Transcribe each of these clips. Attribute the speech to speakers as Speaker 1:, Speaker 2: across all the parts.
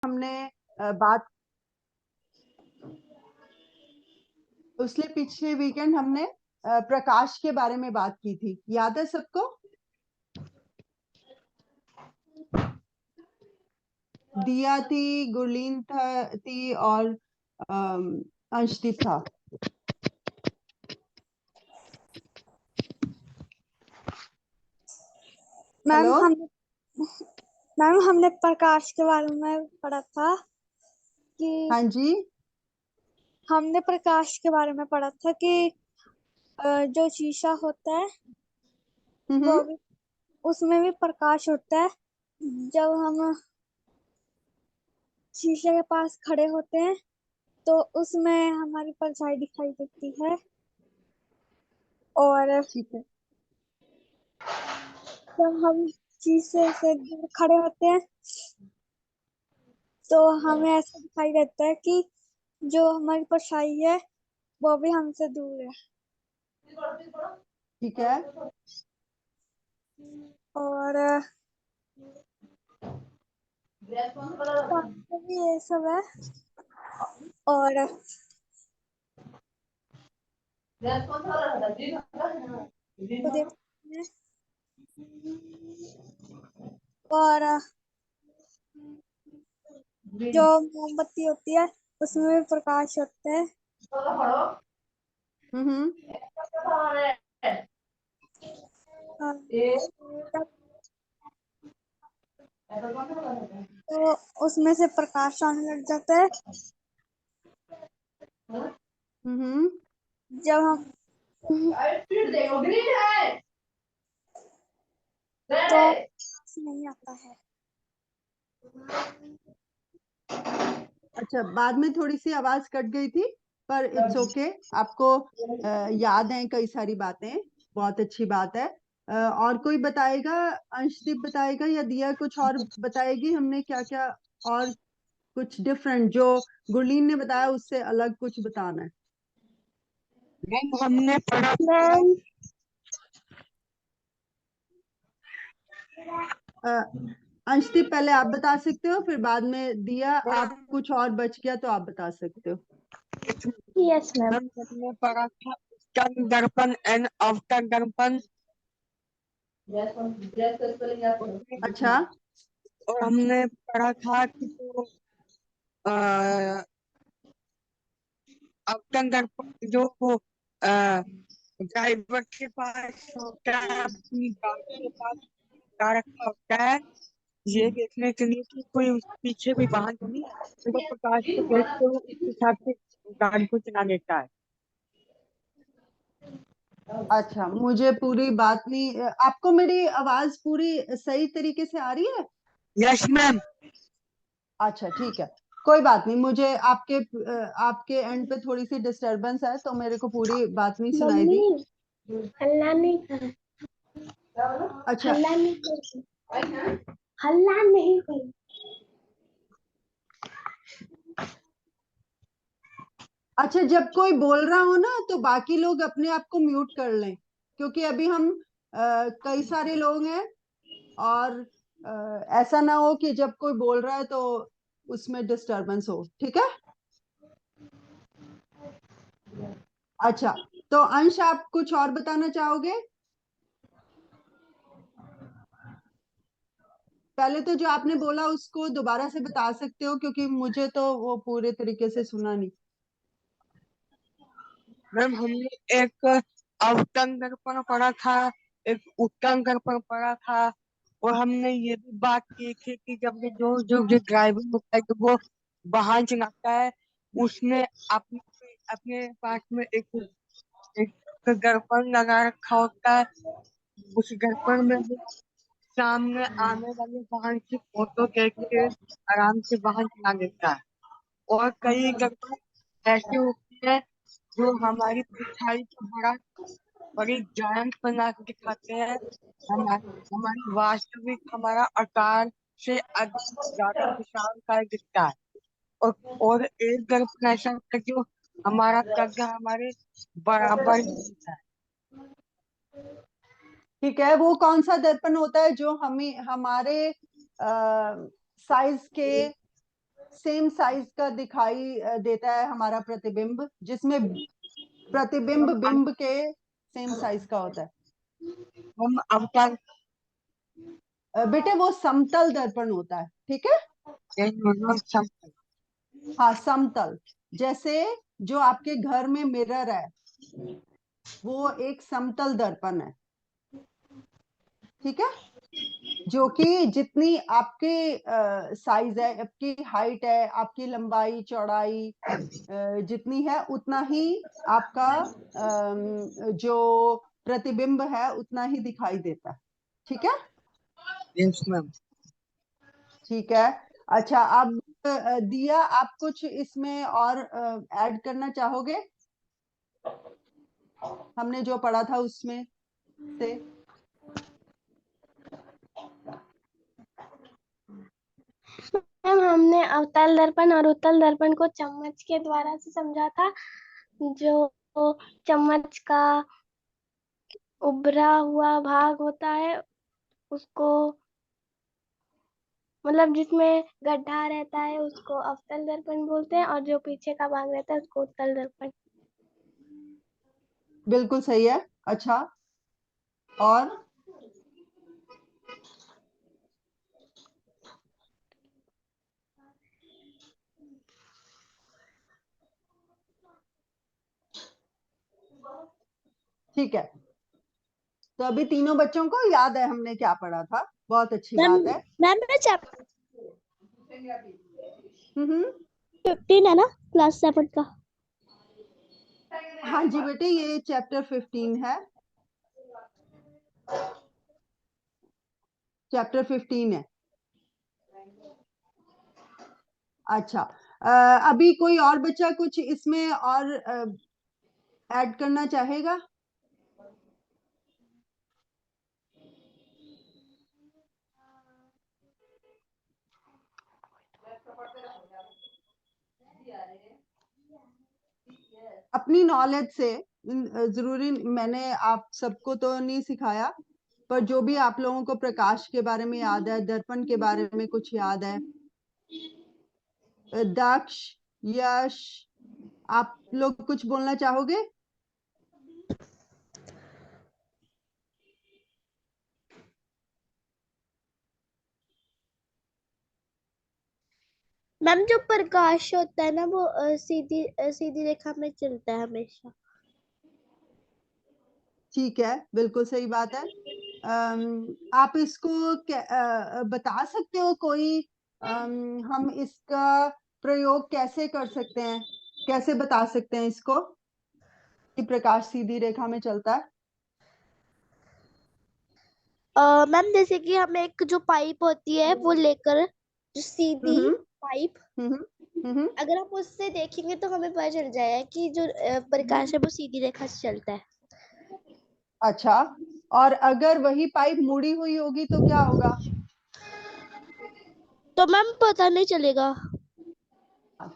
Speaker 1: हमने बात उसके पिछले वीकेंड हमने प्रकाश के बारे में बात की थी, याद है सबको? दिया थी, गुरलीन थी और अंशदीप था।
Speaker 2: मैम
Speaker 1: हेलो
Speaker 2: हमने प्रकाश के बारे में पढ़ा था कि
Speaker 1: हाँ जी।
Speaker 2: हमने प्रकाश के बारे में पढ़ा था कि जो शीशा होता है वो भी उसमें भी प्रकाश होता है। जब हम शीशे के पास खड़े होते हैं तो उसमें हमारी परछाई दिखाई देती है, और
Speaker 1: ठीक है।
Speaker 2: जब हम शीशे से दूर खड़े होते हैं तो हमें ऐसा दिखाई देता है कि जो हमारी परछाई है वो भी हमसे दूर है।
Speaker 1: ठीक है।
Speaker 2: और बाकी भी ये सब है। और तो देखते हैं। और जो मोमबत्ती होती है उसमें भी प्रकाश होता है।
Speaker 1: हम्म
Speaker 2: तब तो उसमें से प्रकाश आने लग जाता है।
Speaker 1: हम्म
Speaker 2: जब हम तो नहीं आता है।
Speaker 1: अच्छा, बाद में थोड़ी सी आवाज कट गई थी, पर इट्स ओके। आपको याद है कई सारी बातें, बहुत अच्छी बात है। और कोई बताएगा? अंशदीप बताएगा या दिया कुछ और बताएगी? हमने क्या क्या और कुछ डिफरेंट जो गुरलीन ने बताया उससे अलग कुछ बताना है।
Speaker 3: मैम हमने पढ़ा
Speaker 1: अंशदीप पहले आप बता सकते हो, फिर बाद में दिया। आप कुछ और बच गया तो आप बता सकते हो।
Speaker 2: Yes ma'am.
Speaker 3: हमने पढ़ा था उत्तन दर्पण एंड अवतन दर्पण।
Speaker 1: अच्छा।
Speaker 3: और हमने पढ़ा था कि जो अवतन दर्पण जो वो ड्राइवर के पास होता है, अपनी गाड़ी के पास लगा रखा होता है, ये देखने के लिए कि कोई उसके पीछे भी वाहन नहीं है, तो वो प्रकाश को देख के वो उस हिसाब से गाड़ी को चला लेता है।
Speaker 1: अच्छा, मुझे पूरी बात नहीं, आपको मेरी आवाज पूरी सही तरीके से आ रही है?
Speaker 3: Yes ma'am.
Speaker 1: अच्छा ठीक है, कोई बात नहीं। मुझे आपके एंड पे थोड़ी सी डिस्टरबेंस है, तो मेरे को पूरी बात नहीं सुनाई दी।
Speaker 2: हल्ला नहीं कर,
Speaker 1: अच्छा।
Speaker 2: हल्ला नहीं कर, हल्ला नहीं कर।
Speaker 1: अच्छा, जब कोई बोल रहा हो ना तो बाकी लोग अपने आप को म्यूट कर लें, क्योंकि अभी हम कई सारे लोग हैं, और ऐसा ना हो कि जब कोई बोल रहा है तो उसमें डिस्टरबेंस हो। ठीक है। अच्छा, तो अंश आप कुछ और बताना चाहोगे? पहले तो जो आपने बोला उसको दोबारा से बता सकते हो, क्योंकि मुझे तो वो पूरे तरीके से सुना नहीं।
Speaker 3: मैम हमने एक अवतरण दर्पण पढ़ा था, एक उत्तन दर्पण पढ़ा था, और हमने ये भी बात की थी कि जब ये जो ड्राइवर होता है, जब वो वाहन चलाता है, उसने अपने अपने पास में एक दर्पण लगा रखा होता है। उस दर्पण में वो सामने आने वाले वाहन की फोटो देख के आराम से वाहन चला लेता है। और कई दर्पण ऐसे होते हैं जो हमारी परछाई को बड़ी जायंट बना के दिखाते हैं। हमारी वास्तविक हमारा आकार से अधिक ज्यादा विशालकाय दिखता है। और और एक दर्पण ऐसा होता है जो हमारा कद हमारे बराबर ही होता है।
Speaker 1: ठीक है, वो कौन सा दर्पण होता है जो हमें हमारे साइज के सेम साइज का दिखाई देता है हमारा प्रतिबिंब, जिसमें प्रतिबिंब बिंब के सेम साइज का होता है?
Speaker 3: हम अवतल
Speaker 1: बेटे वो समतल दर्पण होता है, ठीक है। हाँ, समतल। जैसे जो आपके घर में मिरर है वो एक समतल दर्पण है, ठीक है। जो कि जितनी आपकी साइज है, आपकी हाइट है, आपकी लंबाई चौड़ाई जितनी है उतना ही आपका जो प्रतिबिंब है उतना ही दिखाई देता है, ठीक है।
Speaker 3: Yes ma'am.
Speaker 1: ठीक है। अच्छा, अब दिया, आप कुछ इसमें और ऐड करना चाहोगे हमने जो पढ़ा था उसमें से?
Speaker 4: मैम हमने अवतल दर्पण और उत्तल दर्पण को चम्मच के द्वारा से समझा था। जो चम्मच का उभरा हुआ भाग होता है उसको, मतलब जिसमें गड्ढा रहता है उसको अवतल दर्पण बोलते हैं, और जो पीछे का भाग रहता है उसको उत्तल दर्पण।
Speaker 1: बिल्कुल सही है। अच्छा, और ठीक है। तो अभी तीनों बच्चों को याद है हमने क्या पढ़ा था, बहुत अच्छी बात है।
Speaker 2: मैम मैं चैप्टर
Speaker 1: हम्म
Speaker 2: 15 है ना, क्लास 7 का?
Speaker 1: हाँ जी बेटे, ये चैप्टर 15 है, चैप्टर 15 है। अच्छा, अभी कोई और बच्चा कुछ इसमें और ऐड करना चाहेगा? अपनी नॉलेज से जरूरी, मैंने आप सबको तो नहीं सिखाया, पर जो भी आप लोगों को प्रकाश के बारे में याद है, दर्पण के बारे में कुछ याद है, दक्ष, यश, आप लोग कुछ बोलना चाहोगे?
Speaker 2: मैम जो प्रकाश होता है ना वो सीधी रेखा में चलता है हमेशा।
Speaker 1: ठीक है, बिल्कुल सही बात है। आप इसको बता सकते हो कोई, हम इसका प्रयोग कैसे कर सकते हैं, कैसे बता सकते हैं इसको कि प्रकाश सीधी रेखा में चलता है?
Speaker 2: मैम जैसे कि हमें एक जो पाइप होती है वो लेकर, जो सीधी
Speaker 1: हम्म
Speaker 2: पाइप,
Speaker 1: हम्म हम्म
Speaker 2: अगर आप उससे देखेंगे तो हमें पता चल जाएगा कि जो प्रकाश है वो सीधी रेखा से चलता है।
Speaker 1: अच्छा, और अगर वही पाइप मुड़ी हुई होगी तो क्या होगा?
Speaker 2: तो मैम पता नहीं चलेगा।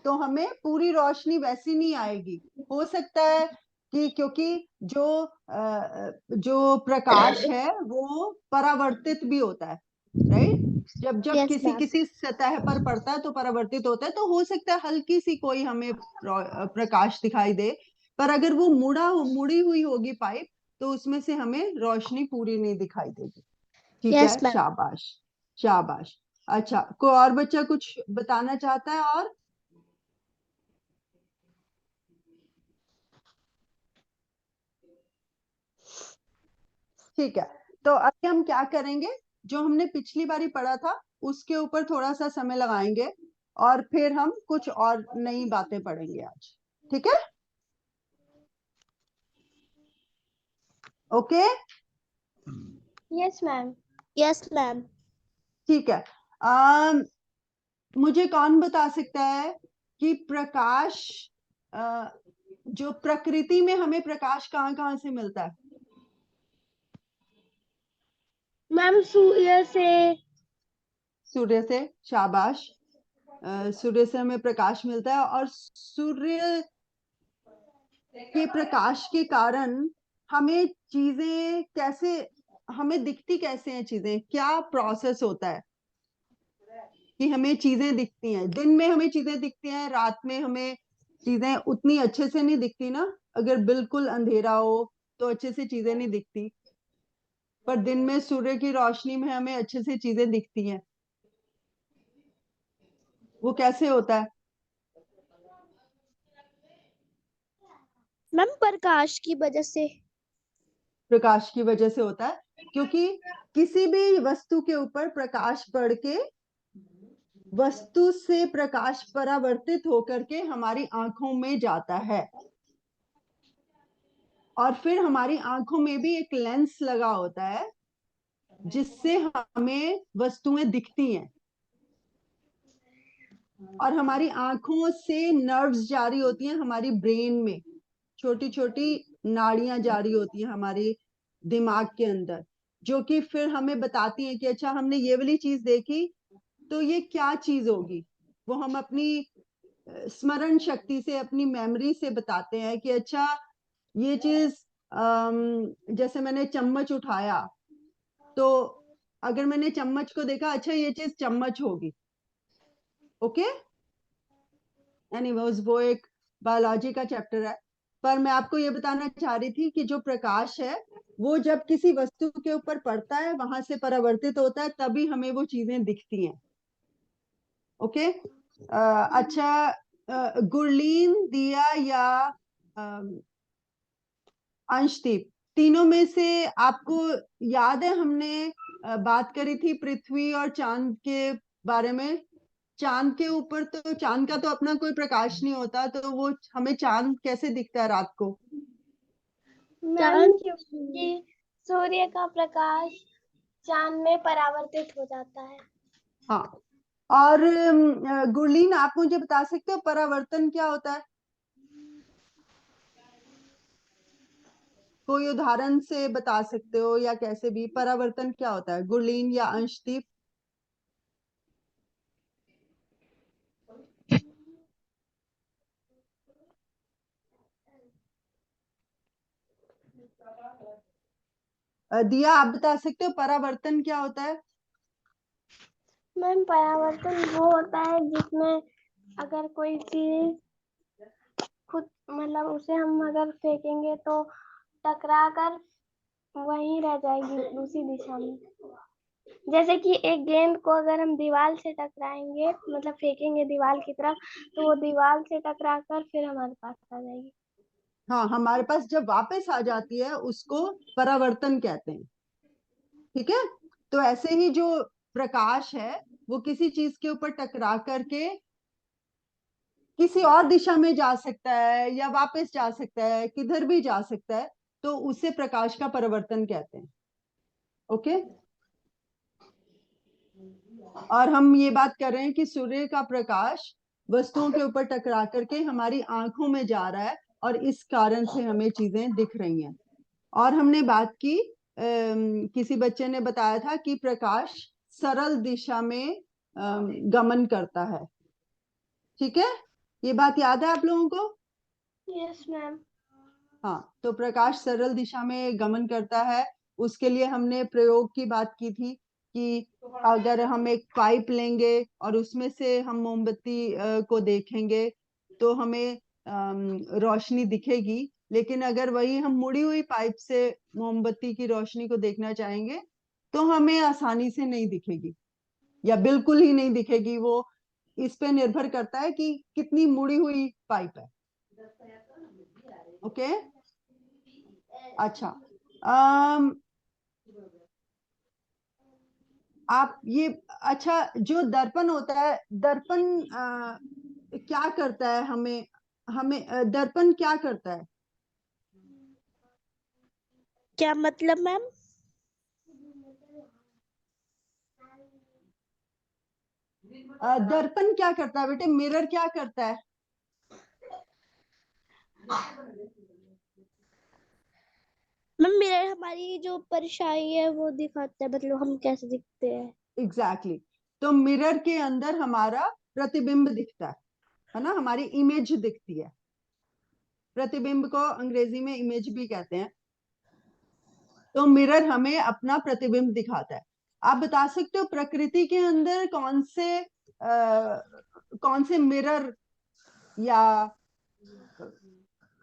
Speaker 1: तो हमें पूरी रोशनी वैसी नहीं आएगी। हो सकता है कि क्योंकि जो प्रकाश है वो परावर्तित भी होता है, राइट। जब जब
Speaker 2: यस
Speaker 1: किसी
Speaker 2: मैम।
Speaker 1: किसी सतह पर पड़ता है तो परावर्तित होता है, तो हो सकता है हल्की सी कोई हमें प्रकाश दिखाई दे, पर अगर वो मुड़ी हुई होगी पाइप तो उसमें से हमें रोशनी पूरी नहीं दिखाई देगी। ठीक
Speaker 2: यस
Speaker 1: है,
Speaker 2: मैम।
Speaker 1: शाबाश, शाबाश। अच्छा, कोई और बच्चा कुछ बताना चाहता है? और ठीक है, तो अभी हम क्या करेंगे, जो हमने पिछली बारी पढ़ा था उसके ऊपर थोड़ा सा समय लगाएंगे और फिर हम कुछ और नई बातें पढ़ेंगे आज, ठीक है। Okay,
Speaker 2: yes ma'am. Yes ma'am.
Speaker 1: ठीक है। मुझे कौन बता सकता है कि प्रकाश, अ, जो प्रकृति में हमें प्रकाश कहाँ कहाँ से मिलता है?
Speaker 2: मैम सूर्य से।
Speaker 1: सूर्य से, शाबाश। सूर्य से हमें प्रकाश मिलता है, और सूर्य के प्रकाश के कारण हमें चीजें कैसे, हमें दिखती कैसे हैं चीजें, क्या प्रोसेस होता है? कि हमें चीजें दिखती हैं। दिन में हमें चीजें दिखती हैं, रात में हमें चीजें उतनी अच्छे से नहीं दिखती ना। अगर बिल्कुल अंधेरा हो तो अच्छे से चीजें नहीं दिखती, पर दिन में सूर्य की रोशनी में हमें अच्छे से चीजें दिखती हैं। वो कैसे होता है?
Speaker 2: मैम प्रकाश की वजह से।
Speaker 1: प्रकाश की वजह से होता है, क्योंकि किसी भी वस्तु के ऊपर प्रकाश पड़ के वस्तु से प्रकाश परावर्तित होकर के हमारी आंखों में जाता है, और फिर हमारी आंखों में भी एक लेंस लगा होता है जिससे हमें वस्तुएं दिखती हैं। और हमारी आंखों से नर्व्स जारी होती हैं हमारी ब्रेन में, छोटी छोटी नाड़ियां जारी होती हैं हमारे दिमाग के अंदर, जो कि फिर हमें बताती हैं कि अच्छा हमने ये वाली चीज देखी तो ये क्या चीज होगी। वो हम अपनी स्मरण शक्ति से, अपनी मेमोरी से बताते हैं कि अच्छा ये चीज, जैसे मैंने चम्मच उठाया तो अगर मैंने चम्मच को देखा, अच्छा ये चीज चम्मच होगी। ओके, एनीवेज वो एक बायोलॉजी का चैप्टर है, पर मैं आपको ये बताना चाह रही थी कि जो प्रकाश है वो जब किसी वस्तु के ऊपर पड़ता है, वहां से परावर्तित होता है, तभी हमें वो चीजें दिखती हैं। ओके, अच्छा, गुरलीन, दिया या अंशदीप, तीनों में से आपको याद है हमने बात करी थी पृथ्वी और चांद के बारे में। चांद के ऊपर तो, चांद का तो अपना कोई प्रकाश नहीं होता, तो वो हमें चांद कैसे दिखता है रात को?
Speaker 4: मैम क्योंकि सूर्य का प्रकाश चांद में परावर्तित हो जाता है।
Speaker 1: हाँ, और गुरलीन आप मुझे बता सकते हो परावर्तन क्या होता है? कोई उदाहरण से बता सकते हो या कैसे भी, परावर्तन क्या होता है गुरलीन या अंशदीप? दिया आप बता सकते हो परावर्तन क्या होता है?
Speaker 4: मैम परावर्तन वो होता है जिसमें अगर कोई चीज खुद मतलब उसे हम अगर फेंकेंगे तो टकरा कर वहीं रह जाएगी दूसरी दिशा में। जैसे कि एक गेंद को अगर हम दीवार से टकराएंगे, मतलब फेंकेंगे दीवार की तरफ, तो वो दीवार से टकरा कर फिर हमारे पास आ जाएगी।
Speaker 1: हाँ, हमारे पास जब वापस आ जाती है उसको परावर्तन कहते हैं। ठीक है, तो ऐसे ही जो प्रकाश है वो किसी चीज के ऊपर टकरा करके किसी और दिशा में जा सकता है या वापस जा सकता है, किधर भी जा सकता है, तो उसे प्रकाश का परावर्तन कहते हैं। ओके, और हम ये बात कर रहे हैं कि सूर्य का प्रकाश वस्तुओं के ऊपर टकरा करके हमारी आंखों में जा रहा है, और इस कारण से हमें चीजें दिख रही हैं। और हमने बात की, किसी बच्चे ने बताया था कि प्रकाश सरल दिशा में गमन करता है। ठीक है, ये बात याद है आप लोगों को?
Speaker 4: Yes ma'am.
Speaker 1: हाँ, तो प्रकाश सरल दिशा में गमन करता है। उसके लिए हमने प्रयोग की बात की थी कि अगर हम एक पाइप लेंगे और उसमें से हम मोमबत्ती को देखेंगे तो हमें रोशनी दिखेगी, लेकिन अगर वही हम मुड़ी हुई पाइप से मोमबत्ती की रोशनी को देखना चाहेंगे तो हमें आसानी से नहीं दिखेगी, या बिल्कुल ही नहीं दिखेगी। वो इस पे निर्भर करता है कि कितनी मुड़ी हुई पाइप है। ओके, अच्छा, आप ये, अच्छा, जो दर्पण होता है, दर्पण क्या करता है हमें, दर्पण क्या करता है?
Speaker 2: क्या मतलब मैम?
Speaker 1: दर्पण क्या करता है बेटे, मिरर क्या करता है?
Speaker 2: मैम मिरर हमारी जो परछाई है वो दिखाता है, मतलब हम कैसे दिखते हैं।
Speaker 1: एग्जैक्टली, तो मिरर के अंदर हमारा प्रतिबिंब दिखता है ना, हमारी इमेज दिखती है। प्रतिबिंब को अंग्रेजी में इमेज भी कहते हैं। तो मिरर हमें अपना प्रतिबिंब दिखाता है। आप बता सकते हो प्रकृति के अंदर कौन से कौन से मिरर या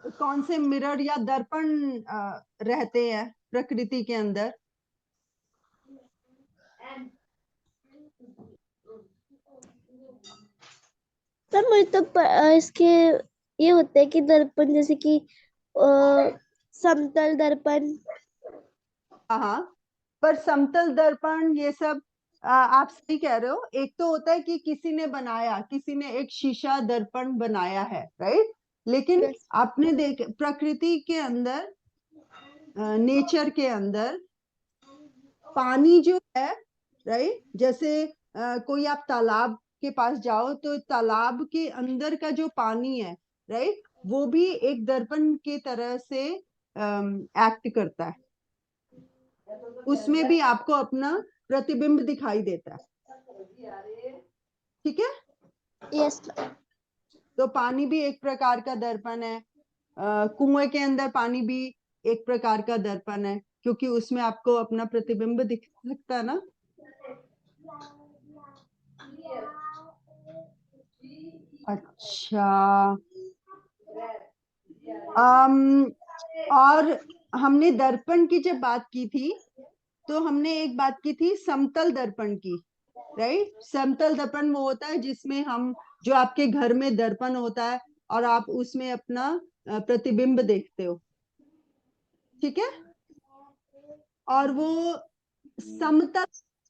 Speaker 1: कौन से मिरर या दर्पण रहते हैं प्रकृति के अंदर?
Speaker 4: सर मुझे तो इसके ये होते हैं कि दर्पण जैसे कि समतल दर्पण।
Speaker 1: हाँ, पर समतल दर्पण ये सब आप सही कह रहे हो। एक तो होता है कि किसी ने बनाया, किसी ने एक शीशा दर्पण बनाया है, राइट। लेकिन
Speaker 4: Yes.
Speaker 1: आपने देख प्रकृति के अंदर, नेचर के अंदर पानी जो है, राइट, जैसे कोई आप तालाब के पास जाओ तो तालाब के अंदर का जो पानी है, राइट, वो भी एक दर्पण के तरह से एक्ट करता है। उसमें भी आपको अपना प्रतिबिंब दिखाई देता है, ठीक है।
Speaker 4: यस।
Speaker 1: तो पानी भी एक प्रकार का दर्पण है, कुएं के अंदर पानी भी एक प्रकार का दर्पण है, क्योंकि उसमें आपको अपना प्रतिबिंब दिख सकता है ना। अच्छा, और हमने दर्पण की जब बात की थी तो हमने एक बात की थी समतल दर्पण की, राइट। समतल दर्पण वो होता है जिसमें हम, जो आपके घर में दर्पण होता है और आप उसमें अपना प्रतिबिंब देखते हो, ठीक है। और वो समतल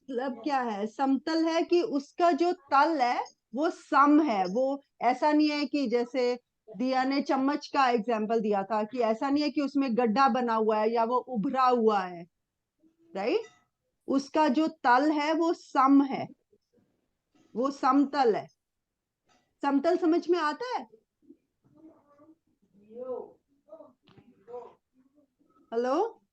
Speaker 1: मतलब क्या है? समतल है कि उसका जो तल है वो सम है। वो ऐसा नहीं है कि जैसे दिया ने चम्मच का एग्जाम्पल दिया था, कि ऐसा नहीं है कि उसमें गड्ढा बना हुआ है या वो उभरा हुआ है, राइट। उसका जो तल है वो सम है, वो समतल है। समतल समझ में आता है? Hello,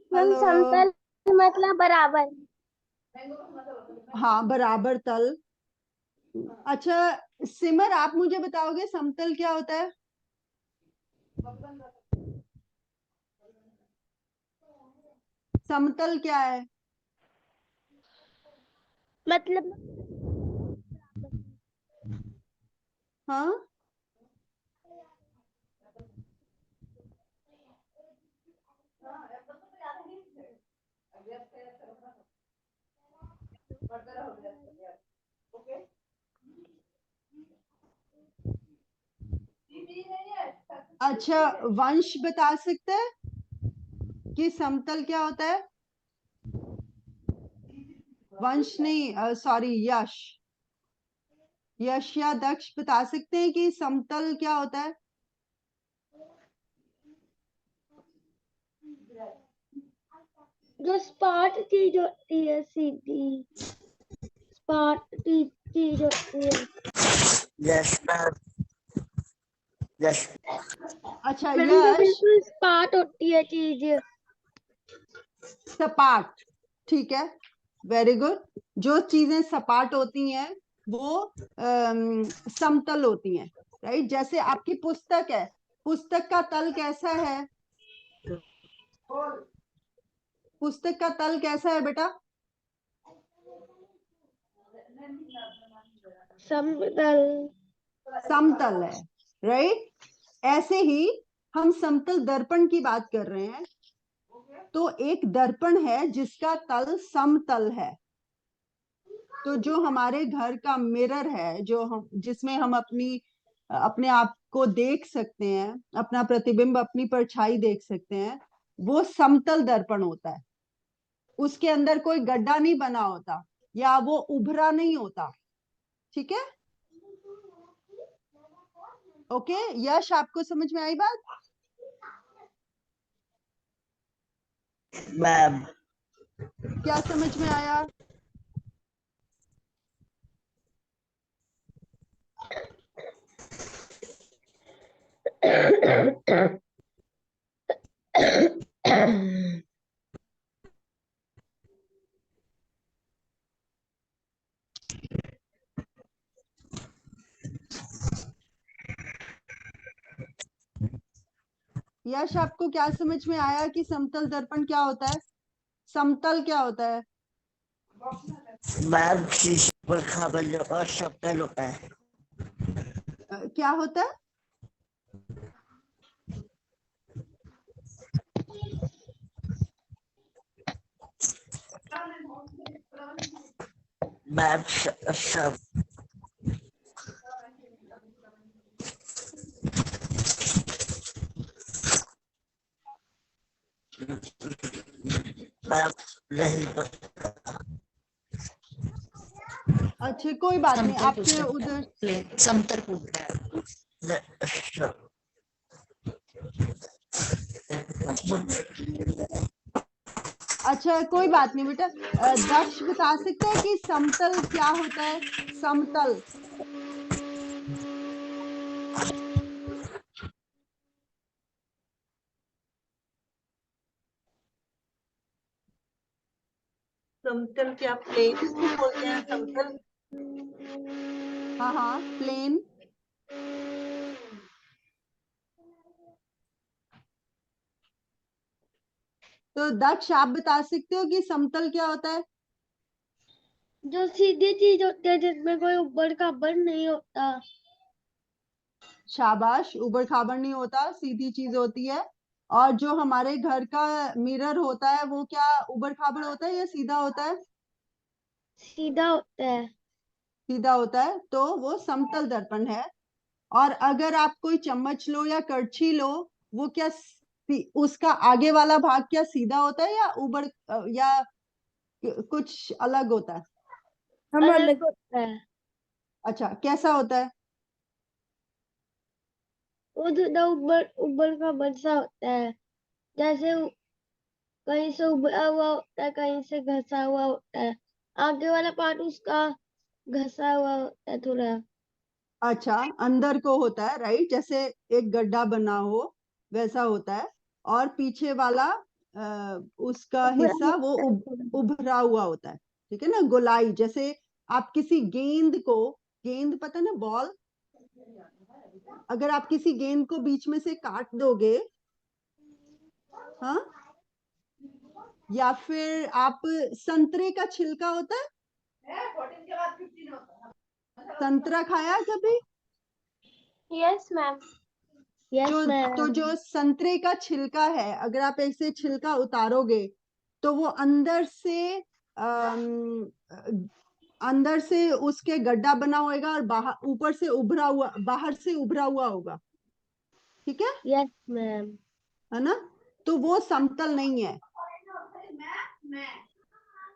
Speaker 4: ma'am
Speaker 1: hello.
Speaker 4: समतल मतलब बराबर।
Speaker 1: हाँ, बराबर तल। अच्छा सिमर, आप मुझे बताओगे समतल क्या होता है? समतल क्या है?
Speaker 4: मतलब
Speaker 1: हाँ, अच्छा, वंश बता सकते हैं कि समतल क्या होता है? वंश नहीं, सॉरी, यश। यश या दक्ष बता सकते हैं कि समतल क्या होता है?
Speaker 4: जो स्पॉट चीज होती है सीधी, स्पॉट चीज होती है।
Speaker 3: Yes ma'am, yes.
Speaker 1: अच्छा,
Speaker 4: मैम जो
Speaker 1: यश
Speaker 4: बिल्कुल स्पॉट होती है चीज।
Speaker 1: सपाट, ठीक है, वेरी गुड। जो चीजें सपाट होती हैं वो समतल होती हैं, राइट। जैसे आपकी पुस्तक है, पुस्तक का तल कैसा है? पुस्तक का तल कैसा है बेटा?
Speaker 4: समतल।
Speaker 1: समतल है, राइट। ऐसे ही हम समतल दर्पण की बात कर रहे हैं। तो एक दर्पण है जिसका तल समतल है। तो जो हमारे घर का मिरर है, जो हम, जिसमें हम अपने आप को देख सकते हैं, अपना प्रतिबिंब, अपनी परछाई देख सकते हैं, वो समतल दर्पण होता है। उसके अंदर कोई गड्ढा नहीं बना होता या वो उभरा नहीं होता, ठीक है। ओके, यश आपको समझ में आई बात?
Speaker 3: मैम,
Speaker 1: क्या समझ में आया? यश, आपको क्या समझ में आया कि समतल दर्पण क्या होता है? समतल क्या होता है?
Speaker 5: मैम शीशे पर खाबल और समतल होता है।
Speaker 1: क्या होता है?
Speaker 5: मैम सब मैम नहीं
Speaker 1: अच्छा, कोई बात नहीं,
Speaker 6: समतल
Speaker 1: आपके
Speaker 6: पूछा
Speaker 1: उधर
Speaker 6: प्लेन समतल पूछा
Speaker 1: अच्छा, कोई बात नहीं बेटा। दक्ष बता सकते हैं कि समतल क्या होता है? समतल।
Speaker 7: समतल क्या प्लेन को बोलते हैं समतल?
Speaker 1: हाँ हाँ, प्लेन। तो दक्ष, आप बता सकते हो कि समतल क्या होता है?
Speaker 4: जो सीधी चीज होती है जिसमें कोई ऊबड़ खाबड़ नहीं होता।
Speaker 1: शाबाश, उबड़ खाबड़ नहीं होता, सीधी चीज होती है। और जो हमारे घर का मिरर होता है वो क्या उबड़ खाबड़ होता है या सीधा होता है?
Speaker 4: सीधा होता है।
Speaker 1: सीधा होता है, तो वो समतल दर्पण है। और अगर आप कोई चम्मच लो या कड़छी लो, वो क्या उसका आगे वाला भाग क्या सीधा होता है या उबड़ या कुछ अलग होता है?
Speaker 4: अलग होता है।
Speaker 1: अच्छा, कैसा होता है?
Speaker 4: वो थोड़ा ऊबड़ ऊबड़ खाबड़ सा होता है, जैसे कहीं से उबड़ा हुआ होता है, कहीं से घसा हुआ होता है। आगे वाला पार्ट उसका घसा हुआ होता है थोड़ा।
Speaker 1: अच्छा, अंदर को होता है, राइट, जैसे एक गड्ढा बना हो वैसा होता है। और पीछे वाला उसका
Speaker 4: उबड़ा
Speaker 1: हिस्सा वो
Speaker 4: होता है थोड़ा।
Speaker 1: उभरा हुआ होता है। ठीक है ना, गोलाई। जैसे आप किसी गेंद को, गेंद पता है ना, बॉल, अगर आप किसी गेंद को बीच में से काट दोगे, हाँ, या फिर आप संतरे का छिलका होता है, संतरा खाया है कभी?
Speaker 4: Yes ma'am. यस
Speaker 1: तो
Speaker 4: मैम।
Speaker 1: जो संतरे का छिलका है, अगर आप ऐसे छिलका उतारोगे तो वो अंदर से उसके गड्ढा बना होगा और बाहर ऊपर से उभरा हुआ, बाहर से उभरा हुआ होगा। ठीक है
Speaker 4: यस मैम।
Speaker 1: है ना? तो वो समतल नहीं है।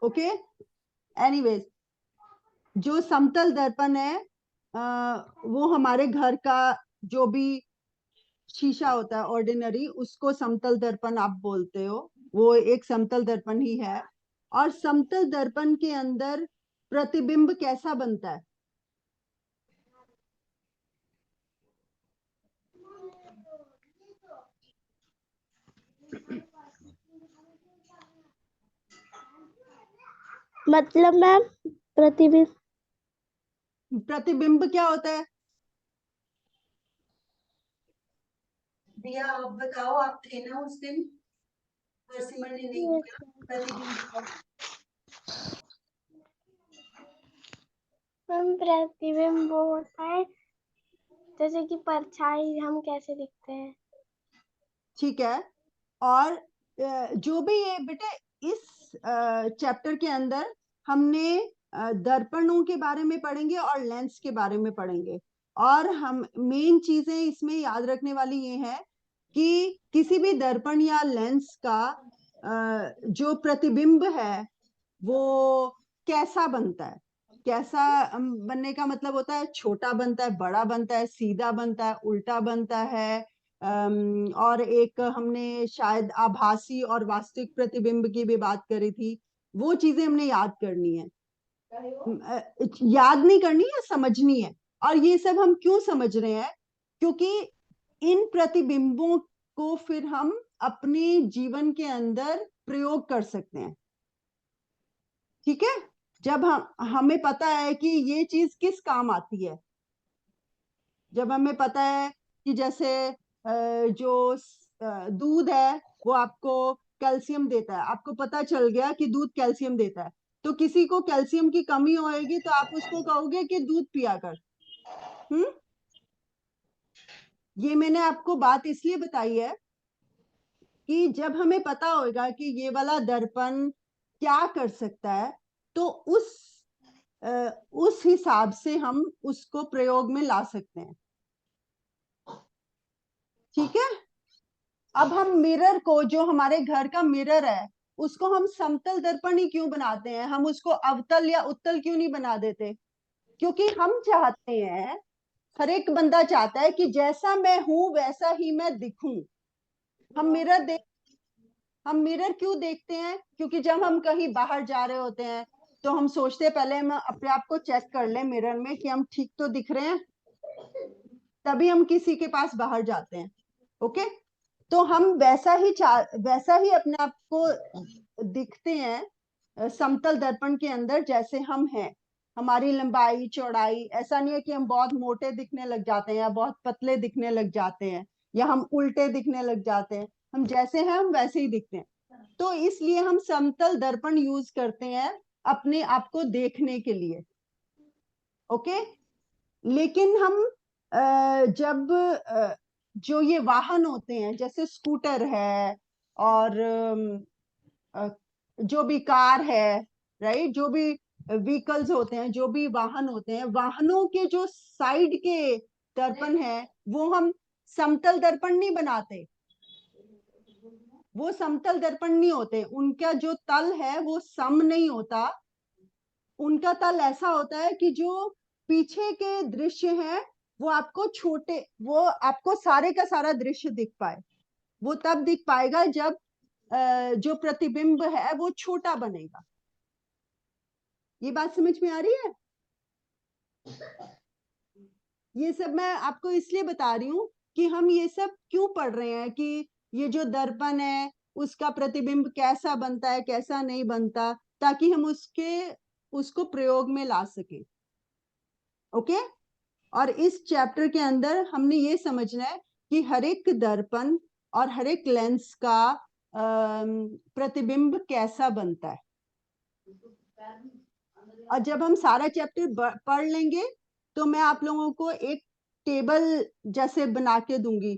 Speaker 1: ओके, एनीवेज, जो समतल दर्पण है वो हमारे घर का जो भी शीशा होता है ऑर्डिनरी, उसको समतल दर्पण आप बोलते हो। वो एक समतल दर्पण ही है। और समतल दर्पण के अंदर प्रतिबिंब कैसा बनता है?
Speaker 4: मतलब मैम प्रतिबिंब
Speaker 1: प्रतिबिंब क्या होता है?
Speaker 7: दिया, आप बताओ, आप थे ना उस दिन, सिमर ने नहीं किया प्रतिबिंब।
Speaker 4: मैम प्रतिबिंब वो होता है जैसे कि परछाई हम कैसे दिखते हैं।
Speaker 1: ठीक है। और जो भी ये बेटे, इस चैप्टर के अंदर हमने दर्पणों के बारे में पढ़ेंगे और लेंस के बारे में पढ़ेंगे। और हम मेन चीजें इसमें याद रखने वाली ये है कि किसी भी दर्पण या लेंस का जो प्रतिबिंब है वो कैसा बनता है। कैसा बनने का मतलब होता है, छोटा बनता है, बड़ा बनता है, सीधा बनता है, उल्टा बनता है। और एक हमने शायद आभासी और वास्तविक प्रतिबिंब की भी बात करी थी। वो चीजें हमने याद करनी है। याद नहीं करनी है, समझनी है। और ये सब हम क्यों समझ रहे हैं? क्योंकि इन प्रतिबिंबों को फिर हम अपने जीवन के अंदर प्रयोग कर सकते हैं। ठीक है, जब हमें पता है कि ये चीज किस काम आती है, जब हमें पता है कि जैसे जो दूध है वो आपको कैल्शियम देता है, आपको पता चल गया कि दूध कैल्शियम देता है, तो किसी को कैल्शियम की कमी होएगी तो आप उसको कहोगे कि दूध पिया कर। ये मैंने आपको बात इसलिए बताई है कि जब हमें पता होगा कि ये वाला दर्पण क्या कर सकता है, तो उस हिसाब से हम उसको प्रयोग में ला सकते हैं। ठीक है। अब हम मिरर को, जो हमारे घर का मिरर है, उसको हम समतल दर्पण ही क्यों बनाते हैं, हम उसको अवतल या उत्तल क्यों नहीं बना देते? क्योंकि हम चाहते हैं, हर एक बंदा चाहता है कि जैसा मैं हूं वैसा ही मैं दिखूं। हम मिरर क्यों देखते हैं? क्योंकि जब हम कहीं बाहर जा रहे होते हैं तो हम सोचते हैं पहले हम अपने आप को चेक कर लें मिरर में कि हम ठीक तो दिख रहे हैं, तभी हम किसी के पास बाहर जाते हैं। ओके, तो हम वैसा ही अपने आप को दिखते हैं समतल दर्पण के अंदर, जैसे हम हैं। हमारी लंबाई चौड़ाई, ऐसा नहीं है कि हम बहुत मोटे दिखने लग जाते हैं या बहुत पतले दिखने लग जाते हैं या हम उल्टे दिखने लग जाते हैं। हम जैसे हैं हम वैसे ही दिखते हैं। तो इसलिए हम समतल दर्पण यूज करते हैं अपने आप को देखने के लिए। ओके, लेकिन हम जब जो ये वाहन होते हैं जैसे स्कूटर है और जो भी कार है, राइट, जो भी व्हीकल्स होते हैं, जो भी वाहन होते हैं, वाहनों के जो साइड के दर्पण है वो हम समतल दर्पण नहीं बनाते, वो समतल दर्पण नहीं होते। उनका जो तल है वो सम नहीं होता, उनका तल ऐसा होता है कि जो पीछे के दृश्य हैं वो आपको सारे का सारा दृश्य दिख पाए। वो तब दिख पाएगा जब जो प्रतिबिंब है वो छोटा बनेगा। ये बात समझ में आ रही है? ये सब मैं आपको इसलिए बता रही हूँ कि हम ये सब क्यों पढ़ रहे हैं, कि ये जो दर्पण है उसका प्रतिबिंब कैसा बनता है कैसा नहीं बनता, ताकि हम उसको प्रयोग में ला सके। ओके, और इस चैप्टर के अंदर हमने ये समझना है कि हर एक दर्पण और हर एक लेंस का प्रतिबिंब कैसा बनता है। और जब हम सारा चैप्टर पढ़ लेंगे तो मैं आप लोगों को एक टेबल जैसे बना के दूंगी।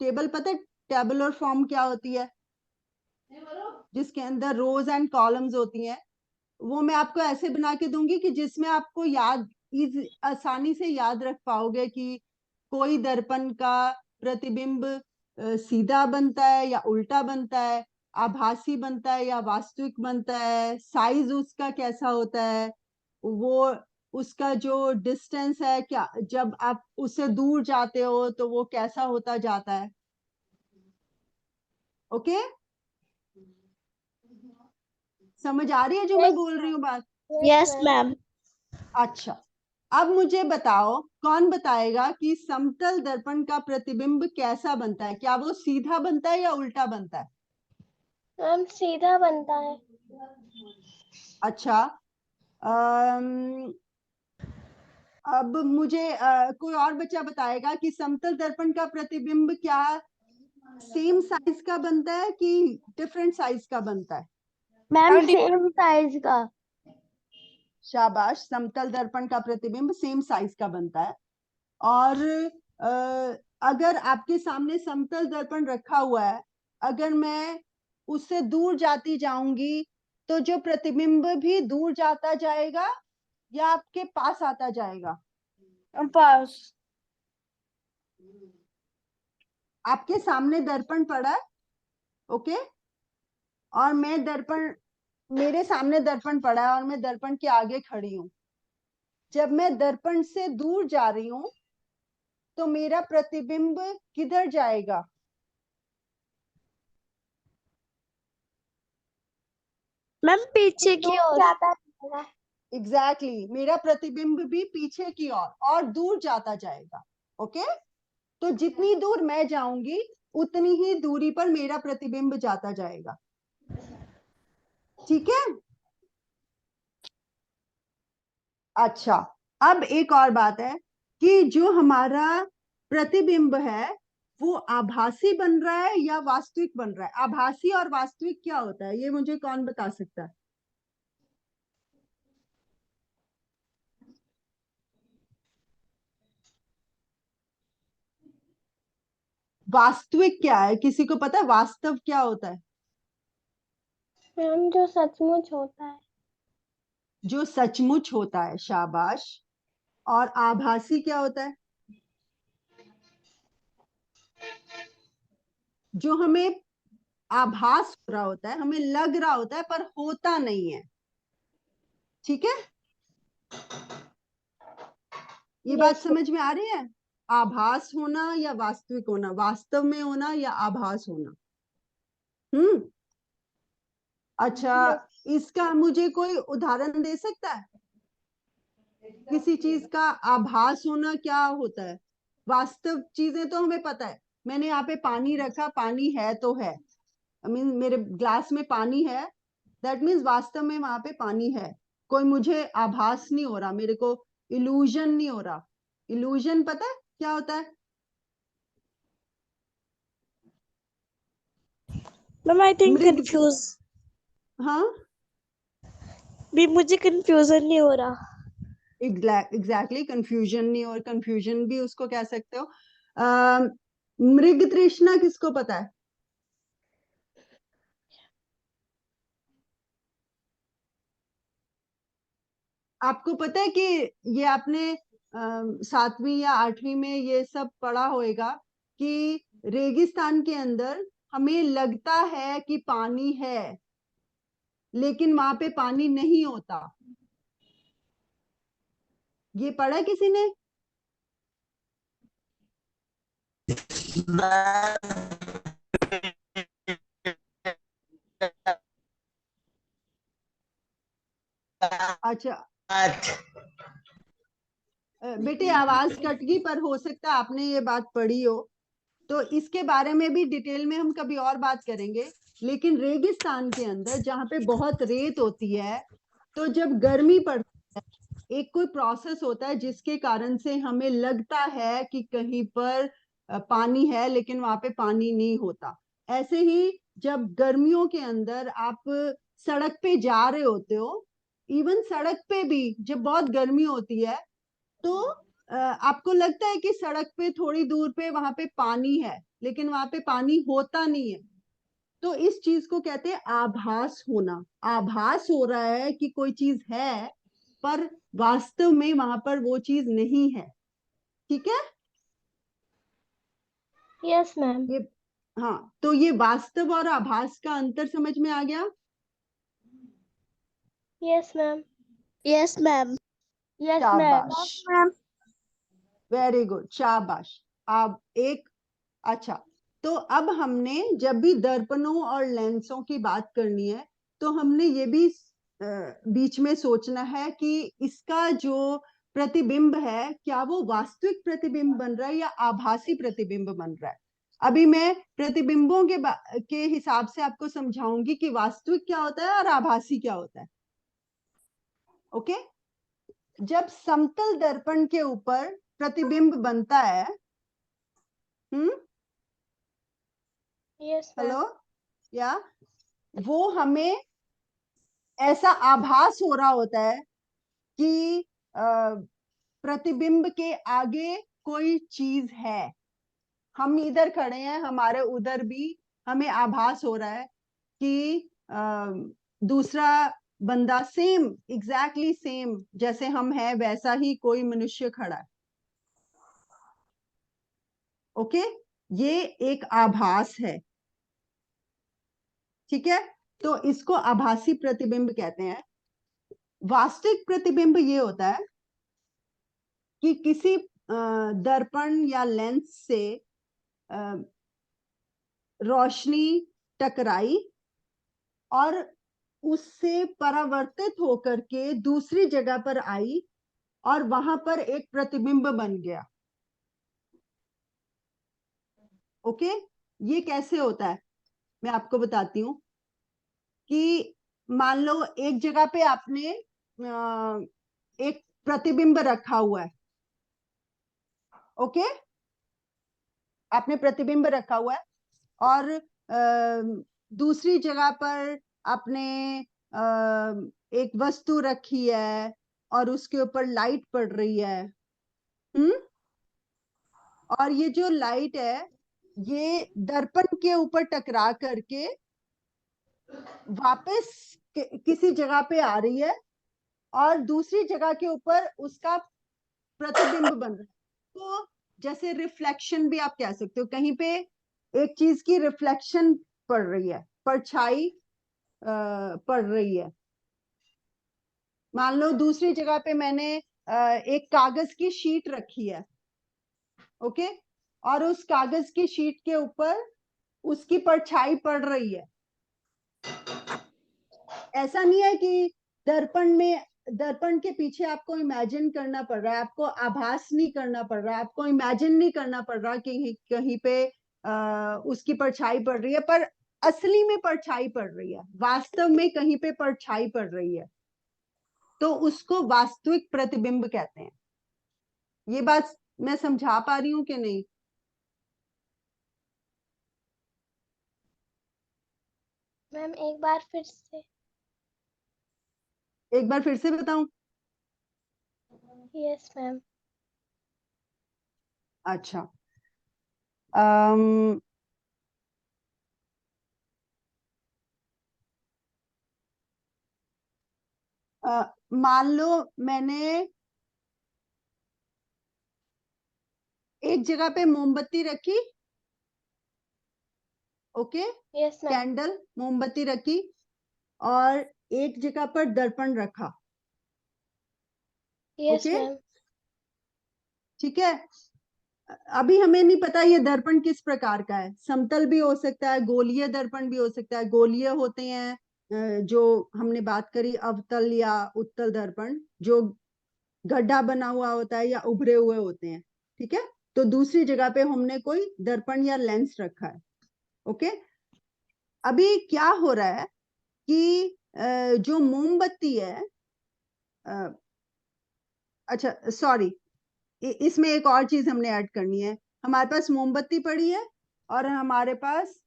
Speaker 1: टेबल पता है टेबुलर फॉर्म क्या होती है? जिसके अंदर रोज एंड कॉलम्स होती हैं, वो मैं आपको ऐसे बना के दूंगी कि जिसमें आपको आसानी से याद रख पाओगे कि कोई दर्पण का प्रतिबिंब सीधा बनता है या उल्टा बनता है, आभासी बनता है या वास्तविक बनता है, साइज उसका कैसा होता है, वो उसका जो डिस्टेंस है, क्या जब आप उससे दूर जाते हो तो वो कैसा होता जाता है। ओके, समझ आ रही है जो मैं बोल रही हूँ बात?
Speaker 4: Yes ma'am.
Speaker 1: अच्छा, अब मुझे बताओ, कौन बताएगा कि समतल दर्पण का प्रतिबिंब कैसा बनता है? क्या वो सीधा बनता है या उल्टा बनता है?
Speaker 4: मैम सीधा बनता है।
Speaker 1: अच्छा, अब मुझे कोई और बच्चा बताएगा कि समतल दर्पण का प्रतिबिंब क्या सेम साइज का बनता है कि डिफरेंट साइज का बनता है?
Speaker 4: मैम सेम साइज का।
Speaker 1: शाबाश, समतल दर्पण का प्रतिबिंब सेम साइज का बनता है। और अगर आपके सामने समतल दर्पण रखा हुआ है, अगर मैं उससे दूर जाती जाऊंगी तो जो प्रतिबिंब भी दूर जाता जाएगा या आपके पास आता जाएगा?
Speaker 4: पास।
Speaker 1: आपके सामने दर्पण पड़ा है, ओके, और मेरे सामने दर्पण पड़ा है और मैं दर्पण के आगे खड़ी हूं। जब मैं दर्पण से दूर जा रही हूं तो मेरा प्रतिबिंब किधर जाएगा?
Speaker 4: मैम पीछे की ओर जाता है।
Speaker 1: एग्जैक्टली, मेरा प्रतिबिंब भी पीछे की ओर और दूर जाता जाएगा। ओके, तो जितनी दूर मैं जाऊंगी उतनी ही दूरी पर मेरा प्रतिबिंब जाता जाएगा। ठीक है। अच्छा, अब एक और बात है कि जो हमारा प्रतिबिंब है वो आभासी बन रहा है या वास्तविक बन रहा है? आभासी और वास्तविक क्या होता है, ये मुझे कौन बता सकता है? वास्तविक क्या है, किसी को पता है वास्तव क्या होता है?
Speaker 4: मैम जो सचमुच होता है।
Speaker 1: जो सचमुच होता है, शाबाश। और आभासी क्या होता है? जो हमें आभास हो रहा होता है, हमें लग रहा होता है पर होता नहीं है। ठीक है, ये बात
Speaker 4: यस
Speaker 1: समझ में आ रही है? आभास होना या वास्तविक होना, वास्तव में होना या आभास होना। अच्छा, इसका मुझे कोई उदाहरण दे सकता है? किसी चीज का आभास होना क्या होता है? वास्तव चीजें तो हमें पता है, मैंने यहाँ पे पानी रखा, पानी है तो है, आई मीन मेरे ग्लास में पानी है, दैट मीन्स वास्तव में वहां पे पानी है। कोई मुझे आभास नहीं हो रहा, मेरे को इल्यूजन नहीं हो रहा। इल्यूजन पता है क्या होता है?
Speaker 2: मैम आई थिंक
Speaker 1: मृग,
Speaker 2: कंफ्यूज
Speaker 1: हाँ,
Speaker 2: भी, मुझे कंफ्यूजन नहीं हो रहा।
Speaker 1: एग्जैक्टली कंफ्यूजन नहीं, और कंफ्यूजन भी उसको कह सकते हो। मृग तृष्णा किसको पता है? आपको पता है कि ये आपने 7वीं या 8वीं में ये सब पढ़ा होएगा कि रेगिस्तान के अंदर हमें लगता है कि पानी है, लेकिन वहां पे पानी नहीं होता। ये पढ़ा है किसी ने? अच्छा, बेटे आवाज कट गई, पर हो सकता है आपने ये बात पढ़ी हो, तो इसके बारे में भी डिटेल में हम कभी और बात करेंगे। लेकिन रेगिस्तान के अंदर जहाँ पे बहुत रेत होती है, तो जब गर्मी पड़ती है, एक कोई प्रोसेस होता है जिसके कारण से हमें लगता है कि कहीं पर पानी है, लेकिन वहां पे पानी नहीं होता। ऐसे ही जब गर्मियों के अंदर आप सड़क पे जा रहे होते हो, इवन सड़क पे भी जब बहुत गर्मी होती है, तो आपको लगता है कि सड़क पे थोड़ी दूर पे वहां पे पानी है, लेकिन वहां पे पानी होता नहीं है। तो इस चीज को कहते हैं आभास होना। आभास हो रहा है कि कोई चीज है, पर वास्तव में वहां पर वो चीज नहीं है। ठीक है,
Speaker 4: यस मैम।
Speaker 1: ये, हाँ, तो ये वास्तव और आभास का अंतर समझ में आ गया?
Speaker 4: Yes ma'am.
Speaker 2: Yes ma'am.
Speaker 4: Yes ma'am.
Speaker 1: शाबाश,
Speaker 2: मैम
Speaker 1: वेरी गुड, शाबाश। अब एक, अच्छा, तो अब हमने जब भी दर्पणों और लेंसों की बात करनी है, तो हमने ये भी बीच में सोचना है कि इसका जो प्रतिबिंब है, क्या वो वास्तविक प्रतिबिंब बन रहा है या आभासी प्रतिबिंब बन रहा है। अभी मैं प्रतिबिंबों के हिसाब से आपको समझाऊंगी कि वास्तविक क्या होता है और आभासी क्या होता है। ओके, जब समतल दर्पण के ऊपर प्रतिबिंब बनता है,
Speaker 4: यस मैम।
Speaker 1: हेलो, या वो हमें ऐसा आभास हो रहा होता है कि प्रतिबिंब के आगे कोई चीज है। हम इधर खड़े हैं, हमारे उधर भी हमें आभास हो रहा है कि दूसरा बंदा सेम, एग्जैक्टली सेम जैसे हम हैं वैसा ही कोई मनुष्य खड़ा है। ओके, ये एक आभास है। ठीक है, तो इसको आभासी प्रतिबिंब कहते हैं। वास्तविक प्रतिबिंब ये होता है कि किसी दर्पण या लेंस से रोशनी टकराई और उससे परावर्तित होकर के दूसरी जगह पर आई और वहां पर एक प्रतिबिंब बन गया। ओके, ये कैसे होता है मैं आपको बताती हूँ कि मान लो एक जगह पे आपने एक प्रतिबिंब रखा हुआ है। ओके, आपने प्रतिबिंब रखा हुआ है और दूसरी जगह पर आपने एक वस्तु रखी है और उसके ऊपर लाइट पड़ रही है। और ये जो लाइट है ये दर्पण के ऊपर टकरा करके वापस किसी जगह पे आ रही है और दूसरी जगह के ऊपर उसका प्रतिबिंब बन रहा है। तो जैसे रिफ्लेक्शन भी आप कह सकते हो, कहीं पे एक चीज की रिफ्लेक्शन पड़ रही है, परछाई पड़ रही है। मान लो दूसरी जगह पे मैंने एक कागज की शीट रखी है, ओके, और उस कागज की शीट के ऊपर उसकी परछाई पड़ रही है। ऐसा नहीं है कि दर्पण के पीछे आपको इमेजिन करना पड़ रहा है, आपको आभास नहीं करना पड़ रहा है, आपको इमेजिन नहीं करना पड़ रहा कि कहीं पे उसकी परछाई पड़ रही है, पर असली में परछाई पड़ रही है, वास्तव में कहीं पे परछाई पड़ रही है, तो उसको वास्तविक प्रतिबिंब कहते हैं। ये बात मैं समझा पा रही हूँ कि नहीं?
Speaker 4: मैम एक बार फिर से।
Speaker 1: एक बार फिर से बताऊं?
Speaker 4: Yes ma'am.
Speaker 1: अच्छा, अम मान लो मैंने एक जगह पे मोमबत्ती रखी, ओके,
Speaker 4: यस मैम।
Speaker 1: कैंडल मोमबत्ती रखी और एक जगह पर दर्पण रखा,
Speaker 4: यस
Speaker 1: ओके,
Speaker 4: मैम।
Speaker 1: ठीक है। अभी हमें नहीं पता ये दर्पण किस प्रकार का है, समतल भी हो सकता है, गोलीय दर्पण भी हो सकता है। गोलीय होते हैं जो हमने बात करी अवतल या उत्तल दर्पण, जो गड्ढा बना हुआ होता है या उभरे हुए होते हैं, ठीक है। तो दूसरी जगह पे हमने कोई दर्पण या लेंस रखा है, ओके। अभी क्या हो रहा है कि जो मोमबत्ती है, अच्छा सॉरी, इसमें एक और चीज हमने ऐड करनी है। हमारे पास मोमबत्ती पड़ी है और हमारे पास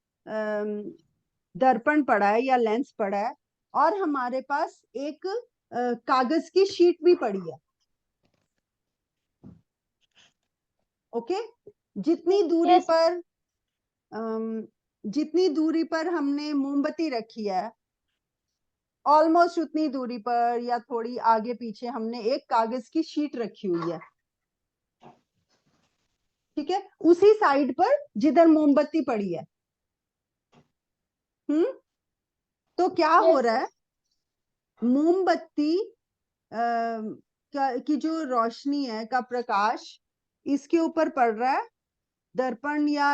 Speaker 1: दर्पण पड़ा है या लेंस पड़ा है और हमारे पास एक कागज की शीट भी पड़ी है, ओके। जितनी दूरी
Speaker 4: यस।
Speaker 1: पर जितनी दूरी पर हमने मोमबत्ती रखी है, ऑलमोस्ट उतनी दूरी पर या थोड़ी आगे पीछे हमने एक कागज की शीट रखी हुई है, ठीक है, उसी साइड पर जिधर मोमबत्ती पड़ी है। तो क्या हो
Speaker 4: यस।
Speaker 1: रहा है, मोमबत्ती की जो रोशनी है का प्रकाश इसके ऊपर पड़ रहा है, दर्पण या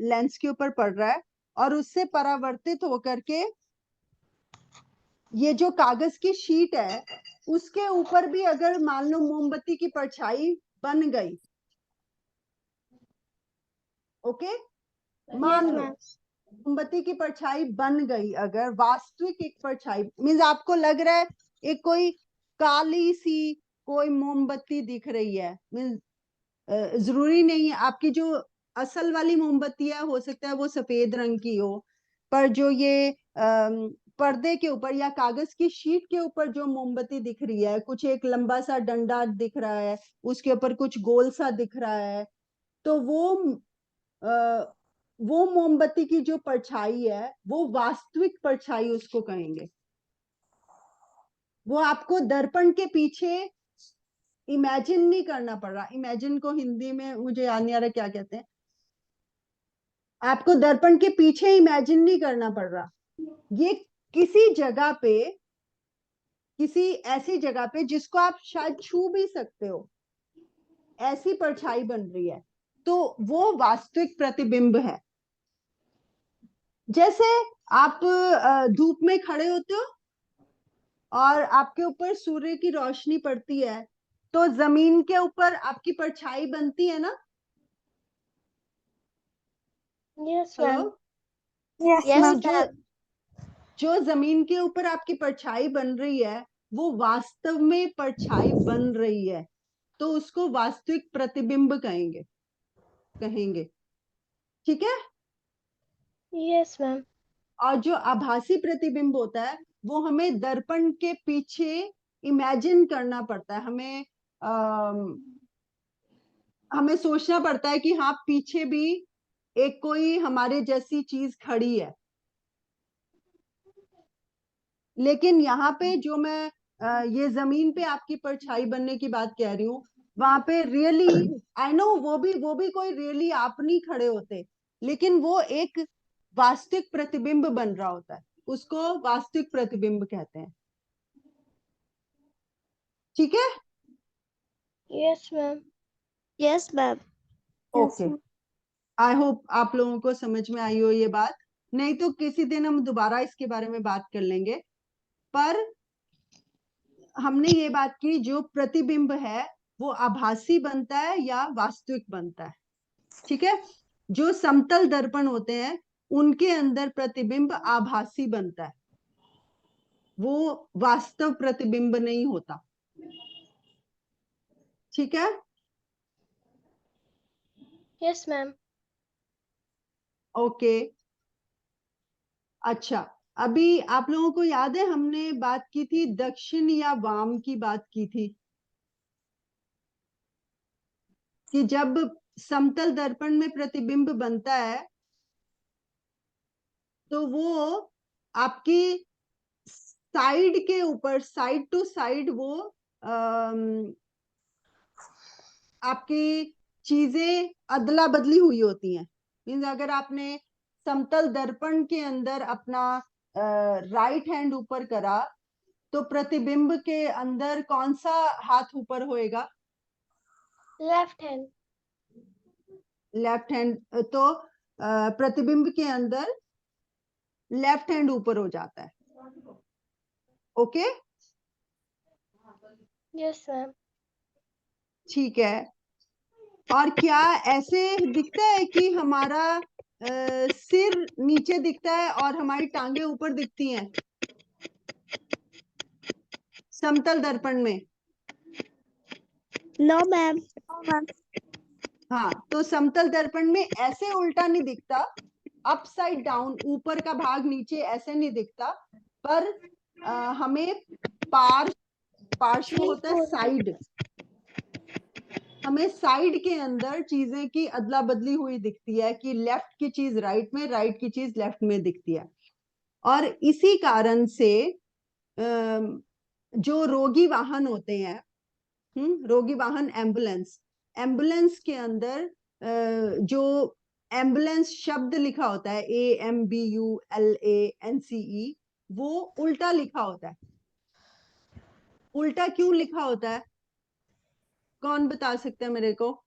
Speaker 1: लेंस के ऊपर पड़ रहा है और उससे परावर्तित होकर के ये जो कागज की शीट है उसके ऊपर भी अगर मान लो मोमबत्ती की परछाई बन गई, ओके, मान
Speaker 4: यस
Speaker 1: लो
Speaker 4: मैम।
Speaker 1: मोमबत्ती की परछाई बन गई, अगर वास्तविक एक परछाई मीन्स आपको लग रहा है एक कोई काली सी कोई मोमबत्ती दिख रही है, मीन्स जरूरी नहीं है आपकी जो असल वाली मोमबत्ती है, हो सकता है वो सफेद रंग की हो, पर जो ये पर्दे के ऊपर या कागज की शीट के ऊपर जो मोमबत्ती दिख रही है, कुछ एक लंबा सा डंडा दिख रहा है, उसके ऊपर कुछ गोल सा दिख रहा है, तो वो मोमबत्ती की जो परछाई है वो वास्तविक परछाई उसको कहेंगे। वो आपको दर्पण के पीछे इमेजिन नहीं करना पड़ रहा। इमेजिन को हिंदी में मुझे याद नहीं आ रहा क्या कहते हैं। आपको दर्पण के पीछे इमेजिन नहीं करना पड़ रहा, ये किसी जगह पे, किसी ऐसी जगह पे जिसको आप शायद छू भी सकते हो, ऐसी परछाई बन रही है, तो वो वास्तविक प्रतिबिंब है। जैसे आप धूप में खड़े होते हो और आपके ऊपर सूर्य की रोशनी पड़ती है, तो जमीन के ऊपर आपकी परछाई बनती है ना।
Speaker 4: Yes
Speaker 1: hello,
Speaker 4: ma'am.
Speaker 2: यस
Speaker 1: तो
Speaker 2: मैम।
Speaker 1: जो जमीन के ऊपर आपकी परछाई बन रही है वो वास्तव में परछाई बन रही है, तो उसको वास्तविक प्रतिबिंब कहेंगे। ठीक है।
Speaker 4: Yes ma'am.
Speaker 1: और जो आभासी प्रतिबिंब होता है वो हमें दर्पण के पीछे इमेजिन करना पड़ता है, हमें सोचना पड़ता है कि हाँ पीछे भी एक कोई हमारे जैसी चीज खड़ी है। लेकिन यहाँ पे जो मैं ये जमीन पे आपकी परछाई बनने की बात कह रही हूँ, वहां पे रियली आई नो वो भी कोई रियली आप नहीं खड़े होते, लेकिन वो एक वास्तविक प्रतिबिंब बन रहा होता है, उसको वास्तविक प्रतिबिंब कहते हैं। ठीक है।
Speaker 4: Yes ma'am.
Speaker 2: Yes ma'am.
Speaker 1: Okay, I hope आप लोगों को समझ में आई हो ये बात। नहीं तो किसी दिन हम दोबारा इसके बारे में बात कर लेंगे। पर हमने ये बात की जो प्रतिबिंब है वो आभासी बनता है या वास्तविक बनता है। ठीक है। जो समतल दर्पण होते हैं उनके अंदर प्रतिबिंब आभासी बनता है, वो वास्तव प्रतिबिंब नहीं होता। ठीक है।
Speaker 4: Yes ma'am.
Speaker 1: ओके। अच्छा, अभी आप लोगों को याद है हमने बात की थी दक्षिण या वाम की बात की थी, कि जब समतल दर्पण में प्रतिबिंब बनता है तो वो आपकी साइड के ऊपर, साइड टू साइड वो आपकी चीजें अदला बदली हुई होती हैं। मीन्स अगर आपने समतल दर्पण के अंदर अपना राइट हैंड ऊपर करा तो प्रतिबिंब के अंदर कौन सा हाथ ऊपर होएगा?
Speaker 4: Left hand.
Speaker 1: Left hand. तो प्रतिबिंब के अंदर लेफ्ट हैंड ऊपर हो जाता है। ओके।
Speaker 4: Yes ma'am.
Speaker 1: ठीक है। और क्या ऐसे दिखता है कि हमारा सिर नीचे दिखता है और हमारी टांगे ऊपर दिखती हैं समतल दर्पण में?
Speaker 2: No ma'am.
Speaker 1: हाँ, तो समतल दर्पण में ऐसे उल्टा नहीं दिखता, अपसाइड डाउन, ऊपर का भाग नीचे ऐसे नहीं दिखता, पर हमें पार्श्व होता है साइड, हमें साइड के अंदर चीजें की अदला बदली हुई दिखती है कि लेफ्ट की चीज राइट में, राइट की चीज लेफ्ट में दिखती है। और इसी कारण से जो रोगी वाहन होते हैं, रोगी वाहन एम्बुलेंस, एम्बुलेंस के अंदर जो एम्बुलेंस शब्द लिखा होता है AMBULANCE, वो उल्टा लिखा होता है। उल्टा क्यों लिखा होता है? कौन बता सकता है मेरे को?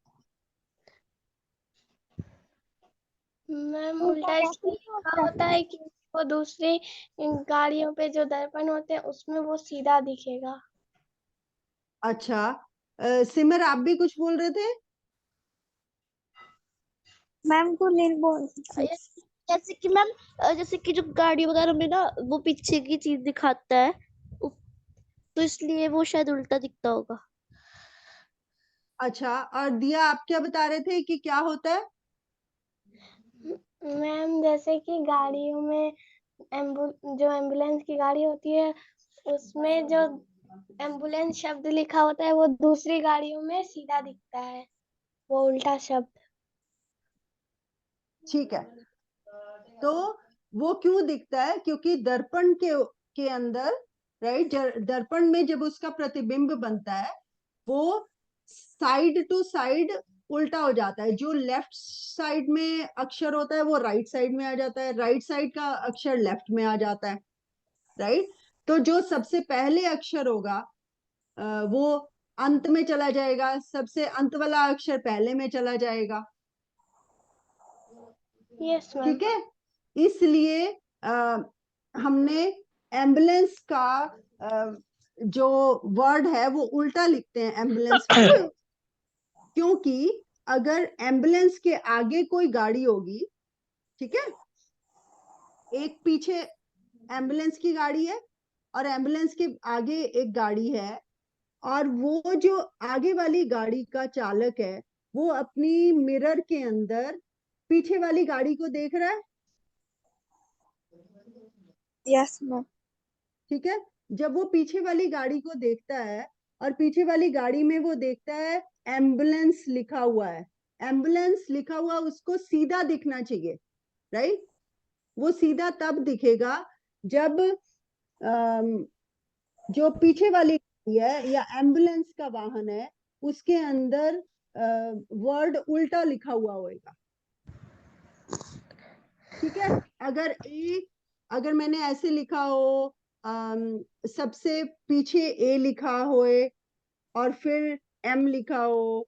Speaker 4: मैम उल्टा इसलिए लिखा होता है कि वो दूसरी गाड़ियों पे जो दर्पण होते हैं उसमें वो सीधा दिखेगा।
Speaker 1: अच्छा, सिमर आप भी कुछ बोल रहे थे?
Speaker 2: मैम को नहीं बोल।
Speaker 6: जैसे कि मैम, जैसे कि जो गाड़ी वगैरह में ना वो पीछे की चीज दिखाता है, तो इसलिए वो शायद उल्टा दिखता होगा।
Speaker 1: अच्छा, और दिया आप क्या बता रहे थे कि क्या होता है?
Speaker 4: मैम जैसे कि गाड़ियों में जो एम्बुलेंस की गाड़ी होती है उसमें जो एम्बुलेंस शब्द लिखा होता है वो दूसरी गाड़ियों में सीधा दिखता है, वो उल्टा शब्द।
Speaker 1: ठीक है। तो वो क्यों दिखता है? क्योंकि दर्पण के अंदर, राइट, दर्पण में जब उसका प्रतिबिंब बनता है वो साइड टू साइड उल्टा हो जाता है। जो लेफ्ट साइड में अक्षर होता है वो राइट साइड में आ जाता है, राइट साइड का अक्षर लेफ्ट में आ जाता है, राइट। तो जो सबसे पहले अक्षर होगा वो अंत में चला जाएगा, सबसे अंत वाला अक्षर पहले में चला जाएगा।
Speaker 4: Yes ma'am.
Speaker 1: ठीक है। इसलिए हमने एम्बुलेंस का जो वर्ड है वो उल्टा लिखते हैं एम्बुलेंस में, क्योंकि अगर एम्बुलेंस के आगे कोई गाड़ी होगी, ठीक है, एक पीछे एम्बुलेंस की गाड़ी है और एम्बुलेंस के आगे एक गाड़ी है, और वो जो आगे वाली गाड़ी का चालक है वो अपनी मिरर के अंदर पीछे वाली गाड़ी को देख रहा है?
Speaker 2: Yes ma'am.
Speaker 1: ठीक है, जब वो पीछे वाली गाड़ी को देखता है और पीछे वाली गाड़ी में वो देखता है एम्बुलेंस लिखा हुआ है, एम्बुलेंस लिखा हुआ उसको सीधा दिखना चाहिए, राइट? वो सीधा तब दिखेगा जब जो पीछे वाली गाड़ी है या एम्बुलेंस का वाहन है उसके अंदर वर्ड उल्टा लिखा हुआ होगा। ठीक है, अगर मैंने ऐसे लिखा हो, सबसे पीछे ए लिखा होए और फिर एम लिखा हो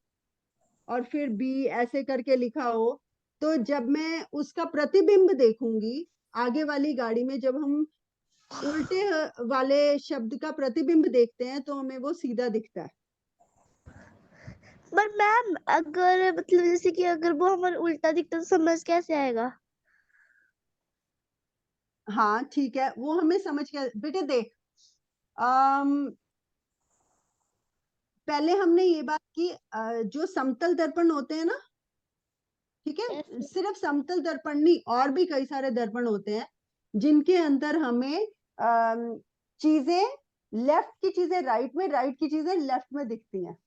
Speaker 1: और फिर बी ऐसे करके लिखा हो, तो जब मैं उसका प्रतिबिंब देखूंगी आगे वाली गाड़ी में, जब हम उल्टे वाले शब्द का प्रतिबिंब देखते हैं तो हमें वो सीधा दिखता है।
Speaker 6: पर मैम अगर मतलब जैसे कि अगर वो हमारे उल्टा दिखता तो समझ कैसे आएगा?
Speaker 1: हाँ ठीक है, वो हमें समझ के बेटे देख, पहले हमने ये बात की, जो समतल दर्पण होते हैं ना, ठीक है,
Speaker 6: Yes.
Speaker 1: सिर्फ समतल दर्पण नहीं, और भी कई सारे दर्पण होते हैं जिनके अंदर हमें चीजें, लेफ्ट की चीजें राइट में, राइट की चीजें लेफ्ट में दिखती हैं।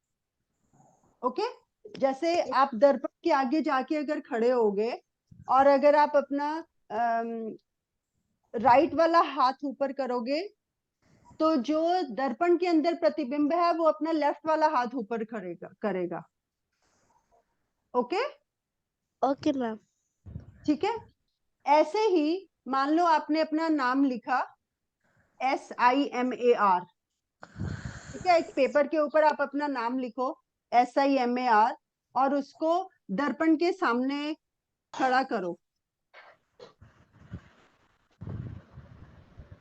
Speaker 1: ओके, जैसे आप दर्पण के आगे जाके अगर खड़े होगे और अगर आप अपना राइट वाला हाथ ऊपर करोगे तो जो दर्पण के अंदर प्रतिबिंब है वो अपना लेफ्ट वाला हाथ ऊपर करेगा। Okay
Speaker 6: okay ma'am.
Speaker 1: ठीक है, ऐसे ही मान लो आपने अपना नाम लिखा SIMAR, ठीक है, एक पेपर के ऊपर आप अपना नाम लिखो SIMAR और उसको दर्पण के सामने खड़ा करो।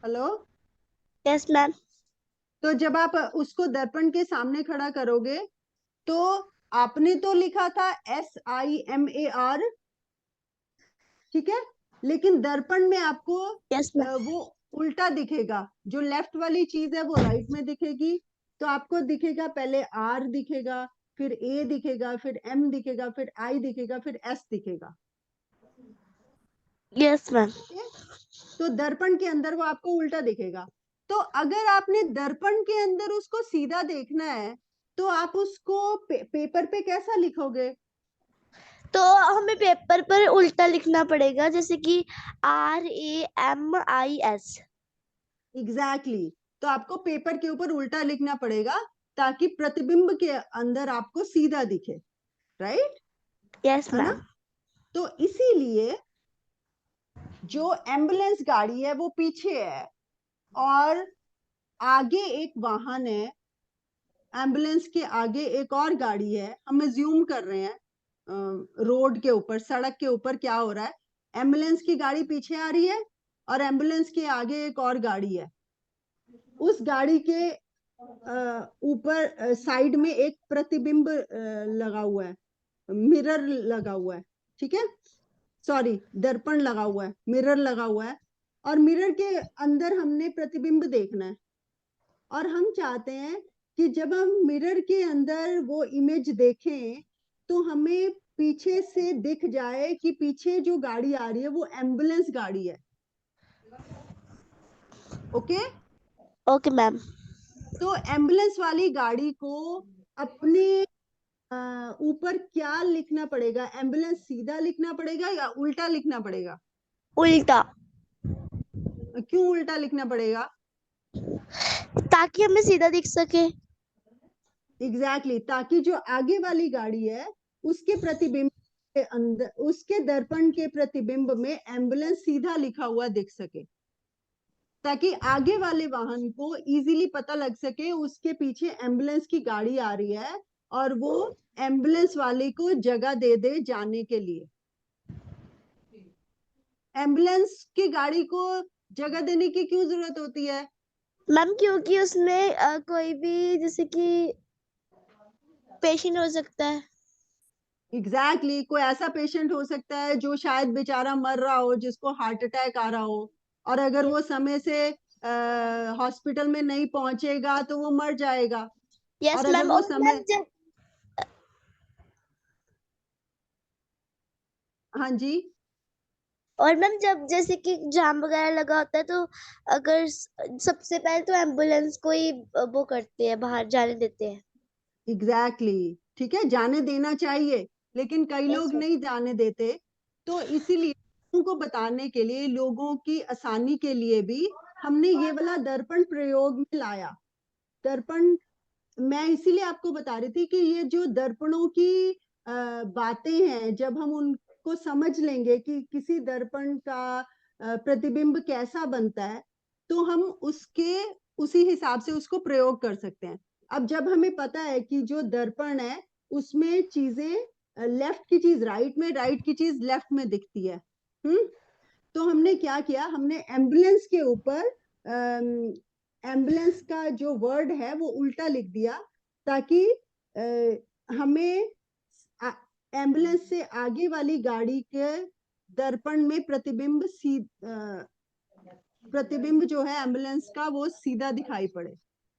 Speaker 1: Hello,
Speaker 6: yes ma'am.
Speaker 1: तो जब आप उसको दर्पण के सामने खड़ा करोगे तो आपने तो लिखा था SIMAR, ठीक है, लेकिन दर्पण में आपको
Speaker 6: यस मैम।
Speaker 1: वो उल्टा दिखेगा, जो लेफ्ट वाली चीज है वो राइट में दिखेगी, तो आपको दिखेगा पहले R दिखेगा, फिर A दिखेगा, फिर M दिखेगा, फिर I दिखेगा, फिर S दिखेगा।
Speaker 6: Yes ma'am.
Speaker 1: तो दर्पण के अंदर वो आपको उल्टा दिखेगा। तो अगर आपने दर्पण के अंदर उसको सीधा देखना है तो आप उसको पेपर पे कैसा लिखोगे?
Speaker 6: तो हमें पेपर पर उल्टा लिखना पड़ेगा, जैसे कि RAMIS।
Speaker 1: एग्जैक्टली, तो आपको पेपर के ऊपर उल्टा लिखना पड़ेगा ताकि प्रतिबिंब के अंदर आपको सीधा दिखे, राइट?
Speaker 6: यस
Speaker 1: है ना?
Speaker 6: मैम।
Speaker 1: तो इसीलिए जो एम्बुलेंस गाड़ी है वो पीछे है और आगे एक वाहन है, एम्बुलेंस के आगे एक और गाड़ी है, हम ज्यूम कर रहे हैं रोड के ऊपर, सड़क के ऊपर क्या हो रहा है, एम्बुलेंस की गाड़ी पीछे आ रही है और एम्बुलेंस के आगे एक और गाड़ी है। उस गाड़ी के ऊपर साइड में एक प्रतिबिंब लगा हुआ है, मिरर लगा हुआ है, ठीक है, सॉरी, दर्पण लगा हुआ है, मिरर लगा हुआ है, और मिरर के अंदर हमने प्रतिबिंब देखना है और हम चाहते हैं कि जब हम मिरर के अंदर वो इमेज देखें तो हमें पीछे से दिख जाए कि पीछे जो गाड़ी आ रही है वो एम्बुलेंस गाड़ी है। Okay
Speaker 6: okay ma'am.
Speaker 1: तो एम्बुलेंस वाली गाड़ी को अपने ऊपर क्या लिखना पड़ेगा? एम्बुलेंस सीधा लिखना पड़ेगा या उल्टा लिखना पड़ेगा?
Speaker 6: उल्टा।
Speaker 1: क्यों उल्टा लिखना पड़ेगा?
Speaker 6: ताकि हमें सीधा दिख सके।
Speaker 1: एग्जैक्टली, ताकि जो आगे वाली गाड़ी है उसके प्रतिबिंब के अंदर, उसके दर्पण के प्रतिबिंब में एम्बुलेंस सीधा लिखा हुआ दिख सके, ताकि आगे वाले वाहन को इजीली पता लग सके उसके पीछे एम्बुलेंस की गाड़ी आ रही है और वो एम्बुलेंस वाले को जगह दे दे जाने के लिए। एम्बुलेंस की गाड़ी को जगह देने की क्यों जरूरत होती है?
Speaker 6: मैम क्योंकि उसमें कोई भी जैसे कि पेशेंट हो सकता है।
Speaker 1: एग्जैक्टली, कोई ऐसा पेशेंट हो सकता है जो शायद बेचारा मर रहा हो, जिसको हार्ट अटैक आ रहा हो, और अगर वो समय से हॉस्पिटल में नहीं पहुंचेगा तो वो मर जाएगा।
Speaker 6: यस
Speaker 1: और अगर
Speaker 6: मैम।
Speaker 1: वो
Speaker 6: और मैम
Speaker 1: समय, हाँ जी।
Speaker 6: और मैम जब जैसे कि जाम वगैरह लगा होता है तो अगर सबसे पहले तो एम्बुलेंस को ही वो करते हैं, बाहर जाने देते हैं।
Speaker 1: एग्जैक्टली ठीक है, जाने देना चाहिए, लेकिन कई लोग नहीं जाने देते। तो इसीलिए उनको बताने के लिए, लोगों की आसानी के लिए भी हमने ये वाला दर्पण प्रयोग में लाया। दर्पण मैं इसीलिए आपको बता रही थी कि ये जो दर्पणों की बातें हैं, जब हम उनको समझ लेंगे कि किसी दर्पण का प्रतिबिंब कैसा बनता है, तो हम उसी हिसाब से उसको प्रयोग कर सकते हैं। अब जब हमें पता है कि जो दर्पण है उसमें चीजें लेफ्ट की चीज राइट में, राइट की चीज लेफ्ट में दिखती है, तो हमने क्या किया, हमने एम्बुलेंस के ऊपर एम्बुलेंस का जो वर्ड है वो उल्टा लिख दिया, ताकि हमें एम्बुलेंस से आगे वाली गाड़ी के दर्पण में प्रतिबिंब जो है एम्बुलेंस का वो सीधा दिखाई पड़े,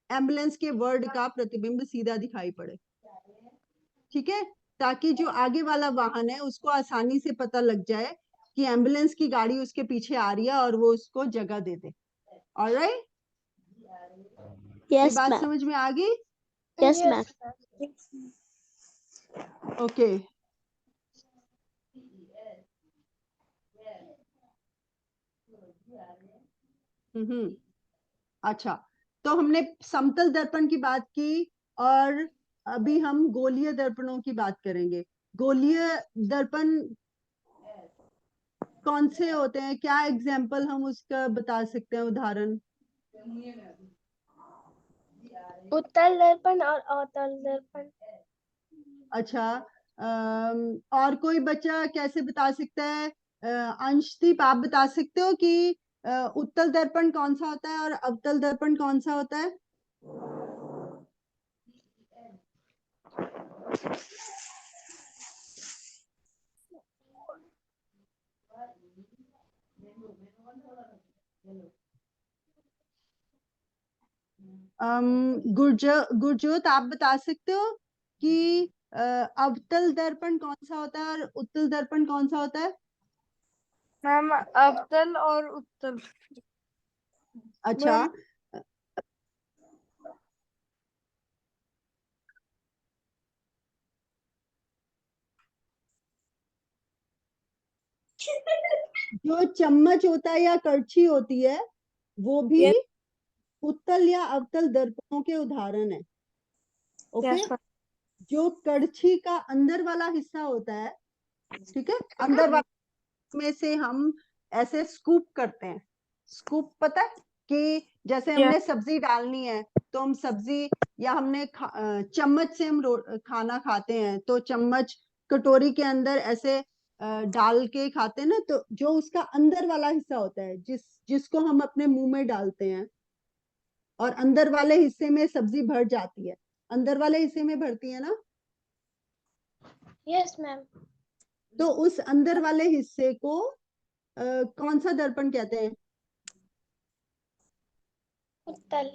Speaker 1: एम्बुलेंस के वर्ड का प्रतिबिंब सीधा दिखाई पड़े। ठीक है, ताकि जो आगे वाला वाहन है उसको आसानी से पता लग जाए कि एम्बुलेंस की गाड़ी उसके पीछे आ रही है और वो उसको जगह दे दे। ऑलराइट, ये
Speaker 6: यस
Speaker 1: बात
Speaker 6: मैम।
Speaker 1: समझ में आ गई?
Speaker 6: Yes ma'am.
Speaker 1: ओके। अच्छा, तो हमने समतल दर्पण की बात की, और अभी हम गोलीय दर्पणों की बात करेंगे। गोलीय दर्पण कौन से होते हैं, क्या एग्जाम्पल हम उसका बता सकते हैं, उदाहरण?
Speaker 4: उत्तल दर्पण और अवतल दर्पण।
Speaker 1: अच्छा, और कोई बच्चा कैसे बता सकता है? अंशदीप, आप बता सकते हो कि उत्तल दर्पण कौन सा होता है और अवतल दर्पण कौन सा होता है? गुरजोत, आप बता सकते हो कि अवतल दर्पण कौन सा होता है और उत्तल दर्पण कौन सा होता है?
Speaker 3: मैम अवतल और उत्तल।
Speaker 1: अच्छा, जो चम्मच होता है या करछी होती है वो भी
Speaker 3: Yes.
Speaker 1: उत्तल या अवतल दर्पणों के उदाहरण है। Okay,
Speaker 3: Yes, ma'am.
Speaker 1: जो कड़छी का अंदर वाला हिस्सा होता है, ठीक है, अंदर वाले में से हम ऐसे स्कूप करते हैं। स्कूप पता है कि जैसे हमने सब्जी डालनी है तो हम सब्जी, या हमने चम्मच से हम खाना खाते हैं तो चम्मच कटोरी के अंदर ऐसे डाल के खाते हैं ना, तो जो उसका अंदर वाला हिस्सा होता है जिसको हम अपने मुंह में डालते हैं और अंदर वाले हिस्से में सब्जी भर जाती है, अंदर वाले हिस्से में भरती है ना,
Speaker 4: यस मैम।
Speaker 1: तो उस अंदर वाले हिस्से को कौन सा दर्पण कहते हैं?
Speaker 4: उत्तल।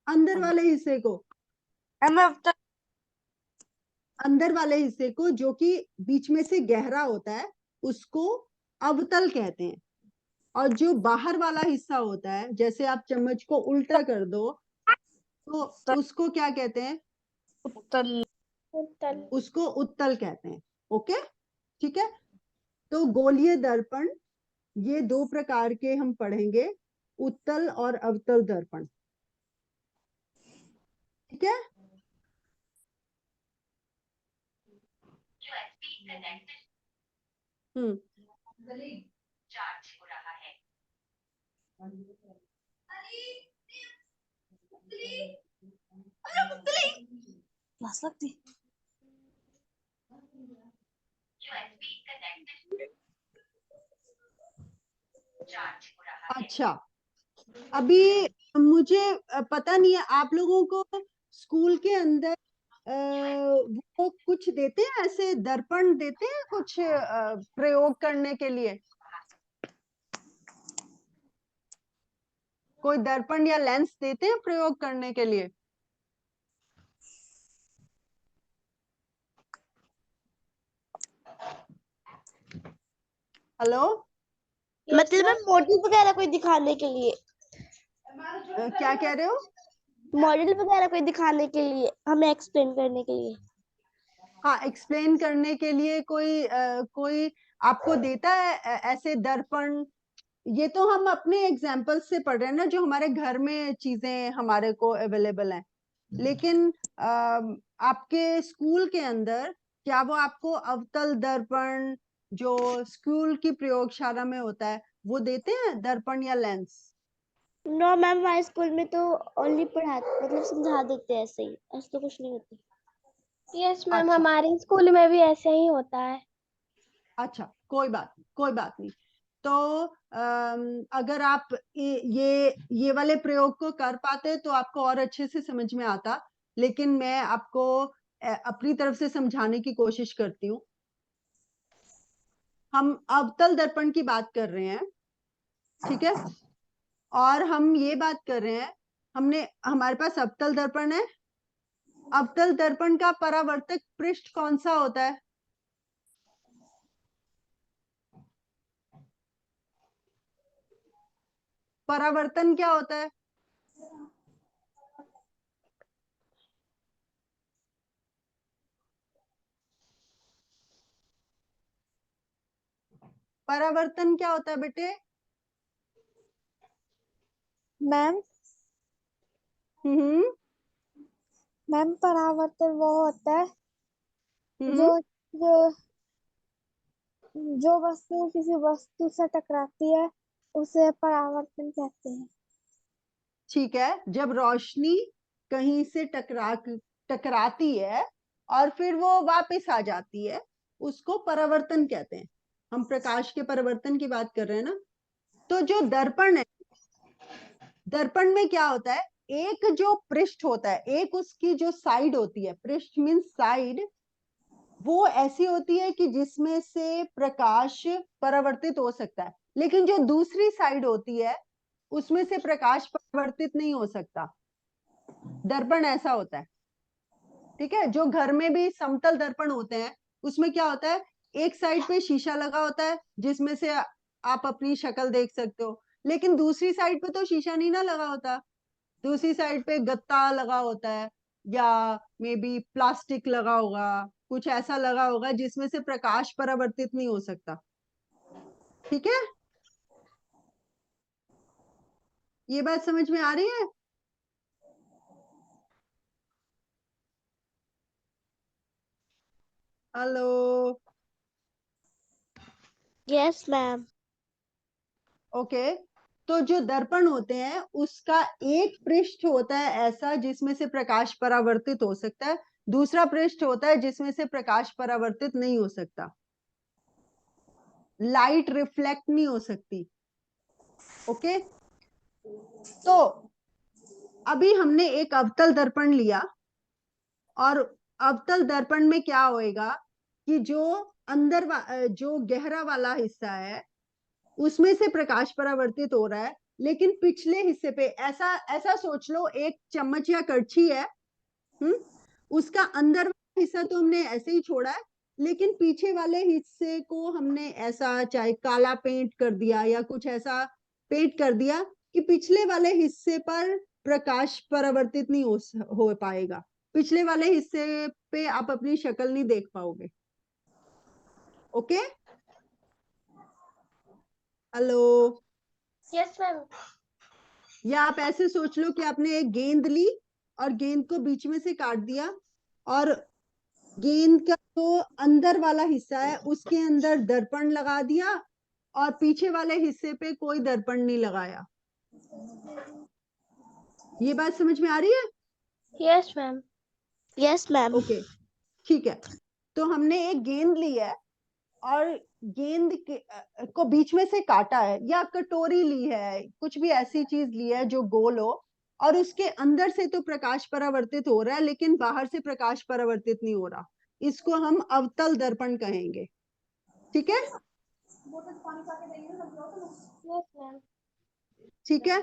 Speaker 1: अंदर वाले हिस्से को, अंदर वाले हिस्से को जो कि बीच में से गहरा होता है उसको अवतल कहते हैं, और जो बाहर वाला हिस्सा होता है, जैसे आप चम्मच को उल्टा कर दो तो उसको क्या कहते हैं?
Speaker 3: उत्तल।
Speaker 4: उत्तल।
Speaker 1: उसको उत्तल कहते हैं। ओके, ठीक है, तो गोलीय दर्पण ये दो प्रकार के हम पढ़ेंगे, उत्तल और अवतल दर्पण। ठीक है, हम्म,
Speaker 6: क्लास लगती।
Speaker 1: अच्छा, अभी मुझे पता नहीं है, आप लोगों को स्कूल के अंदर वो कुछ देते हैं, ऐसे दर्पण देते हैं कुछ प्रयोग करने के लिए? कोई दर्पण या लेंस देते हैं प्रयोग करने के लिए? हेलो,
Speaker 6: मतलब मैं मॉडल वगैरह कोई दिखाने के लिए,
Speaker 1: क्या कह रहे हो?
Speaker 6: मॉडल वगैरह कोई दिखाने के लिए, हमें एक्सप्लेन करने के लिए।
Speaker 1: हाँ, एक्सप्लेन करने के लिए कोई आपको देता है ऐसे दर्पण? ये तो हम अपने एग्जाम्पल से पढ़ रहे हैं ना, जो हमारे घर में चीजें हमारे को अवेलेबल हैं। लेकिन आपके स्कूल के अंदर क्या वो आपको अवतल दर्पण जो स्कूल की प्रयोगशाला में होता है वो देते हैं, दर्पण या लेंस?
Speaker 6: नो मैम, हमारे स्कूल में तो ओनली पढ़ा मतलब समझा देते हैं, ऐसे ही, ऐसे तो कुछ नहीं होती।
Speaker 4: यस मैम,
Speaker 1: अच्छा
Speaker 4: हमारे स्कूल में भी ऐसे ही होता है।
Speaker 1: अच्छा, कोई बात नहीं। तो अगर आप ये वाले प्रयोग को कर पाते तो आपको और अच्छे से समझ में आता। लेकिन मैं आपको अपनी तरफ से समझाने की कोशिश करती हूँ। हम अवतल दर्पण की बात कर रहे हैं, ठीक है? और हम ये बात कर रहे हैं, हमारे पास अवतल दर्पण है। अवतल दर्पण का परावर्तक पृष्ठ कौन सा होता है? परावर्तन क्या होता है? परावर्तन क्या होता है बेटे?
Speaker 2: मैम
Speaker 1: हम्म
Speaker 2: मैम परावर्तन वो होता है
Speaker 1: हम्म
Speaker 2: जो जो जो वस्तु किसी वस्तु से टकराती है उसे परावर्तन कहते हैं।
Speaker 1: ठीक है, जब रोशनी कहीं से टकराती है और फिर वो वापस आ जाती है, उसको परावर्तन कहते हैं। हम प्रकाश के परावर्तन की बात कर रहे हैं ना। तो जो दर्पण है, दर्पण में क्या होता है, एक जो पृष्ठ होता है, एक उसकी जो साइड होती है, पृष्ठ मीन्स साइड, वो ऐसी होती है कि जिसमें से प्रकाश परावर्तित हो सकता है। लेकिन जो दूसरी साइड होती है उसमें से प्रकाश परावर्तित नहीं हो सकता। दर्पण ऐसा होता है, ठीक है? जो घर में भी समतल दर्पण होते हैं उसमें क्या होता है, एक साइड पे शीशा लगा होता है जिसमें से आप अपनी शक्ल देख सकते हो। लेकिन दूसरी साइड पे तो शीशा नहीं ना लगा होता, दूसरी साइड पे गत्ता लगा होता है, या मे बी प्लास्टिक लगा होगा, कुछ ऐसा लगा होगा जिसमें से प्रकाश परावर्तित नहीं हो सकता। ठीक है, ये बात समझ में आ रही है? Hello,
Speaker 6: yes ma'am.
Speaker 1: ओके। तो जो दर्पण होते हैं उसका एक पृष्ठ होता है ऐसा जिसमें से प्रकाश परावर्तित हो सकता है, दूसरा पृष्ठ होता है जिसमें से प्रकाश परावर्तित नहीं हो सकता, लाइट रिफ्लेक्ट नहीं हो सकती। ओके, तो अभी हमने एक अवतल दर्पण लिया और अवतल दर्पण में क्या होएगा कि जो जो गहरा वाला हिस्सा है उसमें से प्रकाश परावर्तित हो रहा है, लेकिन पिछले हिस्से पे ऐसा ऐसा सोच लो, एक चम्मच या कड़छी है, उसका अंदर वाला हिस्सा तो हमने ऐसे ही छोड़ा है, लेकिन पीछे वाले हिस्से को हमने ऐसा चाहे काला पेंट कर दिया या कुछ ऐसा पेंट कर दिया कि पिछले वाले हिस्से पर प्रकाश परावर्तित नहीं हो पाएगा। पिछले वाले हिस्से पे आप अपनी शक्ल नहीं देख पाओगे। Okay, hello.
Speaker 4: Yes ma'am.
Speaker 1: या आप ऐसे सोच लो कि आपने एक गेंद ली और गेंद को बीच में से काट दिया, और गेंद का जो अंदर वाला हिस्सा है उसके अंदर दर्पण लगा दिया और पीछे वाले हिस्से पे कोई दर्पण नहीं लगाया। ये बात समझ में आ रही है?
Speaker 4: Yes ma'am.
Speaker 6: Yes ma'am.
Speaker 1: Okay, ठीक है। तो हमने एक गेंद ली है और गेंद को बीच में से काटा है, या कटोरी ली है, कुछ भी ऐसी चीज ली है जो गोल हो, और उसके अंदर से तो प्रकाश परावर्तित हो रहा है लेकिन बाहर से प्रकाश परावर्तित नहीं हो रहा। इसको हम अवतल दर्पण कहेंगे। ठीक है,
Speaker 4: यस मैम।
Speaker 1: ठीक है।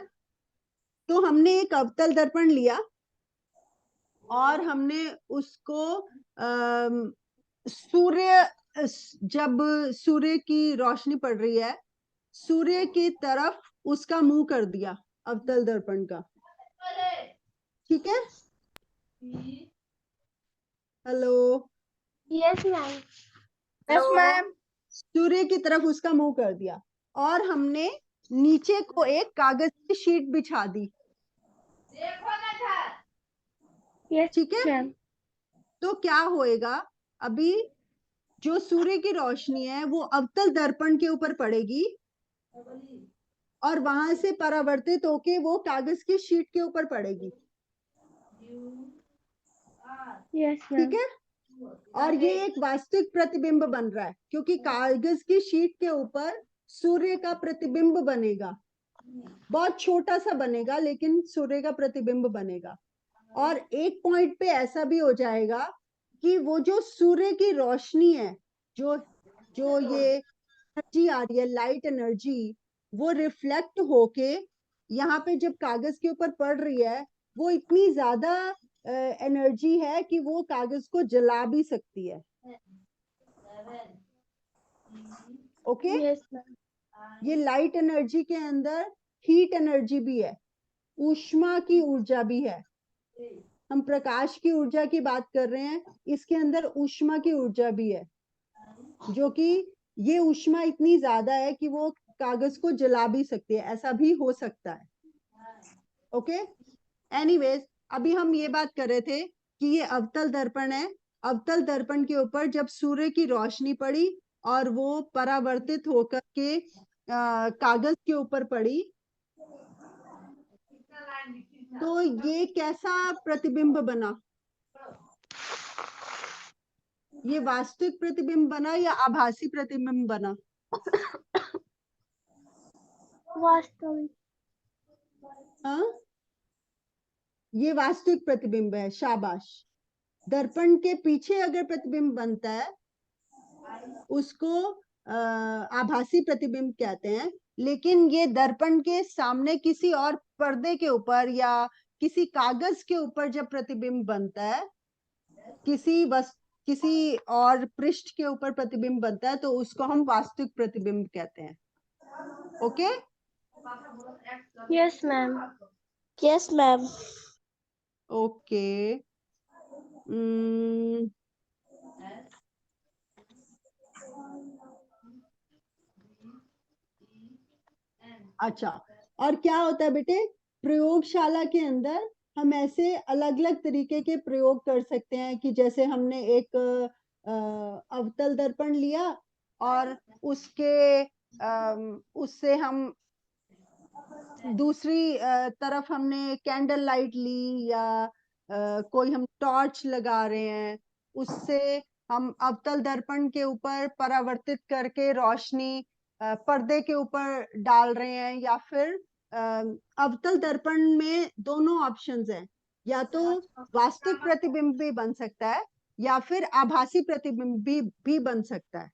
Speaker 1: तो हमने एक अवतल दर्पण लिया और हमने उसको सूर्य जब सूर्य की रोशनी पड़ रही है, सूर्य की तरफ उसका मुंह कर दिया अवतल दर्पण का, ठीक है? Hello,
Speaker 4: yes ma'am.
Speaker 6: Yes ma'am.
Speaker 1: सूर्य की तरफ उसका मुंह कर दिया और हमने नीचे को एक कागज की शीट बिछा दी,
Speaker 4: यस
Speaker 1: ठीक है?
Speaker 4: मैम।
Speaker 1: तो क्या होएगा, अभी जो सूर्य की रोशनी है वो अवतल दर्पण के ऊपर पड़ेगी और वहां से परावर्तित होके वो कागज की शीट के ऊपर पड़ेगी,
Speaker 4: यस
Speaker 1: ठीक
Speaker 4: मैम।
Speaker 1: है? और ये एक वास्तविक प्रतिबिंब बन रहा है क्योंकि कागज की शीट के ऊपर सूर्य का प्रतिबिंब बनेगा, बहुत छोटा सा बनेगा लेकिन सूर्य का प्रतिबिंब बनेगा। और एक पॉइंट पे ऐसा भी हो जाएगा कि वो जो सूर्य की रोशनी है, जो जो ये एनर्जी आ रही है, लाइट एनर्जी, वो रिफ्लेक्ट होके यहाँ पे जब कागज के ऊपर पड़ रही है, वो इतनी ज्यादा एनर्जी है कि वो कागज को जला भी सकती है। ओके?
Speaker 4: Yes ma'am.
Speaker 1: ये लाइट एनर्जी के अंदर हीट एनर्जी भी है, ऊष्मा की ऊर्जा भी है। हम प्रकाश की ऊर्जा की बात कर रहे हैं, इसके अंदर ऊष्मा की ऊर्जा भी है, जो कि ये ऊष्मा इतनी ज्यादा है कि वो कागज को जला भी सकती है, ऐसा भी हो सकता है। ओके? एनीवेज, अभी हम ये बात कर रहे थे कि ये अवतल दर्पण है। अवतल दर्पण के ऊपर जब सूर्य की रोशनी पड़ी और वो परावर्तित होकर के कागज के ऊपर पड़ी, तो ये कैसा प्रतिबिंब बना? ये वास्तविक प्रतिबिंब बना या आभासी प्रतिबिंब बना?
Speaker 4: वास्तविक।
Speaker 1: हाँ, ये वास्तविक प्रतिबिंब है, शाबाश। दर्पण के पीछे अगर प्रतिबिंब बनता है उसको आभासी प्रतिबिंब कहते हैं, लेकिन ये दर्पण के सामने किसी और पर्दे के ऊपर या किसी कागज के ऊपर जब प्रतिबिंब बनता है, किसी और पृष्ठ के ऊपर प्रतिबिंब बनता है, तो उसको हम वास्तविक प्रतिबिंब कहते हैं। Okay?
Speaker 4: Yes ma'am.
Speaker 6: Yes ma'am.
Speaker 1: Okay. अच्छा, और क्या होता है बेटे, प्रयोगशाला के अंदर हम ऐसे अलग अलग तरीके के प्रयोग कर सकते हैं कि जैसे हमने एक अवतल दर्पण लिया और उससे हम दूसरी तरफ हमने कैंडल लाइट ली या कोई हम टॉर्च लगा रहे हैं, उससे हम अवतल दर्पण के ऊपर परावर्तित करके रोशनी पर्दे के ऊपर डाल रहे हैं, या फिर अवतल दर्पण में दोनों ऑप्शंस हैं, या तो वास्तविक प्रतिबिंब भी बन सकता है या फिर आभासी प्रतिबिंब भी बन सकता है।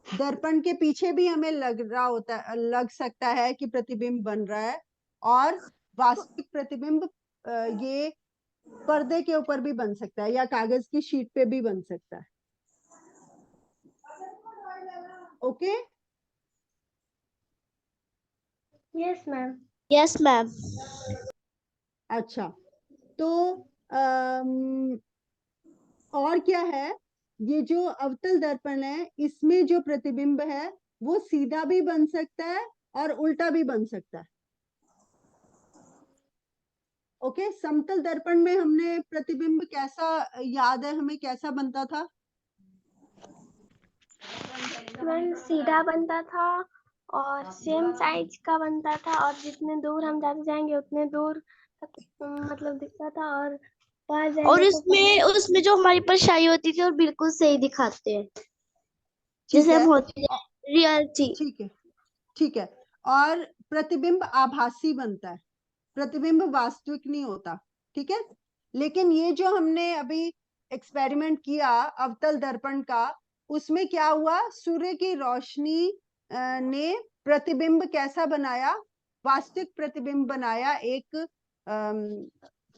Speaker 1: दर्पण के पीछे भी हमें लग सकता है कि प्रतिबिंब बन रहा है, और वास्तविक प्रतिबिंब ये पर्दे के ऊपर भी बन सकता है या कागज की शीट पे भी बन सकता है। Okay?
Speaker 4: Yes ma'am.
Speaker 6: Yes ma'am.
Speaker 1: अच्छा, तो और क्या है, ये जो अवतल दर्पण है इसमें जो प्रतिबिंब है वो सीधा भी बन सकता है और उल्टा भी बन सकता है। ओके? समतल दर्पण में हमने प्रतिबिंब कैसा, याद है हमें कैसा बनता था?
Speaker 4: मैम सीधा बनता था और सेम साइज का बनता था, और जितने दूर हम जाते जाएंगे उतने दूर तक मतलब दिखता था, और पास
Speaker 6: और
Speaker 4: जाएंगे तो
Speaker 6: उसमें जो हमारी परछाई होती थी और बिल्कुल सही दिखाते हैं,
Speaker 1: ठीक
Speaker 6: जैसे
Speaker 1: है,
Speaker 6: हम होते हैं रियल थी।
Speaker 1: ठीक है, ठीक है। और प्रतिबिंब आभासी बनता है, प्रतिबिंब वास्तविक नहीं होता, ठीक है? लेकिन ये जो हमने अभी एक्सपेरिमेंट किया अवतल दर्पण का, उसमें क्या हुआ, सूर्य की रोशनी ने प्रतिबिंब कैसा बनाया, वास्तविक प्रतिबिंब बनाया एक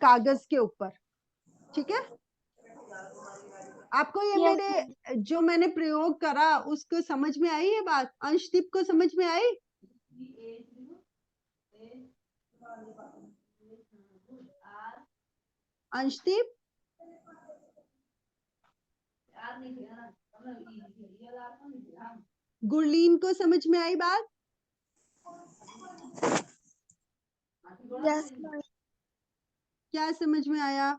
Speaker 1: कागज के ऊपर, ठीक है? आपको ये
Speaker 4: Yes,
Speaker 1: मेरे जो मैंने प्रयोग करा उसको समझ में आई ये बात? अंशदीप को समझ में आई? अंशदीप, गुरलीन को समझ में आई बात?
Speaker 2: Yes ma'am.
Speaker 1: क्या समझ में आया?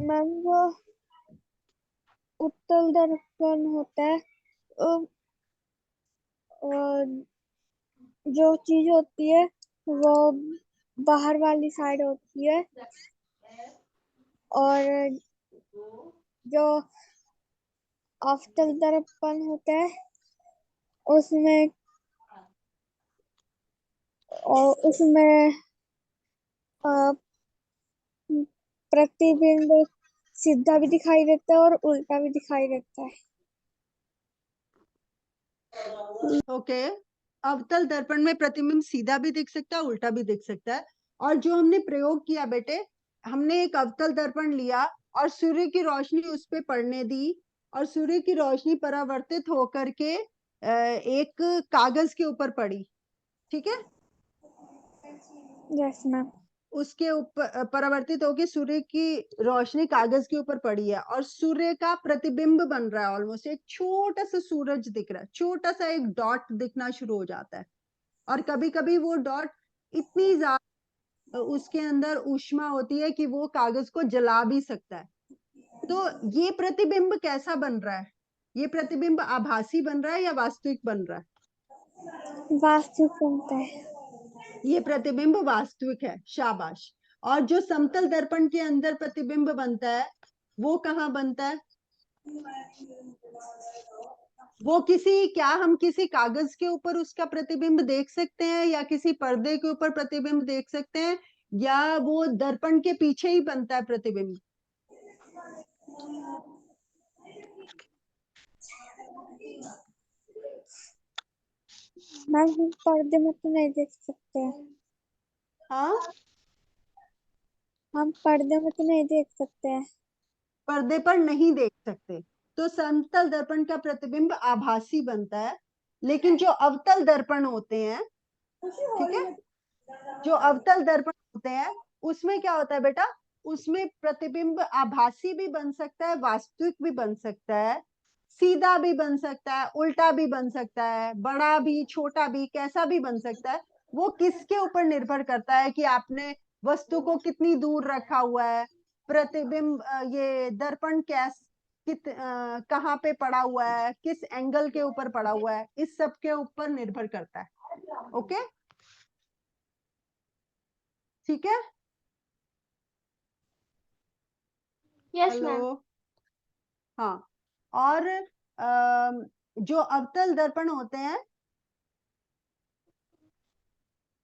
Speaker 2: मैम जो उत्तल दर्पण होता है जो चीज होती है वो बाहर वाली साइड होती है और जो अवतल दर्पण होता है उसमें प्रतिबिंब सीधा भी दिखाई देता है और उल्टा भी दिखाई देता है।
Speaker 1: ओके, अवतल दर्पण में प्रतिबिंब सीधा भी दिख सकता है, उल्टा भी दिख सकता है। और जो हमने प्रयोग किया बेटे, हमने एक अवतल दर्पण लिया और सूर्य की रोशनी उस पे पड़ने दी और सूर्य की रोशनी परावर्तित होकर के एक कागज के ऊपर पड़ी, ठीक है?
Speaker 2: Yes ma'am.
Speaker 1: उसके ऊपर परावर्तित होकर सूर्य की रोशनी कागज के ऊपर पड़ी है और सूर्य का प्रतिबिंब बन रहा है। ऑलमोस्ट एक छोटा सा सूरज दिख रहा है, छोटा सा एक डॉट दिखना शुरू हो जाता है। और कभी कभी वो डॉट इतनी ज्यादा उसके अंदर ऊष्मा होती है कि वो कागज को जला भी सकता है। तो ये प्रतिबिंब कैसा बन रहा है? ये प्रतिबिंब आभासी बन रहा है या वास्तविक बन रहा है?
Speaker 2: वास्तविक बनता है।
Speaker 1: ये प्रतिबिंब वास्तविक है, शाबाश। और जो समतल दर्पण के अंदर प्रतिबिंब बनता है वो कहाँ बनता है? वो क्या हम किसी कागज के ऊपर उसका प्रतिबिंब देख सकते हैं या किसी पर्दे के ऊपर प्रतिबिंब देख सकते हैं या वो दर्पण के पीछे ही बनता है प्रतिबिंब?
Speaker 2: मैम हम पर्दे में तो नहीं देख सकते हैं।
Speaker 1: हाँ,
Speaker 2: हम पर्दे में तो नहीं देख सकते हैं।
Speaker 1: पर्दे पर नहीं देख सकते, तो समतल दर्पण का प्रतिबिंब आभासी बनता है। लेकिन जो अवतल दर्पण होते हैं, ठीक है, जो अवतल दर्पण होते हैं उसमें क्या होता है बेटा? उसमें प्रतिबिंब आभासी भी बन सकता है, वास्तविक भी बन सकता है, सीधा भी बन सकता है, उल्टा भी बन सकता है, बड़ा भी छोटा भी, कैसा भी बन सकता है। वो किसके ऊपर निर्भर करता है कि आपने वस्तु को कितनी दूर रखा हुआ है, प्रतिबिंब ये दर्पण कहाँ पे पड़ा हुआ है, किस एंगल के ऊपर पड़ा हुआ है, इस सब के ऊपर निर्भर करता है। ओके, ठीक है?
Speaker 4: Yes,
Speaker 1: hello,
Speaker 4: ma'am.
Speaker 1: हाँ। और जो अवतल दर्पण होते हैं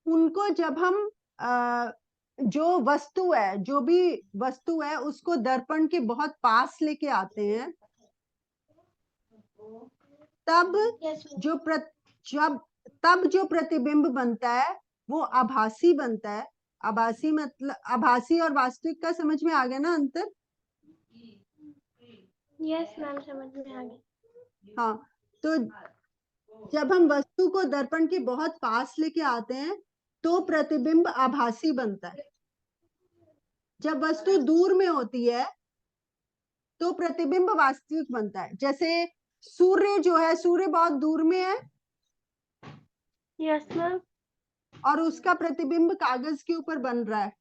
Speaker 1: उनको जब हम जो भी वस्तु है उसको दर्पण के बहुत पास लेके आते हैं तब
Speaker 4: Yes, ma'am.
Speaker 1: जो प्रतिबिंब बनता है वो आभासी बनता है। आभासी मतलब आभासी और वास्तविक का समझ में आ गया ना अंतर?
Speaker 4: Yes, ma'am. समझ में आ गई।
Speaker 1: हाँ, तो जब हम वस्तु को दर्पण के बहुत पास लेके आते हैं तो प्रतिबिंब आभासी बनता है। जब वस्तु दूर में होती है तो प्रतिबिंब वास्तविक बनता है। जैसे सूर्य जो है, सूर्य बहुत दूर में है
Speaker 4: Yes, ma'am.
Speaker 1: और उसका प्रतिबिंब कागज के ऊपर बन रहा है,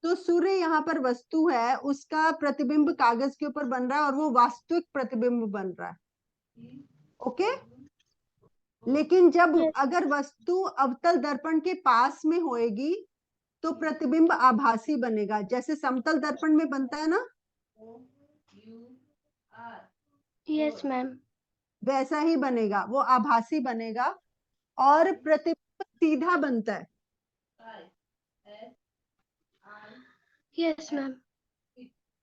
Speaker 1: तो सूर्य यहाँ पर वस्तु है, उसका प्रतिबिंब कागज के ऊपर बन रहा है और वो वास्तविक प्रतिबिंब बन रहा है। ओके, लेकिन जब अगर वस्तु अवतल दर्पण के पास में होएगी तो प्रतिबिंब आभासी बनेगा, जैसे समतल दर्पण में बनता है ना,
Speaker 4: Yes, ma'am.
Speaker 1: वैसा ही बनेगा, वो आभासी बनेगा और प्रतिबिंब सीधा बनता है।
Speaker 4: Yes, ma'am.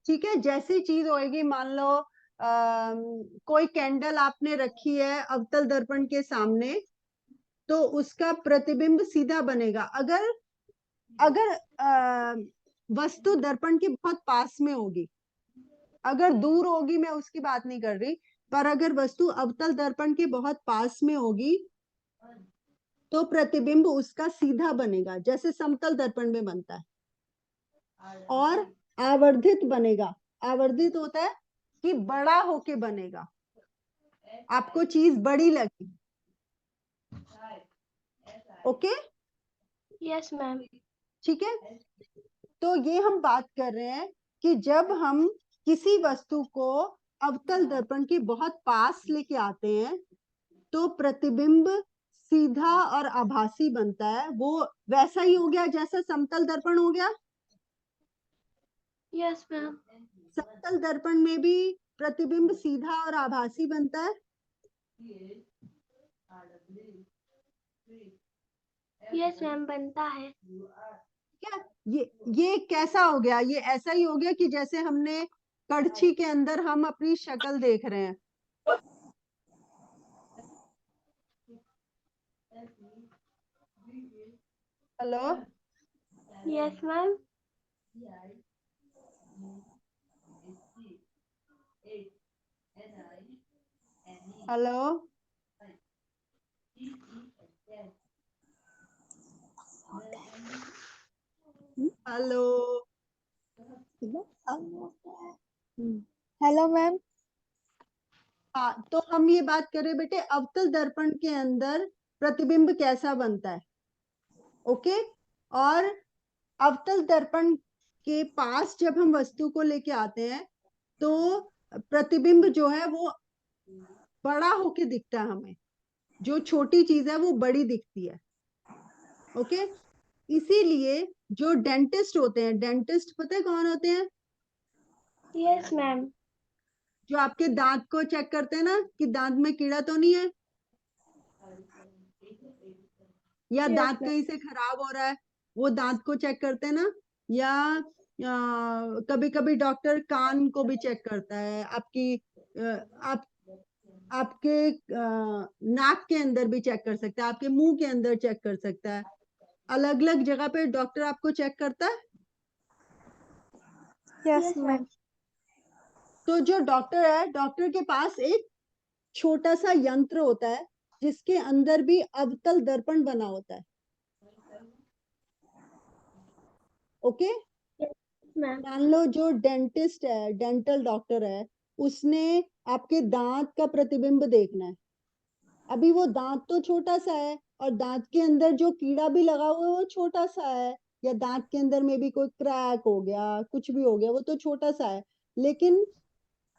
Speaker 1: ठीक है, जैसी चीज होएगी, मान लो कोई कैंडल आपने रखी है अवतल दर्पण के सामने तो उसका प्रतिबिंब सीधा बनेगा। अगर वस्तु दर्पण के बहुत पास में होगी। अगर दूर होगी मैं उसकी बात नहीं कर रही, पर अगर वस्तु अवतल दर्पण के बहुत पास में होगी तो प्रतिबिंब उसका सीधा बनेगा, जैसे समतल दर्पण में बनता है। और आवर्धित बनेगा। आवर्धित होता है कि बड़ा होके बनेगा, आपको चीज बड़ी लगी। Okay,
Speaker 4: yes ma'am.
Speaker 1: ठीक है। तो ये हम बात कर रहे हैं कि जब हम किसी वस्तु को अवतल दर्पण के बहुत पास लेके आते हैं तो प्रतिबिंब सीधा और आभासी बनता है। वो वैसा ही हो गया जैसा समतल दर्पण हो गया।
Speaker 4: Yes ma'am.
Speaker 1: समतल दर्पण में भी प्रतिबिंब सीधा और आभासी बनता है।
Speaker 4: यस मैम, बनता है।
Speaker 1: क्या ये कैसा हो गया? ये ऐसा ही हो गया कि जैसे हमने कड़छी के अंदर हम अपनी शक्ल देख रहे हैं। Hello,
Speaker 4: yes ma'am.
Speaker 1: Hello, hello.
Speaker 2: Hello ma'am.
Speaker 1: हाँ, तो हम ये बात कर रहे बेटे अवतल दर्पण के अंदर प्रतिबिंब कैसा बनता है। ओके, और अवतल दर्पण के पास जब हम वस्तु को लेके आते हैं तो प्रतिबिंब जो है वो बड़ा होके दिखता है हमें। जो छोटी चीज है वो बड़ी दिखती है। ओके, इसीलिए जो डेंटिस्ट होते हैं, डेंटिस्ट पता है कौन होते हैं?
Speaker 4: Yes ma'am.
Speaker 1: जो आपके दांत को चेक करते हैं ना कि दांत में कीड़ा तो नहीं है, या
Speaker 2: Yes,
Speaker 1: दांत
Speaker 2: ma'am.
Speaker 1: कहीं से खराब हो रहा है, वो दांत को चेक करते हैं ना। या कभी कभी डॉक्टर कान को भी चेक करता है, आपकी आप आपके नाक के अंदर भी चेक कर सकता है, आपके मुंह के अंदर चेक कर सकता है। अलग अलग जगह पे डॉक्टर आपको चेक करता है।
Speaker 2: Yes, ma'am.
Speaker 1: तो जो डॉक्टर है, डॉक्टर के पास एक छोटा सा यंत्र होता है जिसके अंदर भी अवतल दर्पण बना होता है। Okay,
Speaker 4: ma'am.
Speaker 1: मान लो जो डेंटिस्ट है, डेंटल डॉक्टर है, उसने आपके दांत का प्रतिबिंब देखना है। अभी वो दांत तो छोटा सा है और दांत के अंदर जो कीड़ा भी लगा हुआ है वो छोटा सा है, या दांत के अंदर में भी कोई क्रैक हो गया, कुछ भी हो गया, वो तो छोटा सा है। लेकिन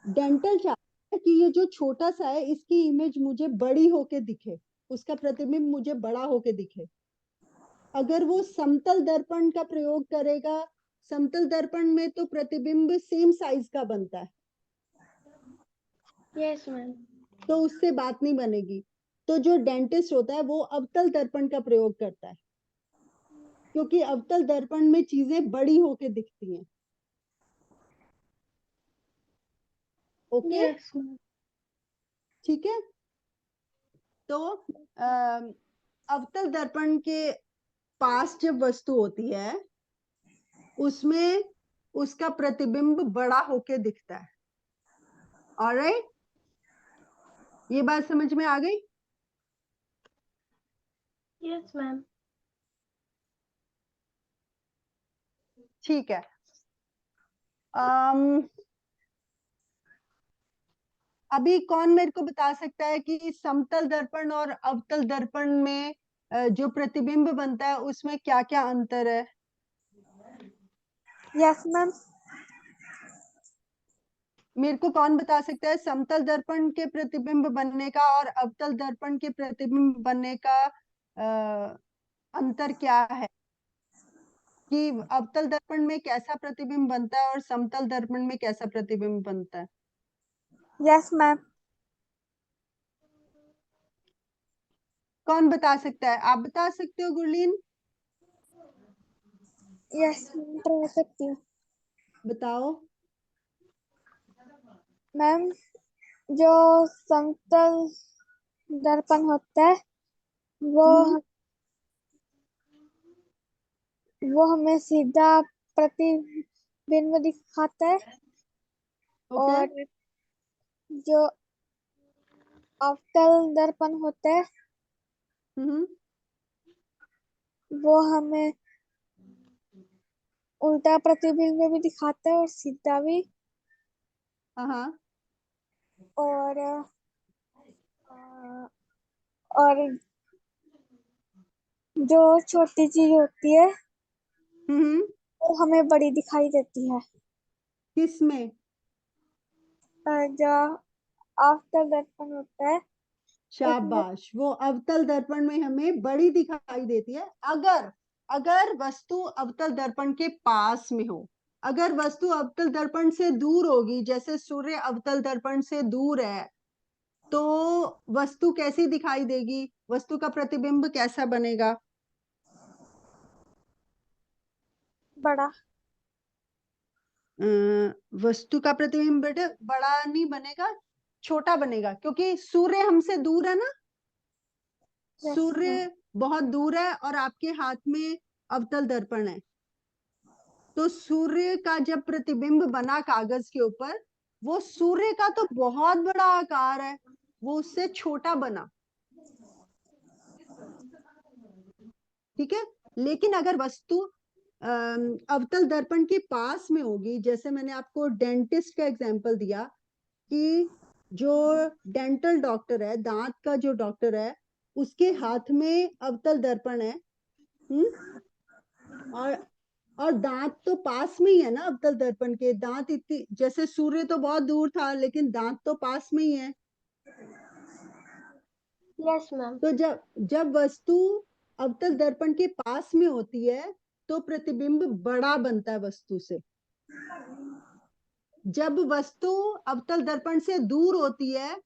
Speaker 1: डेंटल चाहता है कि ये जो छोटा सा है इसकी इमेज मुझे बड़ी होके दिखे, उसका प्रतिबिंब मुझे बड़ा होके दिखे। अगर वो समतल दर्पण का प्रयोग करेगा, समतल दर्पण में तो प्रतिबिंब सेम साइज का बनता है,
Speaker 4: यस मैम।
Speaker 1: तो उससे बात नहीं बनेगी। तो जो डेंटिस्ट होता है वो अवतल दर्पण का प्रयोग करता है, क्योंकि अवतल दर्पण में चीजें बड़ी होके दिखती हैं। Okay,
Speaker 4: yes ma'am.
Speaker 1: ठीक है। तो अवतल दर्पण के पास जब वस्तु होती है उसमें उसका प्रतिबिंब बड़ा होके दिखता है। ऑलराइट, ये बात समझ में आ गई?
Speaker 4: Yes ma'am.
Speaker 1: ठीक है। अम अभी कौन मेरे को बता सकता है कि समतल दर्पण और अवतल दर्पण में जो प्रतिबिंब बनता है उसमें क्या क्या अंतर है?
Speaker 2: Yes, ma'am.
Speaker 1: मेरे को कौन बता सकता है समतल दर्पण के प्रतिबिंब बनने का और अवतल दर्पण के प्रतिबिंब बनने का अंतर क्या है? कि अवतल दर्पण में कैसा प्रतिबिंब बनता है और समतल दर्पण में कैसा प्रतिबिंब बनता है?
Speaker 2: Yes, ma'am.
Speaker 1: कौन बता सकता है? आप बता सकते हो गुरलीन?
Speaker 2: Yes, ma'am. ट्राई सकती हूँ।
Speaker 1: बताओ।
Speaker 2: मैम, जो समतल दर्पण होता है वो
Speaker 1: हम्म,
Speaker 2: वो हमें सीधा प्रतिबिंब दिखाता है।
Speaker 1: ओके।
Speaker 2: और जो अवतल दर्पण होता है वो हमें उल्टा प्रतिबिंब भी दिखाता है और सीधा भी।
Speaker 1: हाँ।
Speaker 2: और और जो छोटी चीज होती है वो हमें बड़ी दिखाई देती है।
Speaker 1: किसमें?
Speaker 2: जो अवतल दर्पण होता है
Speaker 1: शाबाश, वो अवतल दर्पण में हमें बड़ी दिखाई देती है अगर वस्तु अवतल दर्पण के पास में हो। अगर वस्तु अवतल दर्पण से दूर होगी, जैसे सूर्य अवतल दर्पण से दूर है, तो वस्तु कैसी दिखाई देगी? वस्तु का प्रतिबिंब कैसा बनेगा?
Speaker 2: बड़ा।
Speaker 1: वस्तु का प्रतिबिंब बेटे बड़ा नहीं बनेगा, छोटा बनेगा, क्योंकि सूर्य हमसे दूर है ना। सूर्य बहुत दूर है और आपके हाथ में अवतल दर्पण है, तो सूर्य का जब प्रतिबिंब बना कागज के ऊपर, वो सूर्य का तो बहुत बड़ा आकार है, वो उससे छोटा बना। ठीक है। लेकिन अगर वस्तु अवतल दर्पण के पास में होगी, जैसे मैंने आपको डेंटिस्ट का एग्जांपल दिया कि जो डेंटल डॉक्टर है, दांत का जो डॉक्टर है, उसके हाथ में अवतल दर्पण है। और दांत तो पास में ही है ना अवतल दर्पण के। दांत इतनी, जैसे सूर्य तो बहुत दूर था लेकिन दांत तो पास में ही है।
Speaker 4: Yes ma'am.
Speaker 1: तो जब वस्तु अवतल दर्पण के पास में होती है तो प्रतिबिंब बड़ा बनता है वस्तु से। जब वस्तु अवतल दर्पण से दूर होती है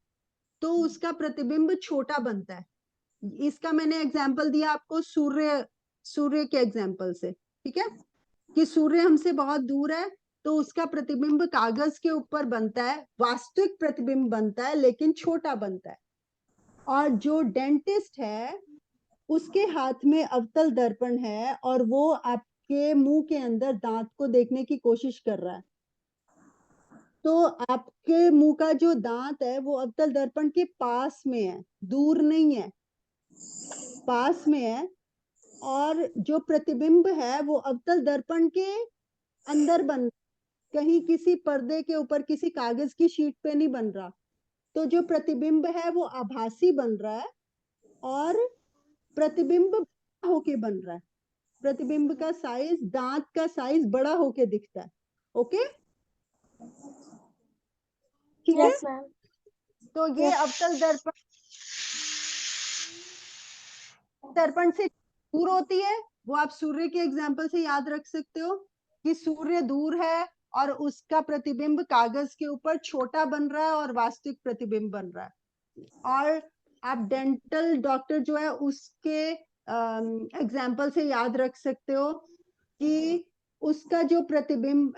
Speaker 1: तो उसका प्रतिबिंब छोटा बनता है। इसका मैंने एग्जाम्पल दिया आपको सूर्य के एग्जाम्पल से। ठीक है, कि सूर्य हमसे बहुत दूर है तो उसका प्रतिबिंब कागज के ऊपर बनता है, वास्तविक प्रतिबिंब बनता है लेकिन छोटा बनता है। और जो डेंटिस्ट है उसके हाथ में अवतल दर्पण है और वो आपके मुंह के अंदर दांत को देखने की कोशिश कर रहा है, तो आपके मुंह का जो दांत है वो अवतल दर्पण के पास में है, दूर नहीं है, पास में है। और जो प्रतिबिंब है वो अवतल दर्पण के अंदर बन, कहीं किसी पर्दे के ऊपर किसी कागज की शीट पे नहीं बन रहा। तो जो प्रतिबिंब है वो आभासी बन रहा है और प्रतिबिंब होके बन रहा है। प्रतिबिंब का साइज, दांत का साइज बड़ा होके दिखता है। ओके, ठीक है।
Speaker 4: Yes ma'am.
Speaker 1: तो ये अवतल दर्पण से दूर होती है, वो आप सूर्य के एग्जाम्पल से याद रख सकते हो कि सूर्य दूर है और उसका प्रतिबिंब कागज के ऊपर छोटा बन रहा है और वास्तविक प्रतिबिंब बन रहा है। और आप डेंटल डॉक्टर जो है उसके एग्जाम्पल से याद रख सकते हो कि उसका जो प्रतिबिंब,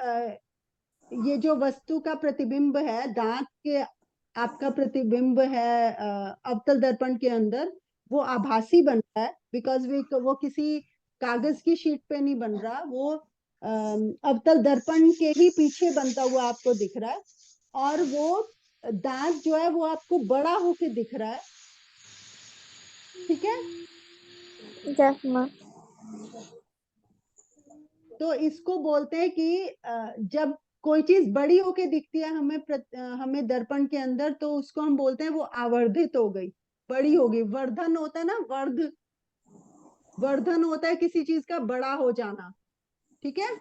Speaker 1: ये जो वस्तु का प्रतिबिंब है, दांत के आपका प्रतिबिंब है अवतल दर्पण के अंदर, वो आभासी बन रहा है, बिकॉज वो किसी कागज की शीट पे नहीं बन रहा, वो अवतल दर्पण के ही पीछे बनता हुआ आपको दिख रहा है। और वो दांत जो है वो आपको बड़ा होके दिख रहा है। ठीक है,
Speaker 2: यस मैम।
Speaker 1: तो इसको बोलते हैं कि जब कोई चीज बड़ी होके दिखती है हमें दर्पण के अंदर, तो उसको हम बोलते हैं वो आवर्धित हो गई, बड़ी हो गई। वर्धन होता है ना, वर्धन होता है किसी चीज का बड़ा हो जाना। ठीक है,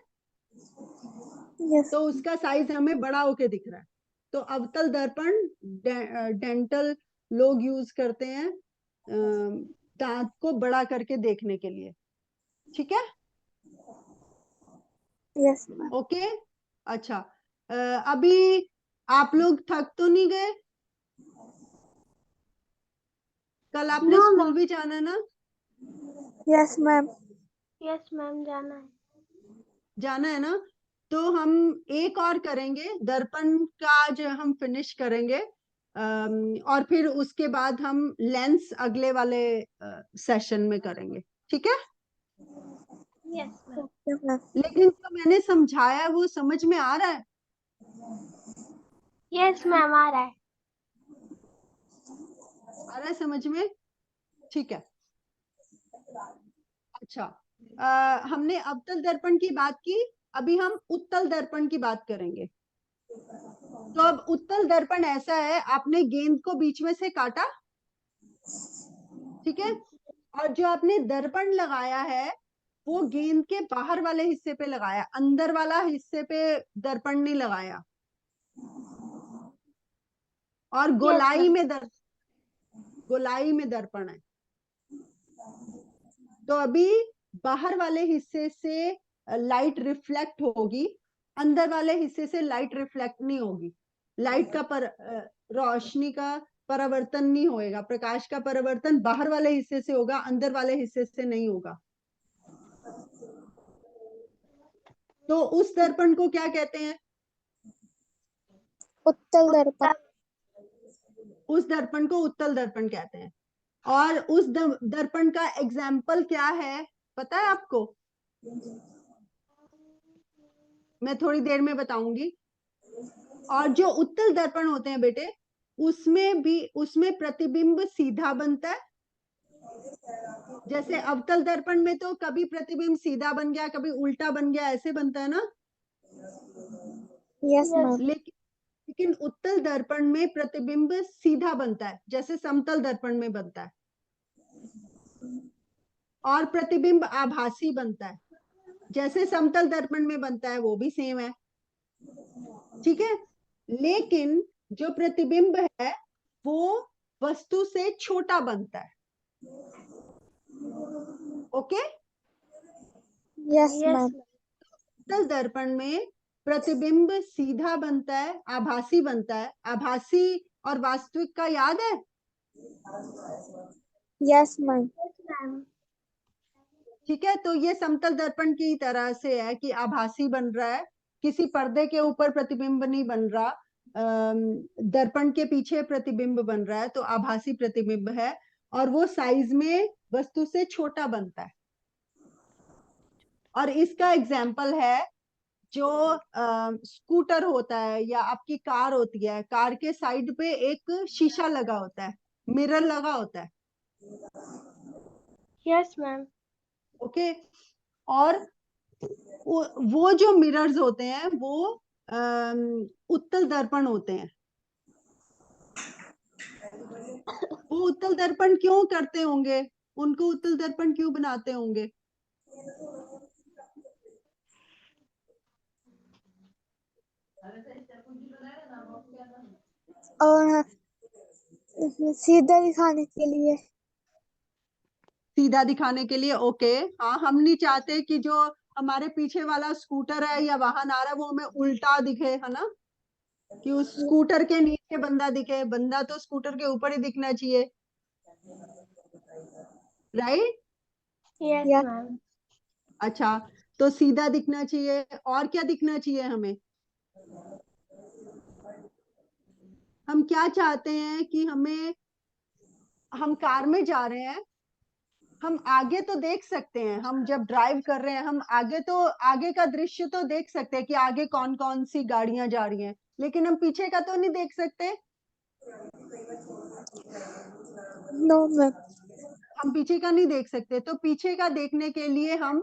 Speaker 2: यस।
Speaker 1: तो उसका साइज हमें बड़ा होके दिख रहा है। तो अवतल दर्पण डेंटल लोग यूज करते हैं दांत को बड़ा करके देखने के लिए। ठीक है,
Speaker 2: यस मैम।
Speaker 1: ओके। अच्छा, अभी आप लोग थक तो नहीं गए? कल आपने
Speaker 4: नो
Speaker 1: स्कूल
Speaker 4: मैम।
Speaker 1: भी जाना है ना?
Speaker 2: Yes ma'am.
Speaker 4: यस मैम, जाना है।
Speaker 1: जाना है ना? तो हम एक और करेंगे, दर्पण का जो हम फिनिश करेंगे, और फिर उसके बाद हम लेंस अगले वाले सेशन में करेंगे। ठीक है,
Speaker 4: यस मैम।
Speaker 2: Okay ma'am.
Speaker 1: लेकिन जो मैंने समझाया वो समझ में आ रहा है?
Speaker 4: यस मैम, आ रहा है।
Speaker 1: आ रहा है समझ में? ठीक है। अच्छा, हमने अवतल दर्पण की बात की, अभी हम उत्तल दर्पण की बात करेंगे। तो अब उत्तल दर्पण ऐसा है, आपने गेंद को बीच में से काटा, ठीक है, और जो आपने दर्पण लगाया है वो गेंद के बाहर वाले हिस्से पे लगाया, अंदर वाला हिस्से पे दर्पण नहीं लगाया। और गोलाई में गोलाई में दर्पण है। तो अभी बाहर वाले हिस्से से लाइट रिफ्लेक्ट होगी, अंदर वाले हिस्से से लाइट रिफ्लेक्ट नहीं होगी। लाइट का रोशनी का परावर्तन नहीं होएगा, प्रकाश का परावर्तन बाहर वाले हिस्से से होगा, अंदर वाले हिस्से से नहीं होगा। तो उस दर्पण को क्या कहते हैं?
Speaker 2: उत्तल दर्पण।
Speaker 1: उस दर्पण को उत्तल दर्पण कहते हैं। और उस दर्पण का एग्जाम्पल क्या है पता है आपको? मैं थोड़ी देर में बताऊंगी। और जो उत्तल दर्पण होते हैं बेटे, उसमें प्रतिबिंब सीधा बनता है। जैसे अवतल दर्पण में तो कभी प्रतिबिंब सीधा बन गया, कभी उल्टा बन गया, ऐसे बनता है ना।
Speaker 2: Yes ma'am.
Speaker 1: लेकिन उत्तल दर्पण में प्रतिबिंब सीधा बनता है, जैसे समतल दर्पण में बनता है। और प्रतिबिंब आभासी बनता है, जैसे समतल दर्पण में बनता है, वो भी सेम है, ठीक है। लेकिन जो प्रतिबिंब है वो वस्तु से छोटा बनता है। ओके।
Speaker 2: Yes ma'am.
Speaker 1: उत्तल दर्पण में प्रतिबिंब सीधा बनता है, आभासी बनता है। आभासी और वास्तविक का याद है?
Speaker 2: Yes ma'am.
Speaker 1: ठीक है। तो ये समतल दर्पण की तरह से है कि आभासी बन रहा है, किसी पर्दे के ऊपर प्रतिबिंब नहीं बन रहा, दर्पण के पीछे प्रतिबिंब बन रहा है, तो आभासी प्रतिबिंब है। और वो साइज में वस्तु से छोटा बनता है। और इसका एग्जाम्पल है जो स्कूटर होता है या आपकी कार होती है, कार के साइड पे एक शीशा लगा होता है, मिरर लगा होता है।
Speaker 4: Yes ma'am.
Speaker 1: ओके। और वो जो मिरर्स होते हैं वो उत्तल दर्पण होते हैं। वो उत्तल दर्पण क्यों करते होंगे? उनको उत्तल दर्पण क्यों बनाते होंगे?
Speaker 2: और सीधा दिखाने के लिए।
Speaker 1: सीधा दिखाने के लिए। ओके। हाँ, हम नहीं चाहते कि जो हमारे पीछे वाला स्कूटर है या वाहन आ रहा है वो हमें उल्टा दिखे, है ना, कि उस स्कूटर के नीचे बंदा दिखे। बंदा तो स्कूटर के ऊपर ही दिखना चाहिए, राइट?
Speaker 4: Yes ma'am.
Speaker 1: अच्छा, तो सीधा दिखना चाहिए। और क्या दिखना चाहिए हमें? हम क्या चाहते हैं कि हम कार में जा रहे हैं, हम आगे तो देख सकते हैं, हम जब ड्राइव कर रहे हैं हम आगे का दृश्य तो देख सकते हैं कि आगे कौन कौन सी गाड़ियां जा रही हैं, लेकिन हम पीछे का तो नहीं देख सकते।
Speaker 2: No ma'am.
Speaker 1: हम पीछे का नहीं देख सकते, तो पीछे का देखने के लिए हम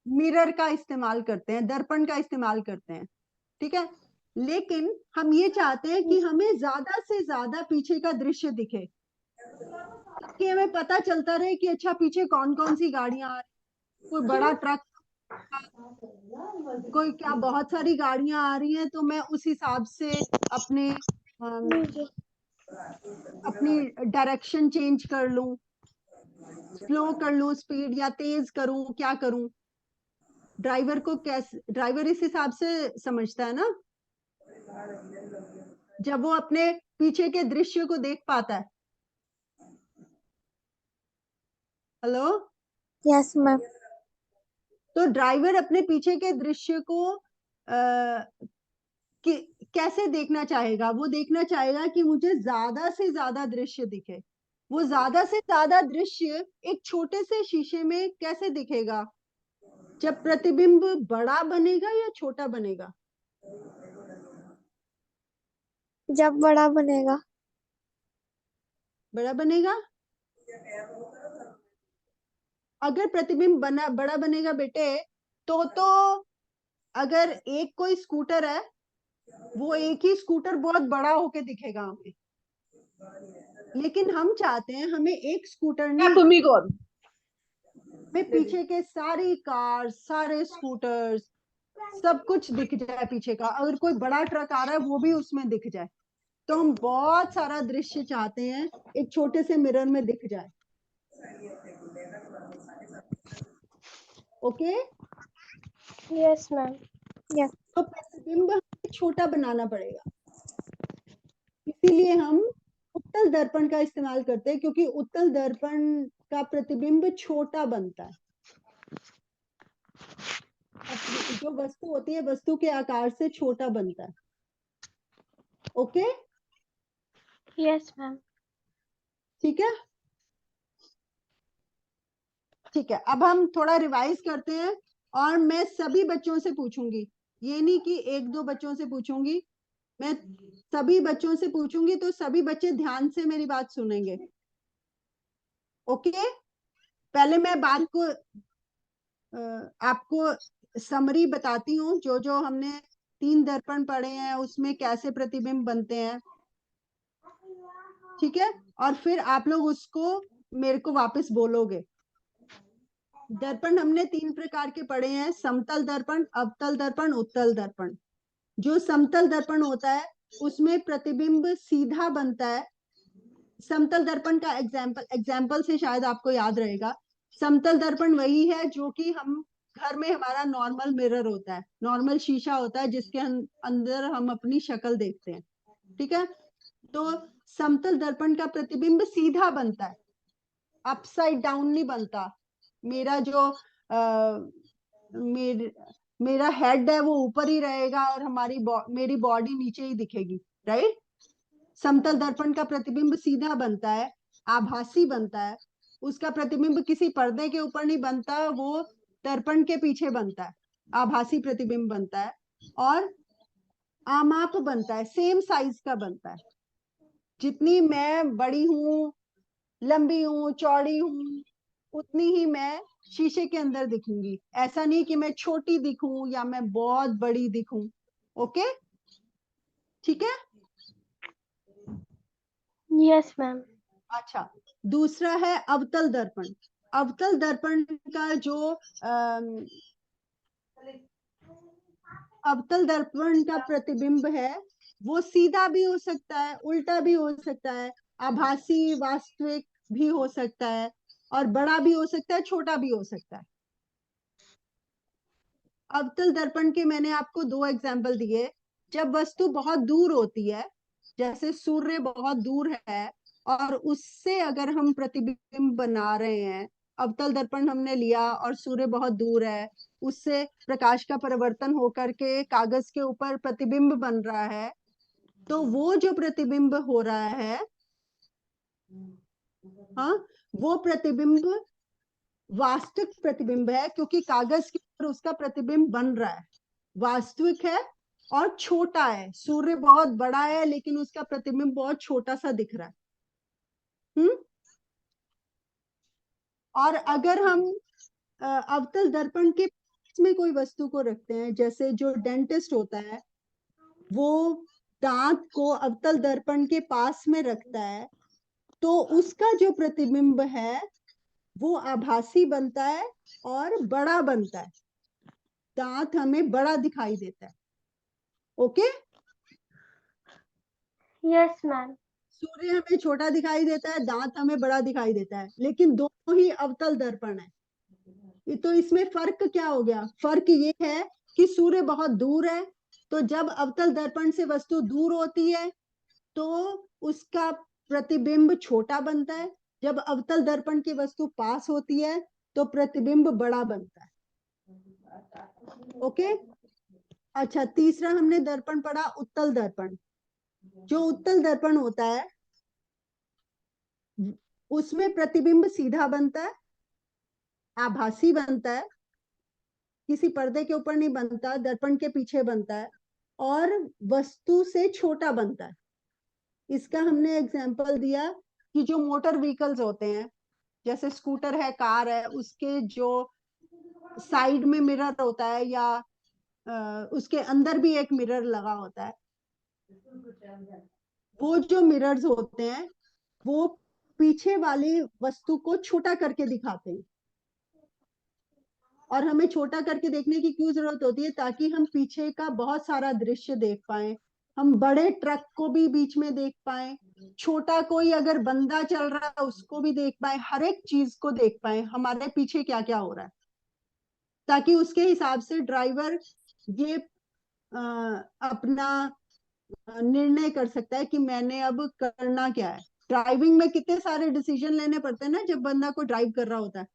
Speaker 1: मिरर का इस्तेमाल करते हैं, दर्पण का इस्तेमाल करते हैं, ठीक है। लेकिन हम ये चाहते हैं कि हमें ज्यादा से ज्यादा पीछे का दृश्य दिखे, ताकि हमें पता चलता रहे कि अच्छा पीछे कौन कौन सी गाड़ियां आ रही, कोई बड़ा ट्रक, कोई क्या, बहुत सारी गाड़ियां आ रही हैं, तो मैं उस हिसाब से अपने अपनी डायरेक्शन चेंज कर लूं, स्लो कर लूं स्पीड, या तेज करूं, क्या करूं। ड्राइवर इस हिसाब से समझता है ना, जब वो अपने पीछे के दृश्य को देख पाता है। हेलो।
Speaker 2: Yes ma'am.
Speaker 1: तो ड्राइवर अपने पीछे के दृश्य को कैसे देखना चाहेगा? वो देखना चाहेगा कि मुझे ज्यादा से ज्यादा दृश्य दिखे। वो ज्यादा से ज्यादा दृश्य एक छोटे से शीशे में कैसे दिखेगा? जब प्रतिबिंब बड़ा बनेगा या छोटा बनेगा?
Speaker 2: जब बड़ा बनेगा।
Speaker 1: बड़ा बनेगा। अगर प्रतिबिंब बड़ा बनेगा बेटे, तो अगर एक कोई स्कूटर है, वो एक ही स्कूटर बहुत बड़ा होके दिखेगा हमें, लेकिन हम चाहते हैं हमें एक स्कूटर नहीं, हमें पीछे के सारी कार, सारे स्कूटर्स, सब कुछ दिख जाए पीछे का। अगर कोई बड़ा ट्रक आ रहा है वो भी उसमें दिख जाए। तो हम बहुत सारा दृश्य चाहते हैं एक छोटे से मिरर में दिख जाए। ओके?
Speaker 4: Yes ma'am.
Speaker 2: यस।
Speaker 1: तो प्रतिबिंब हमें छोटा बनाना पड़ेगा, इसीलिए हम उत्तल दर्पण का इस्तेमाल करते हैं, क्योंकि उत्तल दर्पण का प्रतिबिंब छोटा बनता है। जो वस्तु होती है वस्तु के आकार से छोटा बनता है। ओके?
Speaker 4: Yes ma'am.
Speaker 1: ठीक है, ठीक है। अब हम थोड़ा रिवाइज करते हैं, और मैं सभी बच्चों से पूछूंगी, ये नहीं कि एक दो बच्चों से पूछूंगी, मैं सभी बच्चों से पूछूंगी, तो सभी बच्चे ध्यान से मेरी बात सुनेंगे। ओके? पहले मैं बात को आपको समरी बताती हूँ, जो जो हमने 3 दर्पण पढ़े हैं उसमें कैसे प्रतिबिंब बनते हैं। ठीक है? और फिर आप लोग उसको मेरे को वापस बोलोगे। दर्पण हमने 3 प्रकार के पढ़े हैं, समतल दर्पण, अवतल दर्पण, उत्तल दर्पण। जो समतल दर्पण होता है उसमें प्रतिबिंब सीधा बनता है। समतल दर्पण का एग्जाम्पल से शायद आपको याद रहेगा। समतल दर्पण वही है जो कि हम घर में हमारा नॉर्मल मिरर होता है, नॉर्मल शीशा होता है, जिसके अंदर हम अपनी शक्ल देखते हैं। ठीक है? तो समतल दर्पण का प्रतिबिंब सीधा बनता है, अपसाइड डाउन नहीं बनता। मेरा जो मेरा हेड है वो ऊपर ही रहेगा और मेरी बॉडी नीचे ही दिखेगी। राइट? समतल दर्पण का प्रतिबिंब सीधा बनता है, आभासी बनता है। उसका प्रतिबिंब किसी पर्दे के ऊपर नहीं बनता, वो दर्पण के पीछे बनता है, आभासी प्रतिबिंब बनता है। और आमाप बनता है, सेम साइज का बनता है। जितनी मैं बड़ी हूं, लंबी हूं, चौड़ी हूं, उतनी ही मैं शीशे के अंदर दिखूंगी। ऐसा नहीं कि मैं छोटी दिखूं या मैं बहुत बड़ी दिखूं। ओके? ठीक है?
Speaker 4: Yes ma'am.
Speaker 1: अच्छा, दूसरा है अवतल दर्पण। अवतल दर्पण का जो अवतल दर्पण का प्रतिबिंब है वो सीधा भी हो सकता है, उल्टा भी हो सकता है, आभासी वास्तविक भी हो सकता है, और बड़ा भी हो सकता है, छोटा भी हो सकता है। अवतल दर्पण के मैंने आपको 2 एग्जाम्पल दिए। जब वस्तु बहुत दूर होती है, जैसे सूर्य बहुत दूर है और उससे अगर हम प्रतिबिंब बना रहे हैं, अवतल दर्पण हमने लिया और सूर्य बहुत दूर है, उससे प्रकाश का परिवर्तन होकर के कागज के ऊपर प्रतिबिंब बन रहा है, तो वो जो प्रतिबिंब हो रहा है, हाँ, वो प्रतिबिंब वास्तविक प्रतिबिंब है, क्योंकि कागज के ऊपर उसका प्रतिबिंब बन रहा है, वास्तविक है और छोटा है। सूर्य बहुत बड़ा है लेकिन उसका प्रतिबिंब बहुत छोटा सा दिख रहा है। और अगर हम अवतल दर्पण के पास में कोई वस्तु को रखते हैं, जैसे जो डेंटिस्ट होता है वो दांत को अवतल दर्पण के पास में रखता है, तो उसका जो प्रतिबिंब है वो आभासी बनता है और बड़ा बनता है। दांत हमें बड़ा दिखाई देता है। ओके?
Speaker 4: Yes ma'am.
Speaker 1: सूर्य हमें छोटा दिखाई देता है, दांत हमें बड़ा दिखाई देता है, लेकिन दोनों ही अवतल दर्पण है। तो इसमें फर्क क्या हो गया? फर्क ये है कि सूर्य बहुत दूर है, तो जब अवतल दर्पण से वस्तु दूर होती है तो उसका प्रतिबिंब छोटा बनता है। जब अवतल दर्पण की वस्तु पास होती है तो प्रतिबिंब बड़ा बनता है। ओके? अच्छा, तीसरा हमने दर्पण पढ़ा, उत्तल दर्पण। जो उत्तल दर्पण होता है उसमें प्रतिबिंब सीधा बनता है, आभासी बनता है, किसी पर्दे के ऊपर नहीं बनता, दर्पण के पीछे बनता है और वस्तु से छोटा बनता है। इसका हमने एग्जाम्पल दिया कि जो मोटर व्हीकल्स होते हैं, जैसे स्कूटर है, कार है, उसके जो साइड में मिरर होता है या उसके अंदर भी एक मिरर लगा होता है, वो जो मिरर्स होते हैं वो पीछे वाली वस्तु को छोटा करके दिखाते हैं। और हमें छोटा करके देखने की क्यों जरूरत होती है? ताकि हम पीछे का बहुत सारा दृश्य देख पाए, हम बड़े ट्रक को भी बीच में देख पाए, छोटा कोई अगर बंदा चल रहा है उसको भी देख पाए, हर एक चीज को देख पाए हमारे पीछे क्या क्या हो रहा है, ताकि उसके हिसाब से ड्राइवर ये अपना निर्णय कर सकता है कि मैंने अब करना क्या है। ड्राइविंग में कितने सारे डिसीजन लेने पड़ते हैं ना जब बंदा को ड्राइव कर रहा होता है,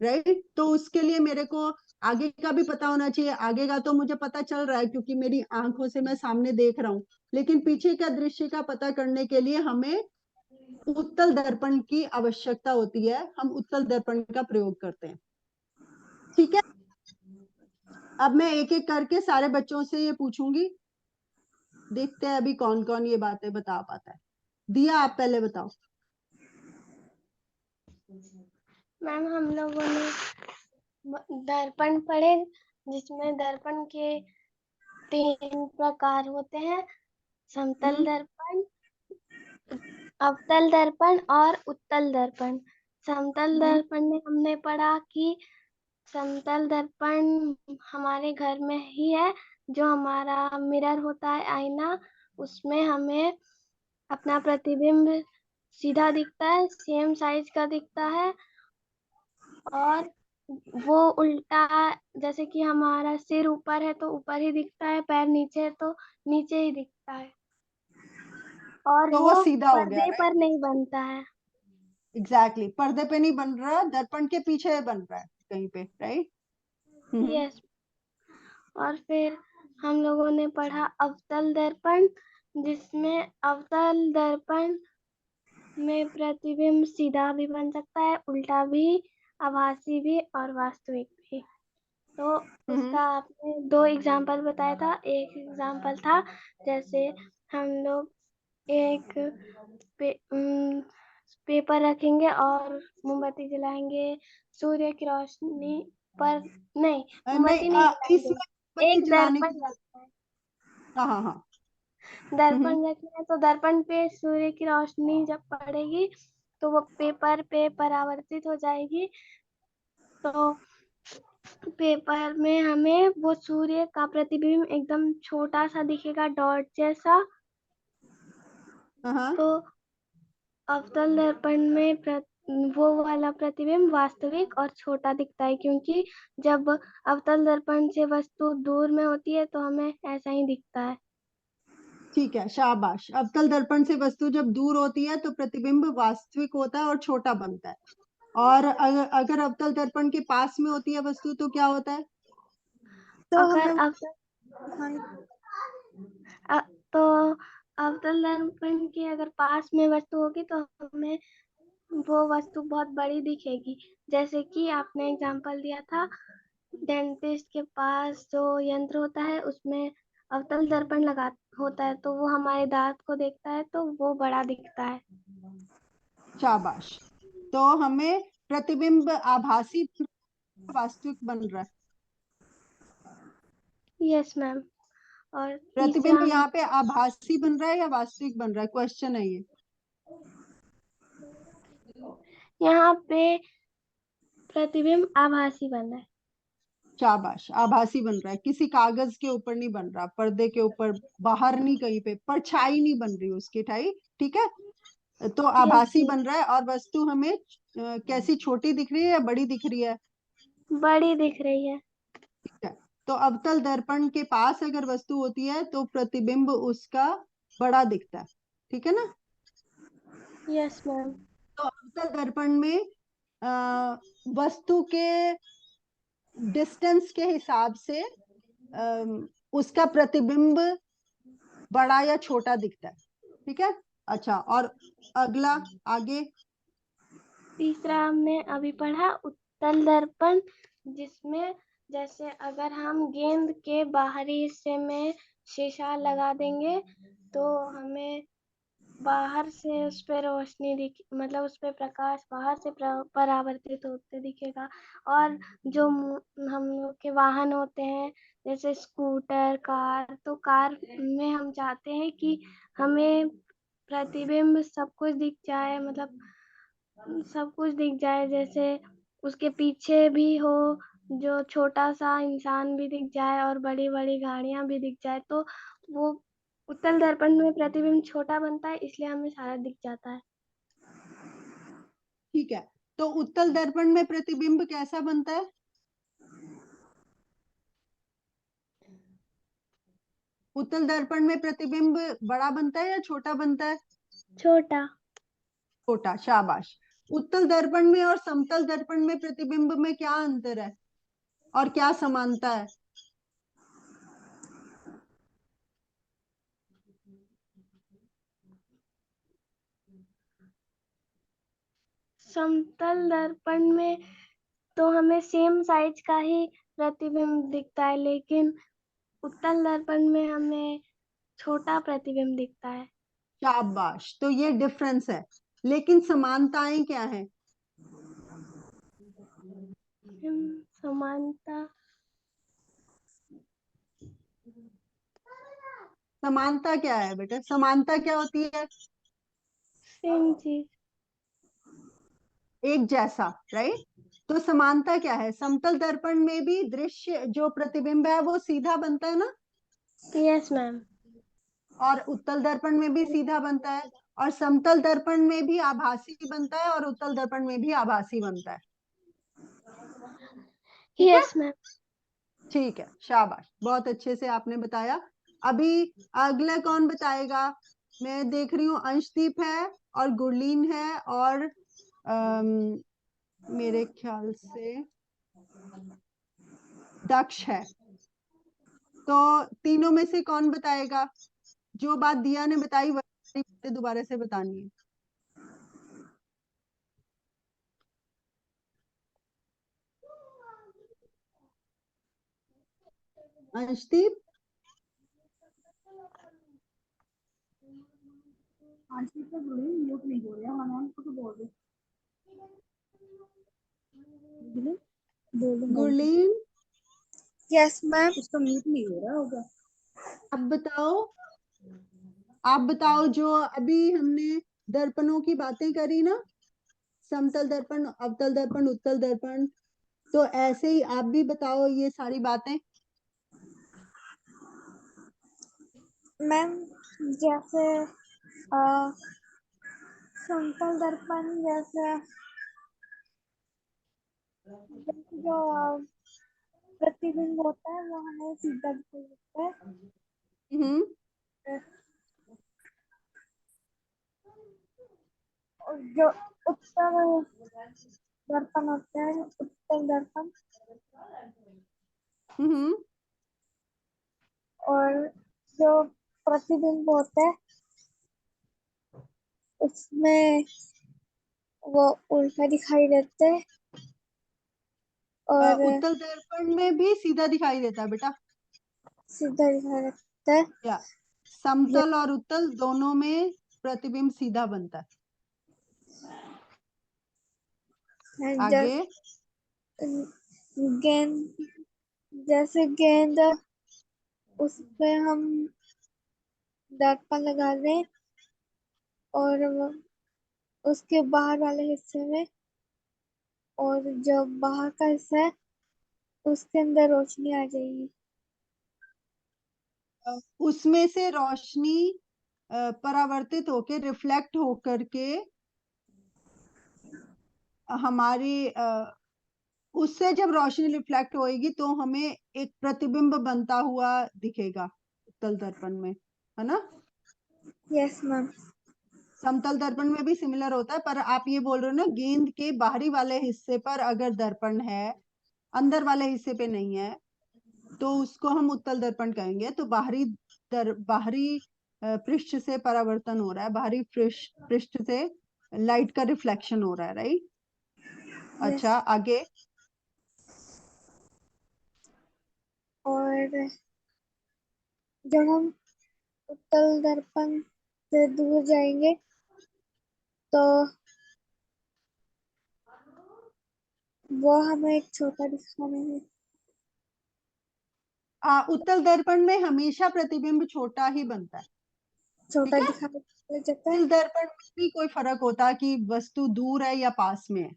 Speaker 1: राइट? तो उसके लिए मेरे को आगे का भी पता होना चाहिए। आगे का तो मुझे पता चल रहा है क्योंकि मेरी आंखों से मैं सामने देख रहा हूँ, लेकिन पीछे का दृश्य का पता करने के लिए हमें उत्तल दर्पण की आवश्यकता होती है। हम उत्तल दर्पण का प्रयोग करते हैं, ठीक है? अब मैं एक एक करके सारे बच्चों से ये पूछूंगी, देखते हैं अभी कौन कौन ये बातें बता पाता है। दिया, आप पहले बताओ।
Speaker 4: मैम हम लोगों ने दर्पण पढ़े, जिसमें दर्पण के 3 प्रकार होते हैं, समतल दर्पण, अवतल दर्पण और उत्तल दर्पण। समतल दर्पण में हमने पढ़ा कि समतल दर्पण हमारे घर में ही है, जो हमारा मिरर होता है, आईना, उसमें हमें अपना प्रतिबिंब सीधा दिखता है, सेम साइज का दिखता है, और वो उल्टा, जैसे कि हमारा सिर ऊपर है तो ऊपर ही दिखता है, पैर नीचे है तो नीचे ही दिखता है, और
Speaker 1: तो
Speaker 4: वो
Speaker 1: सीधा हो गया,
Speaker 4: पर्दे पर नहीं बनता है।
Speaker 1: एग्जैक्टली, पर्दे पे नहीं बन रहा, दर्पण के पीछे बन रहा है कहीं पे, राइट?
Speaker 4: यस। और फिर हम लोगों ने पढ़ा अवतल दर्पण, जिसमें अवतल दर्पण में प्रतिबिंब सीधा भी बन सकता है, उल्टा भी, आभासी भी और वास्तविक भी। तो उसका आपने 2 एग्जाम्पल बताया था। एक एग्जाम्पल था जैसे हम लोग एक पेपर रखेंगे और मोमबत्ती जलाएंगे, सूर्य की रोशनी पर, नहीं मोमबत्ती नहीं जलाएंगे,
Speaker 1: इसमें बत्ती
Speaker 4: एक
Speaker 1: जलाने
Speaker 4: दर्पण
Speaker 1: की,
Speaker 4: रखना है।
Speaker 1: हाँ हाँ हाँ,
Speaker 4: दर्पण रखना है तो दर्पण पे सूर्य की रोशनी जब पड़ेगी तो वो पेपर पे परावर्तित हो जाएगी, तो पेपर में हमें वो सूर्य का प्रतिबिंब एकदम छोटा सा दिखेगा, डॉट जैसा। तो अवतल दर्पण में वो वाला प्रतिबिंब वास्तविक और छोटा दिखता है, क्योंकि जब अवतल दर्पण से वस्तु दूर में होती है तो हमें ऐसा ही दिखता है।
Speaker 1: ठीक है, शाबाश। अवतल दर्पण से वस्तु जब दूर होती है तो प्रतिबिंब वास्तविक होता है और छोटा बनता है, और अगर अवतल दर्पण के पास में होती है वस्तु तो क्या होता है?
Speaker 2: तो
Speaker 4: अगर
Speaker 2: हमें
Speaker 4: तो अवतल दर्पण के अगर पास में वस्तु होगी तो हमें वो वस्तु बहुत बड़ी दिखेगी। जैसे कि आपने एग्जांपल दिया था, डेंटिस्ट के पास जो यंत्र होता है उसमें अवतल दर्पण लगा होता है, तो वो हमारे दांत को देखता है तो वो बड़ा दिखता है।
Speaker 1: शाबाश। तो हमें प्रतिबिंब आभासी वास्तविक बन रहा है?
Speaker 4: Yes ma'am. और
Speaker 1: प्रतिबिंब
Speaker 4: तीसरा,
Speaker 1: यहाँ पे आभासी बन रहा है या वास्तविक बन रहा है? क्वेश्चन है ये।
Speaker 4: यहाँ पे प्रतिबिंब आभासी बन रहा है।
Speaker 1: शाबाश, आभासी बन रहा है, किसी कागज के ऊपर नहीं बन रहा, पर्दे के ऊपर, बाहर नहीं, कहीं पे परछाई नहीं बन रही उसकी, ठीक है? तो आभासी बन रहा है, और वस्तु हमें कैसी, छोटी दिख रही है या बड़ी दिख रही है?
Speaker 4: बड़ी दिख रही है।
Speaker 1: ठीक है, तो अवतल दर्पण के पास अगर वस्तु होती है तो प्रतिबिंब उसका बड़ा दिखता है, ठीक है ना?
Speaker 4: Yes ma'am.
Speaker 1: तो अवतल दर्पण में वस्तु के डिस्टेंस के हिसाब से उसका प्रतिबिंब बड़ा या छोटा दिखता है, ठीक है? अच्छा, और अगला, आगे
Speaker 4: तीसरा हमने अभी पढ़ा उत्तल दर्पण, जिसमें जैसे अगर हम गेंद के बाहरी हिस्से में शीशा लगा देंगे तो हमें बाहर से उस पे रोशनी मतलब उस पे प्रकाश बाहर से परावर्तित होते दिखेगा। और जो हम लोग के वाहन होते हैं जैसे स्कूटर, कार, तो कार में हम चाहते हैं कि हमें प्रतिबिंब सब कुछ दिख जाए, मतलब सब कुछ दिख जाए, जैसे उसके पीछे भी हो, जो छोटा सा इंसान भी दिख जाए और बड़ी बड़ी गाड़ियां भी दिख जाए, तो वो उत्तल दर्पण में प्रतिबिंब छोटा बनता है, इसलिए हमें सारा दिख जाता है।
Speaker 1: ठीक है, तो उत्तल दर्पण में प्रतिबिंब कैसा बनता है? उत्तल दर्पण में प्रतिबिंब बड़ा बनता है या छोटा बनता है?
Speaker 4: छोटा।
Speaker 1: छोटा, शाबाश। उत्तल दर्पण में और समतल दर्पण में प्रतिबिंब में क्या अंतर है और क्या समानता है?
Speaker 4: समतल दर्पण में तो हमें सेम साइज का ही प्रतिबिंब दिखता है, लेकिन उत्तल दर्पण में हमें छोटा प्रतिबिंब दिखता है।
Speaker 1: शाबाश, तो ये डिफरेंस है, लेकिन समानताएं क्या है?
Speaker 4: समानता,
Speaker 1: समानता क्या है बेटा? समानता क्या होती है?
Speaker 4: सेम चीज,
Speaker 1: एक जैसा, राइट? तो समानता क्या है? समतल दर्पण में भी दृश्य जो प्रतिबिंब है वो सीधा बनता है ना,
Speaker 4: यस मैम।
Speaker 1: और उत्तल दर्पण में भी सीधा बनता है, और समतल दर्पण में भी आभासी बनता है और उत्तल दर्पण में भी आभासी बनता है। ठीक है,
Speaker 4: यस मैम।
Speaker 1: ठीक है, शाबाश, बहुत अच्छे से आपने बताया। अभी अगला कौन बताएगा? मैं देख रही हूँ अंशदीप है और गुरलीन है और मेरे ख्याल से दक्ष है। तो तीनों में से कौन बताएगा? जो बात दिया ने बताई वही बातें दोबारा से बतानी है। Anshdeep, Gurleen,
Speaker 2: yes ma'am.
Speaker 1: आप बताओ जो अभी हमने दर्पणों की बातें करी ना, समतल दर्पण, अवतल दर्पण, उत्तल दर्पण, तो ऐसे ही आप भी बताओ ये सारी बातें।
Speaker 2: मैम जैसे समतल दर्पण जैसे जो प्रतिबिंब होता है वो हमें सीधा दिखाई देता है, और जो उत्तल दर्पण होता है, उत्तल दर्पण, और जो प्रतिबिंब होता है उसमें वो उल्टा दिखाई देता है, और
Speaker 1: उत्तल दर्पण में भी सीधा दिखाई देता है बेटा,
Speaker 2: सीधा दिखाई देता है।
Speaker 1: या समतल और उत्तल दोनों में प्रतिबिंब सीधा बनता है। आगे,
Speaker 2: गेंद, जैसे गेंद, उस पे हम दर्पण लगा दें और उसके बाहर वाले हिस्से में, और जो बाहर का हिस्सा है उसके अंदर रोशनी आ जाएगी।
Speaker 1: उसमें से रोशनी परावर्तित होके, रिफ्लेक्ट होकर के हमारी उससे जब रोशनी रिफ्लेक्ट होएगी तो हमें एक प्रतिबिंब बनता हुआ दिखेगा उत्तल दर्पण में, है ना?
Speaker 2: Yes ma'am.
Speaker 1: समतल दर्पण में भी सिमिलर होता है, पर आप ये बोल रहे हो ना गेंद के बाहरी वाले हिस्से पर अगर दर्पण है, अंदर वाले हिस्से पे नहीं है, तो उसको हम उत्तल दर्पण कहेंगे। तो बाहरी पृष्ठ से परावर्तन हो रहा है, बाहरी पृष्ठ से लाइट का रिफ्लेक्शन हो रहा है, राइट? अच्छा, आगे।
Speaker 2: और जब हम उत्तल दर्पण से दूर जाएंगे तो वो हमें एक छोटा दिखाएंगे।
Speaker 1: उत्तल दर्पण में हमेशा प्रतिबिंब छोटा ही बनता है,
Speaker 2: छोटा
Speaker 1: ठीक है।
Speaker 2: दिखाई देता है।
Speaker 1: उत्तल दर्पण में भी कोई फर्क होता कि वस्तु दूर है या पास में है।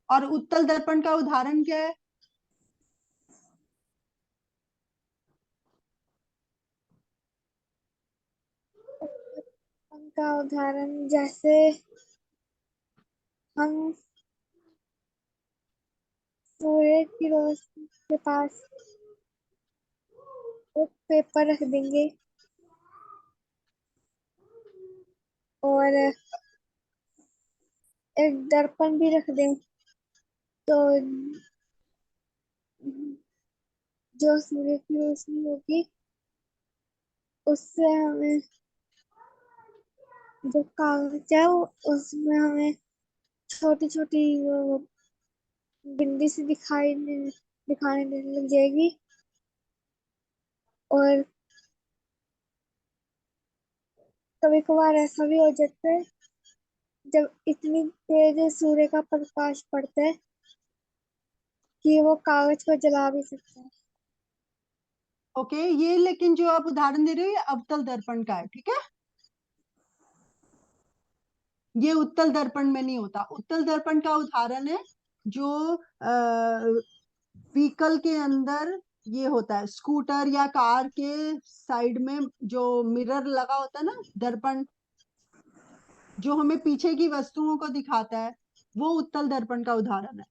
Speaker 1: और उत्तल दर्पण का उदाहरण क्या है?
Speaker 2: उनका उदाहरण जैसे हम सूर्य की रोशनी के पास एक पेपर रख देंगे और एक दर्पण भी रख दें तो जो सूर्य की रोशनी होगी उससे हमें जो कागज है उसमें हमें छोटी छोटी बिंदी सी दिखाने देने लग जाएगी। और कभी कभार ऐसा भी हो जाता है जब इतनी तेज सूर्य का प्रकाश पड़ता है कि वो कागज को जला भी सकता है।
Speaker 1: ओके, ये लेकिन जो आप उदाहरण दे रहे हो ये अवतल दर्पण का है, ठीक है। ये उत्तल दर्पण में नहीं होता। उत्तल दर्पण का उदाहरण है जो व्हीकल के अंदर ये होता है, स्कूटर या कार के साइड में जो मिरर लगा होता है ना, दर्पण जो हमें पीछे की वस्तुओं को दिखाता है, वो उत्तल दर्पण का उदाहरण है,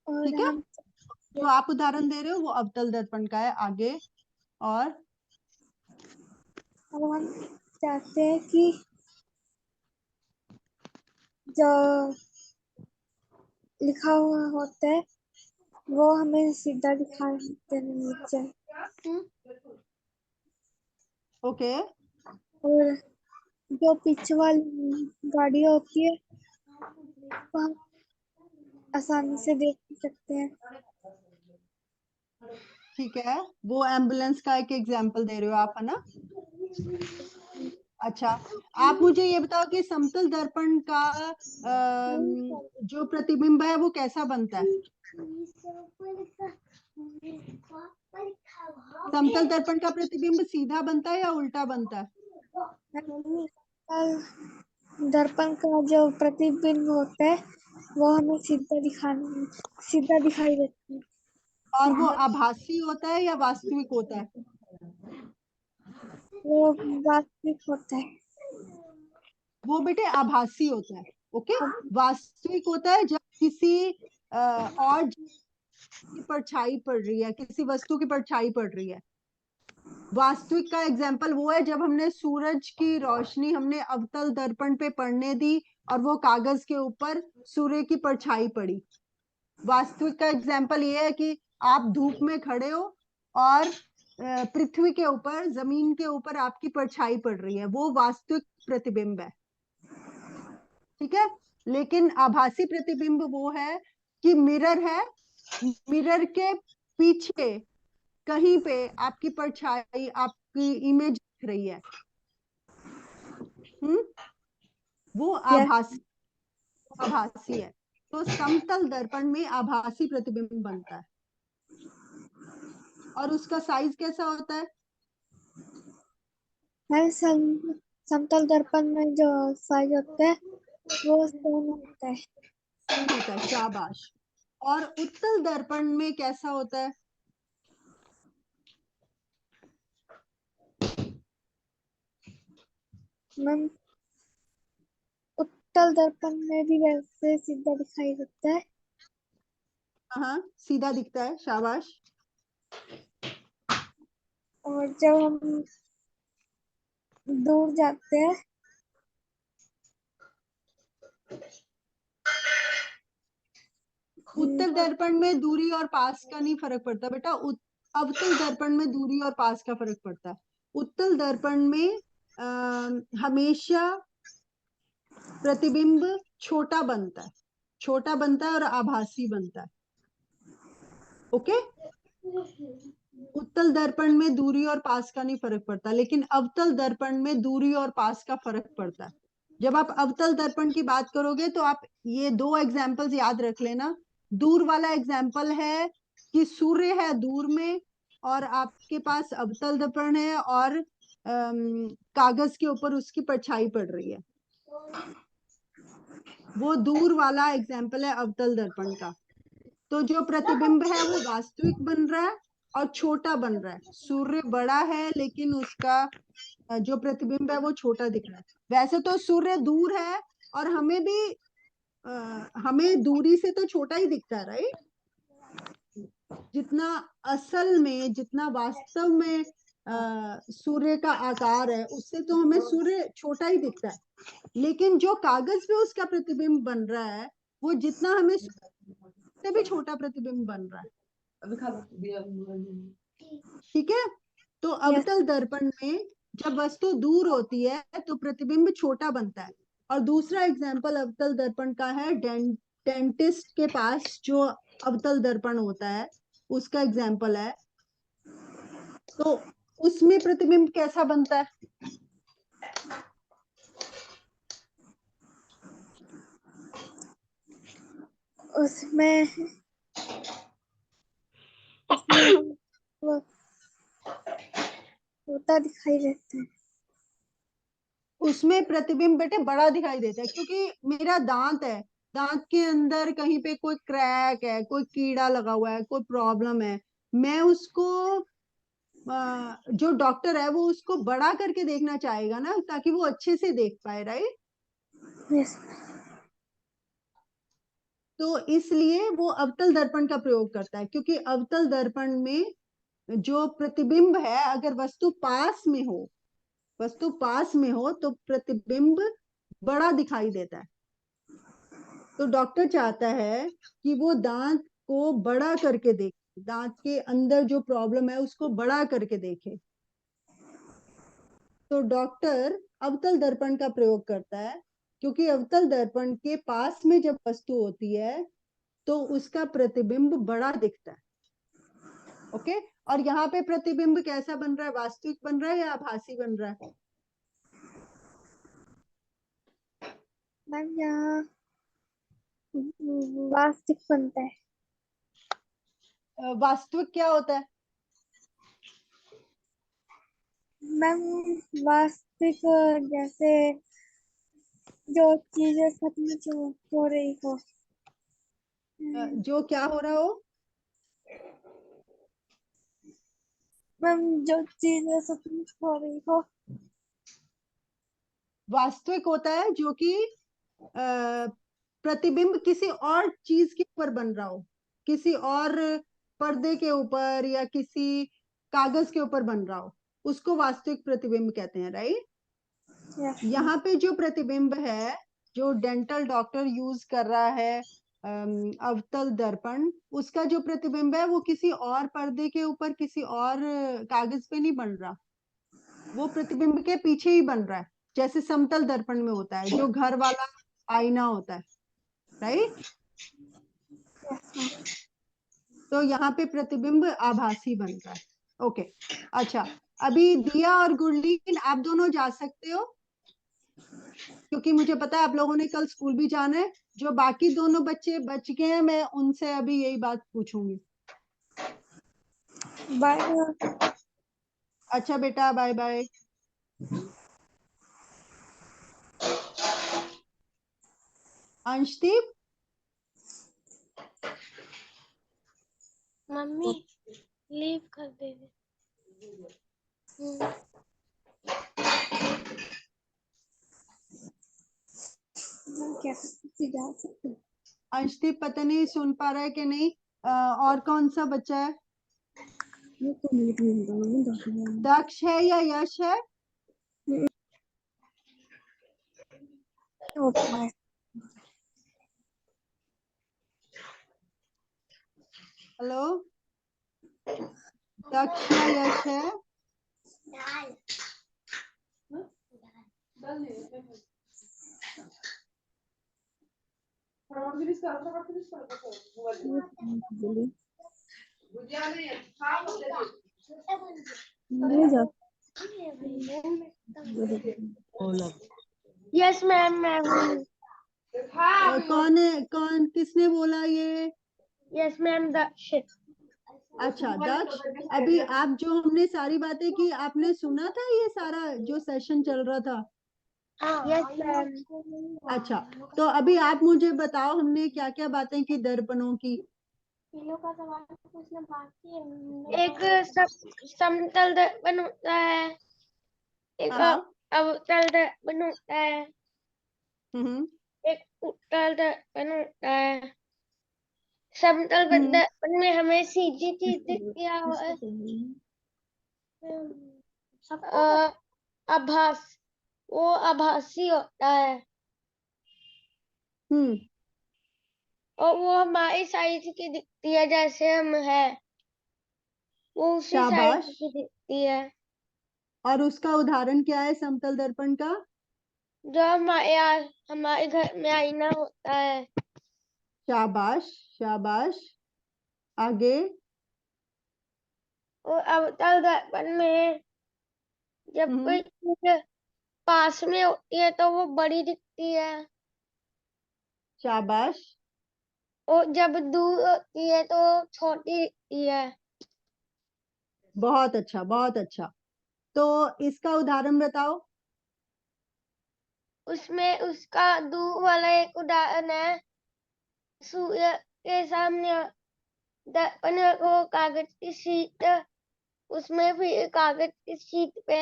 Speaker 2: और
Speaker 1: ठीक है।
Speaker 2: हम
Speaker 1: जो आप उदाहरण दे रहे हो वो अवतल दर्पण का है। आगे और
Speaker 2: अब हम चाहते हैं कि जो लिखा हुआ होता है वो हमें सीधा दिखाई देना चाहिए।
Speaker 1: ओके,
Speaker 2: और जो पीछे वाली गाड़ी होती है वो हम आसानी से देख सकते हैं।
Speaker 1: ठीक है। वो एम्बुलेंस का एक एग्जाम्पल दे रहे हो आप, है ना। अच्छा, आप मुझे ये बताओ कि समतल दर्पण का जो प्रतिबिंब है वो कैसा बनता है? समतल दर्पण का प्रतिबिंब सीधा बनता है या उल्टा बनता है?
Speaker 2: दर्पण का जो प्रतिबिंब होता है वो हमें सीधा दिखाई देता है।
Speaker 1: और वो आभासी होता है या वास्तविक होता है?
Speaker 2: वो वास्तविक होता है।
Speaker 1: वो बेटे आभासी होता है, ओके। वास्तविक होता है जब किसी और की परछाई पड़ रही है, किसी वस्तु की परछाई पड़ रही है। वास्तविक का एग्जाम्पल वो है जब हमने सूरज की रोशनी हमने अवतल दर्पण पे पड़ने दी और वो कागज के ऊपर सूर्य की परछाई पड़ी। वास्तविक का एग्जाम्पल ये है कि आप धूप में खड़े हो और पृथ्वी के ऊपर, जमीन के ऊपर आपकी परछाई पड़ रही है, वो वास्तविक प्रतिबिंब है, ठीक है। लेकिन आभासी प्रतिबिंब वो है कि मिरर है, मिरर के पीछे कहीं पे आपकी परछाई, आपकी इमेज दिख रही है। वो आभासी है। तो समतल दर्पण में आभासी प्रतिबिंब बनता है। और उसका साइज कैसा होता है?
Speaker 2: समतल दर्पण में जो साइज होता है वो सेम होता है।
Speaker 1: सेम होता है, शाबाश। और उत्तल दर्पण में कैसा होता है?
Speaker 2: मैम उत्तल दर्पण में भी वैसे सीधा दिखाई देता है।
Speaker 1: हाँ, सीधा दिखता है, शाबाश।
Speaker 2: और जब हम दूर जाते हैं
Speaker 1: उत्तल दर्पण में दूरी और पास का नहीं फर्क पड़ता बेटा। अवतल दर्पण में दूरी और पास का फर्क पड़ता है। उत्तल दर्पण में हमेशा प्रतिबिंब छोटा बनता है, छोटा बनता है और आभासी बनता है। ओके, उत्तल दर्पण में दूरी और पास का नहीं फर्क पड़ता, लेकिन अवतल दर्पण में दूरी और पास का फर्क पड़ता है। जब आप अवतल दर्पण की बात करोगे तो आप ये दो एग्जाम्पल्स याद रख लेना। दूर वाला एग्जाम्पल है कि सूर्य है दूर में और आपके पास अवतल दर्पण है और कागज के ऊपर उसकी परछाई पड़ रही है। वो दूर वाला एग्जाम्पल है अवतल दर्पण का। तो जो प्रतिबिंब है वो वास्तविक बन रहा है और छोटा बन रहा है। सूर्य बड़ा है लेकिन उसका जो प्रतिबिंब है वो छोटा दिख रहा है। वैसे तो सूर्य दूर है और हमें भी हमें दूरी से तो छोटा ही दिखता है, राइट? जितना असल में, जितना वास्तव में सूर्य का आकार है उससे तो हमें सूर्य छोटा ही दिखता है। लेकिन जो कागज पे उसका प्रतिबिंब बन रहा है वो जितना हमें से भी छोटा प्रतिबिंब बन रहा है। ठीक है, तो अवतल दर्पण में जब वस्तु दूर होती है तो प्रतिबिंब छोटा बनता है। और दूसरा एग्जाम्पल अवतल दर्पण का है डेंटिस्ट के पास जो अवतल दर्पण होता है उसका एग्जाम्पल है। तो उसमें प्रतिबिंब कैसा बनता है?
Speaker 2: उसमें वो छोटा दिखाई देता है।
Speaker 1: उसमें प्रतिबिंब बेटे बड़ा दिखाई देता है क्योंकि मेरा दांत है, दांत के अंदर कहीं पे कोई क्रैक है, कोई कीड़ा लगा हुआ है, कोई प्रॉब्लम है, मैं उसको जो डॉक्टर है वो उसको बड़ा करके देखना चाहेगा ना, ताकि वो अच्छे से देख पाए, राइट?
Speaker 2: यस।
Speaker 1: तो इसलिए वो अवतल दर्पण का प्रयोग करता है, क्योंकि अवतल दर्पण में जो प्रतिबिंब है अगर वस्तु पास में हो, वस्तु पास में हो तो प्रतिबिंब बड़ा दिखाई देता है। तो डॉक्टर चाहता है कि वो दांत को बड़ा करके देखे, दांत के अंदर जो प्रॉब्लम है उसको बड़ा करके देखे। तो डॉक्टर अवतल दर्पण का प्रयोग करता है, क्योंकि अवतल दर्पण के पास में जब वस्तु होती है तो उसका प्रतिबिंब बड़ा दिखता है। ओके, और यहाँ पे प्रतिबिंब कैसा बन रहा है? वास्तविक बन रहा है या आभासी बन रहा है?
Speaker 2: मैम यहाँ वास्तविक बनता है।
Speaker 1: वास्तविक क्या होता है?
Speaker 2: मैम वास्तविक जैसे जो चीजें सच में हो रही हो।
Speaker 1: जो क्या हो रहा हो?
Speaker 2: मैम जो चीजें सच में हो रही हो।
Speaker 1: वास्तविक होता है जो कि प्रतिबिंब किसी और चीज के ऊपर बन रहा हो, किसी और पर्दे के ऊपर या किसी कागज के ऊपर बन रहा हो, उसको वास्तविक प्रतिबिंब कहते हैं, राइट? यहाँ पे जो प्रतिबिंब है जो डेंटल डॉक्टर यूज कर रहा है अवतल दर्पण, उसका जो प्रतिबिंब है वो किसी और पर्दे के ऊपर, किसी और कागज पे नहीं बन रहा, वो प्रतिबिंब के पीछे ही बन रहा है, जैसे समतल दर्पण में होता है जो घर वाला आईना होता है, राइट? तो यहाँ पे प्रतिबिंब आभासी बन रहा है। ओके, अच्छा, अभी दिया और गुरलीन आप दोनों जा सकते हो, क्योंकि मुझे पता है आप लोगों ने कल स्कूल भी जाना है। जो बाकी दोनों बच्चे बच गए हैं मैं उनसे अभी यही बात पूछूंगी।
Speaker 2: बाय।
Speaker 1: अच्छा बेटा, bye bye. Anshdeep,
Speaker 4: mummy leave कर दे।
Speaker 2: कैसे जा सकते हैं?
Speaker 1: अंशदीप पता नहीं सुन पा रहा है कि नहीं। और कौन सा बच्चा है? दक्ष है या यश है? हेलो, दक्ष या यश है?
Speaker 4: यस मैम मैं हूँ।
Speaker 1: कौन है, कौन, किसने बोला ये?
Speaker 4: यस मैम दक्षित।
Speaker 1: अच्छा दक्ष, अभी आप जो हमने सारी बातें की, आपने सुना था ये सारा जो सेशन चल रहा था?
Speaker 4: Yes ma'am.
Speaker 1: अच्छा, तो अभी आप मुझे बताओ हमने क्या क्या बातें की दर्पणों की।
Speaker 4: का सवाल पूछना बाकी है। एक समतल दर्पण होता है, एक
Speaker 1: हाँ।
Speaker 4: अवतल दर्पण होता है,
Speaker 1: हम्म
Speaker 4: एक उत्तल दर्पण होता है। समतल
Speaker 1: हम्म
Speaker 4: दर्पण में हमें सीधी चीज दिखती है। आभास, वो आभासी होता है
Speaker 1: हम्म
Speaker 4: और वो हमारी साइज की दिखती है, जैसे हम है वो उसी साइज
Speaker 1: शाबाश।
Speaker 4: की दिखती है।
Speaker 1: और उसका उदाहरण क्या है समतल दर्पण का?
Speaker 4: जो हमारे घर में आईना होता है।
Speaker 1: शाबाश शाबाश, आगे।
Speaker 4: और अवतल दर्पण में जब कोई चीज पास में होती है तो वो बड़ी दिखती है,
Speaker 1: शाबाश।
Speaker 4: और जब दूर होती है तो छोटी दिखती है।
Speaker 1: बहुत अच्छा, बहुत अच्छा। तो इसका उदाहरण बताओ।
Speaker 4: उसमें उसका दूर वाला एक उदाहरण है, सूर्य के सामने दर्पण को कागज की शीट, उसमें फिर कागज की शीट पे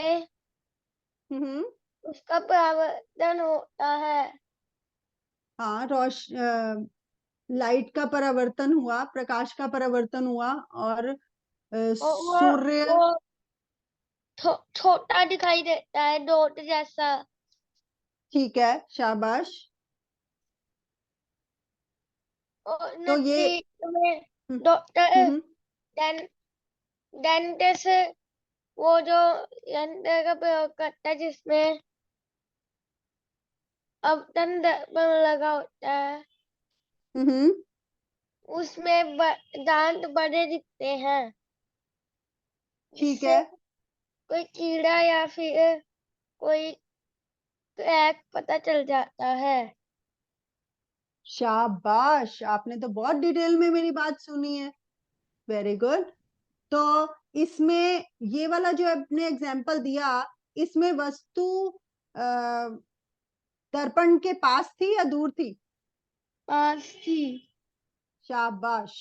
Speaker 1: हम्म
Speaker 4: उसका परावर्तन होता है।
Speaker 1: हाँ, लाइट का परावर्तन हुआ, प्रकाश का परावर्तन हुआ, और
Speaker 4: और
Speaker 1: सूर्य।
Speaker 4: वो छोटा दिखाई देता है, डॉट जैसा।
Speaker 1: ठीक है, शाबाश।
Speaker 4: और
Speaker 1: तो ये
Speaker 4: नजदीक में
Speaker 1: हम्म
Speaker 4: डॉक्टर
Speaker 1: हम्म,
Speaker 4: डेंटिस्ट वो जो यंत्र का प्रयोग करता है जिसमें अवतरण दर्पण लगा होता है,
Speaker 1: हम्म,
Speaker 4: उसमें दांत बड़े दिखते हैं,
Speaker 1: ठीक
Speaker 4: जिससे
Speaker 1: है।
Speaker 4: कोई कीड़ा या फिर कोई क्रैक पता चल जाता है।
Speaker 1: शाबाश, आपने तो बहुत डिटेल में मेरी बात सुनी है। Very good. तो इसमें ये वाला जो आपने एग्जाम्पल दिया, इसमें वस्तु दर्पण के पास थी या दूर थी?
Speaker 4: पास थी।
Speaker 1: शाबाश।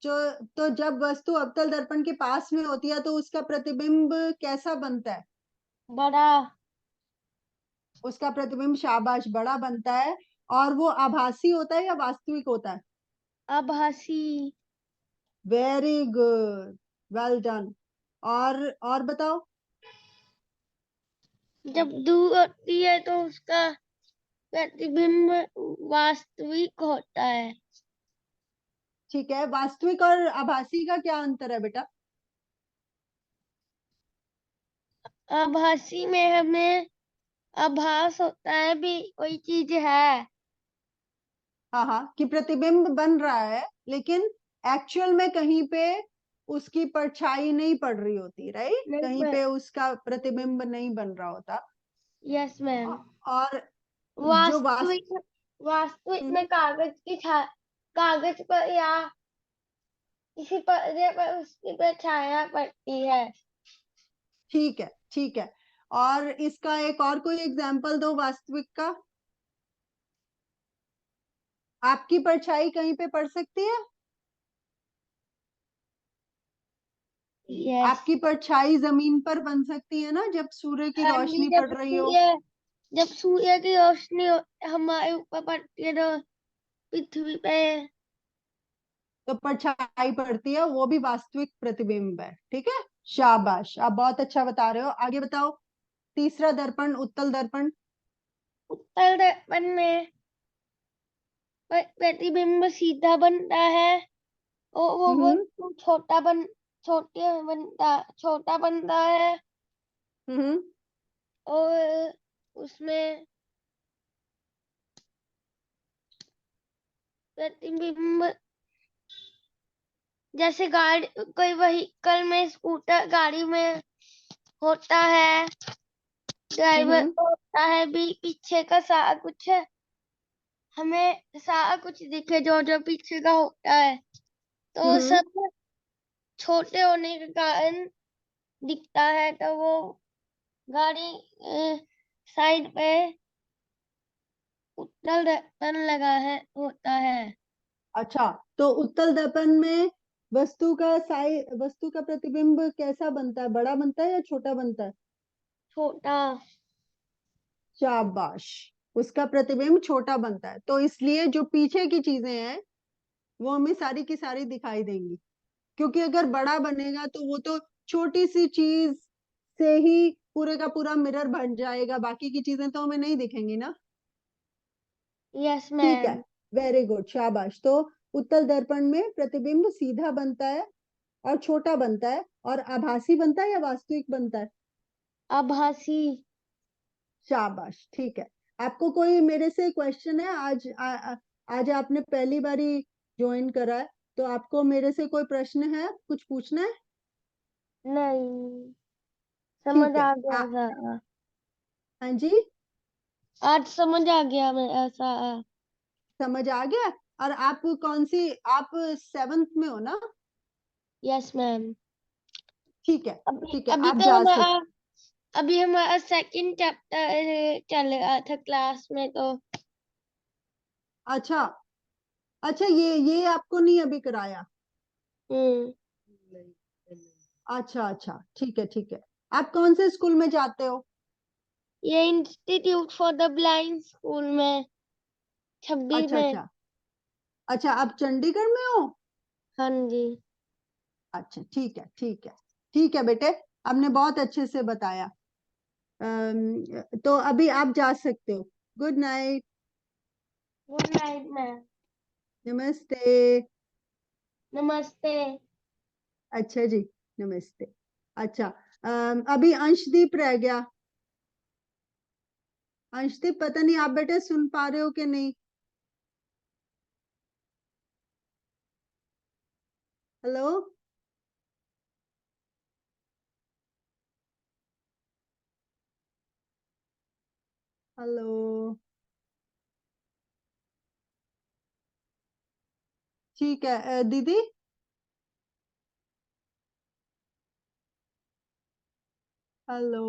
Speaker 1: जो, तो जब वस्तु अवतल दर्पण के पास में होती है तो उसका प्रतिबिंब कैसा बनता है?
Speaker 4: बड़ा।
Speaker 1: उसका प्रतिबिंब, शाबाश, बड़ा बनता है। और वो आभासी होता है या वास्तविक होता है?
Speaker 4: आभासी।
Speaker 1: Very good, well done. और बताओ।
Speaker 4: जब दूर होती है तो उसका प्रतिबिंब वास्तविक होता है।
Speaker 1: ठीक है, वास्तविक और आभासी का क्या अंतर है बेटा?
Speaker 4: आभासी में हमें आभास होता है भी कोई चीज है।
Speaker 1: हाँ हाँ, कि प्रतिबिंब बन रहा है, लेकिन एक्चुअल में कहीं पे उसकी परछाई नहीं पड़ रही होती, राइट?
Speaker 4: नहीं
Speaker 1: कहीं
Speaker 4: मैं,
Speaker 1: पे उसका प्रतिबिंब नहीं बन रहा होता।
Speaker 4: Yes ma'am.
Speaker 1: और जो
Speaker 4: वास्तविक वास्तविक में कागज पर या किसी पर्दे पर उसकी पर छाया पड़ती है।
Speaker 1: ठीक है, ठीक है। और इसका एक और कोई एग्जाम्पल दो वास्तविक का। आपकी परछाई कहीं पे पड़ सकती है?
Speaker 4: यस।
Speaker 1: आपकी परछाई जमीन पर बन सकती है ना, जब सूर्य की रोशनी पड़ रही हो?
Speaker 4: जब सूर्य की रोशनी हमारे ऊपर पड़ती है तो पृथ्वी पे।
Speaker 1: तो परछाई पड़ती है, वो भी वास्तविक प्रतिबिंब है। ठीक है, शाबाश, आप बहुत अच्छा बता रहे हो। आगे बताओ। तीसरा दर्पण, उत्तल दर्पण।
Speaker 4: उत्तल दर्पण में प्रतिबिंब सीधा बनता है और वो
Speaker 1: हम्म
Speaker 4: बहुत छोटा बनता है।
Speaker 1: हम्म
Speaker 4: और उसमें प्रतिबिंब जैसे गाड़ी, कोई व्हीकल में, स्कूटर गाड़ी में होता है, ड्राइवर होता है, भी पीछे का सारा कुछ है, हमें सारा कुछ दिखे जो जो पीछे का होता है, तो सब छोटे होने के कारण दिखता है, तो वो गाड़ी साइड पे उत्तल दर्पण लगा है होता है।
Speaker 1: अच्छा, तो उत्तल दर्पण में वस्तु का प्रतिबिंब कैसा बनता है, बड़ा बनता है या छोटा बनता है?
Speaker 4: छोटा।
Speaker 1: शाबाश, उसका प्रतिबिंब छोटा बनता है, तो इसलिए जो पीछे की चीजें हैं वो हमें सारी की सारी दिखाई देंगी, क्योंकि अगर बड़ा बनेगा तो वो तो छोटी सी चीज से ही पूरे का पूरा मिरर बन जाएगा, बाकी की चीजें तो हमें नहीं दिखेंगी ना।
Speaker 4: यस
Speaker 1: ठीक है,
Speaker 4: मैम।
Speaker 1: वेरी गुड, शाबाश। तो उत्तल दर्पण में प्रतिबिंब सीधा बनता है और छोटा बनता है, और आभासी बनता है या वास्तविक बनता है?
Speaker 4: आभासी।
Speaker 1: शाबाश, ठीक है। आपको कोई मेरे से क्वेश्चन है? आज आपने पहली बारी ज्वाइन करा है, तो आपको मेरे से कोई प्रश्न है, कुछ पूछना है?
Speaker 4: नहीं, समझ
Speaker 1: ठीक है।
Speaker 4: आ गया सारा।
Speaker 1: हाँ जी,
Speaker 4: आज समझ आ गया मेरा सारा।
Speaker 1: समझ आ गया। और आप कौन सी, आप 7th में हो ना?
Speaker 4: Yes ma'am.
Speaker 1: ठीक है,
Speaker 4: अभी
Speaker 1: ठीक है,
Speaker 4: अभी
Speaker 1: आप
Speaker 4: तो
Speaker 1: जा सकते।
Speaker 4: हमारा अभी हमारा सेकंड चैप्टर चल रहा था क्लास में, तो
Speaker 1: अच्छा, अच्छा, ये आपको नहीं अभी कराया?
Speaker 4: हम्म
Speaker 1: अच्छा, अच्छा, ठीक है, ठीक है। आप कौन से स्कूल में जाते हो?
Speaker 4: ये institute for the blind school में, 26
Speaker 1: अच्छा,
Speaker 4: में।
Speaker 1: अच्छा, अच्छा, आप चंडीगढ़ में हो?
Speaker 4: हाँ जी।
Speaker 1: अच्छा, ठीक है, ठीक है, ठीक है बेटे, आपने बहुत अच्छे से बताया। तो अभी आप जा सकते हो। Good night.
Speaker 4: Good night ma'am.
Speaker 1: नमस्ते।
Speaker 4: नमस्ते।
Speaker 1: अच्छा जी, नमस्ते। अच्छा, अभी अंशदीप रह गया। अंशदीप, पता नहीं आप बेटे सुन पा रहे हो कि नहीं? हेलो। हेलो। ठीक है, दीदी। हेलो।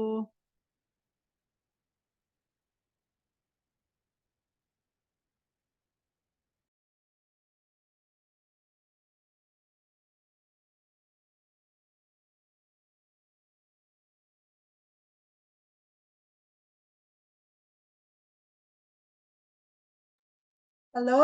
Speaker 1: हेलो।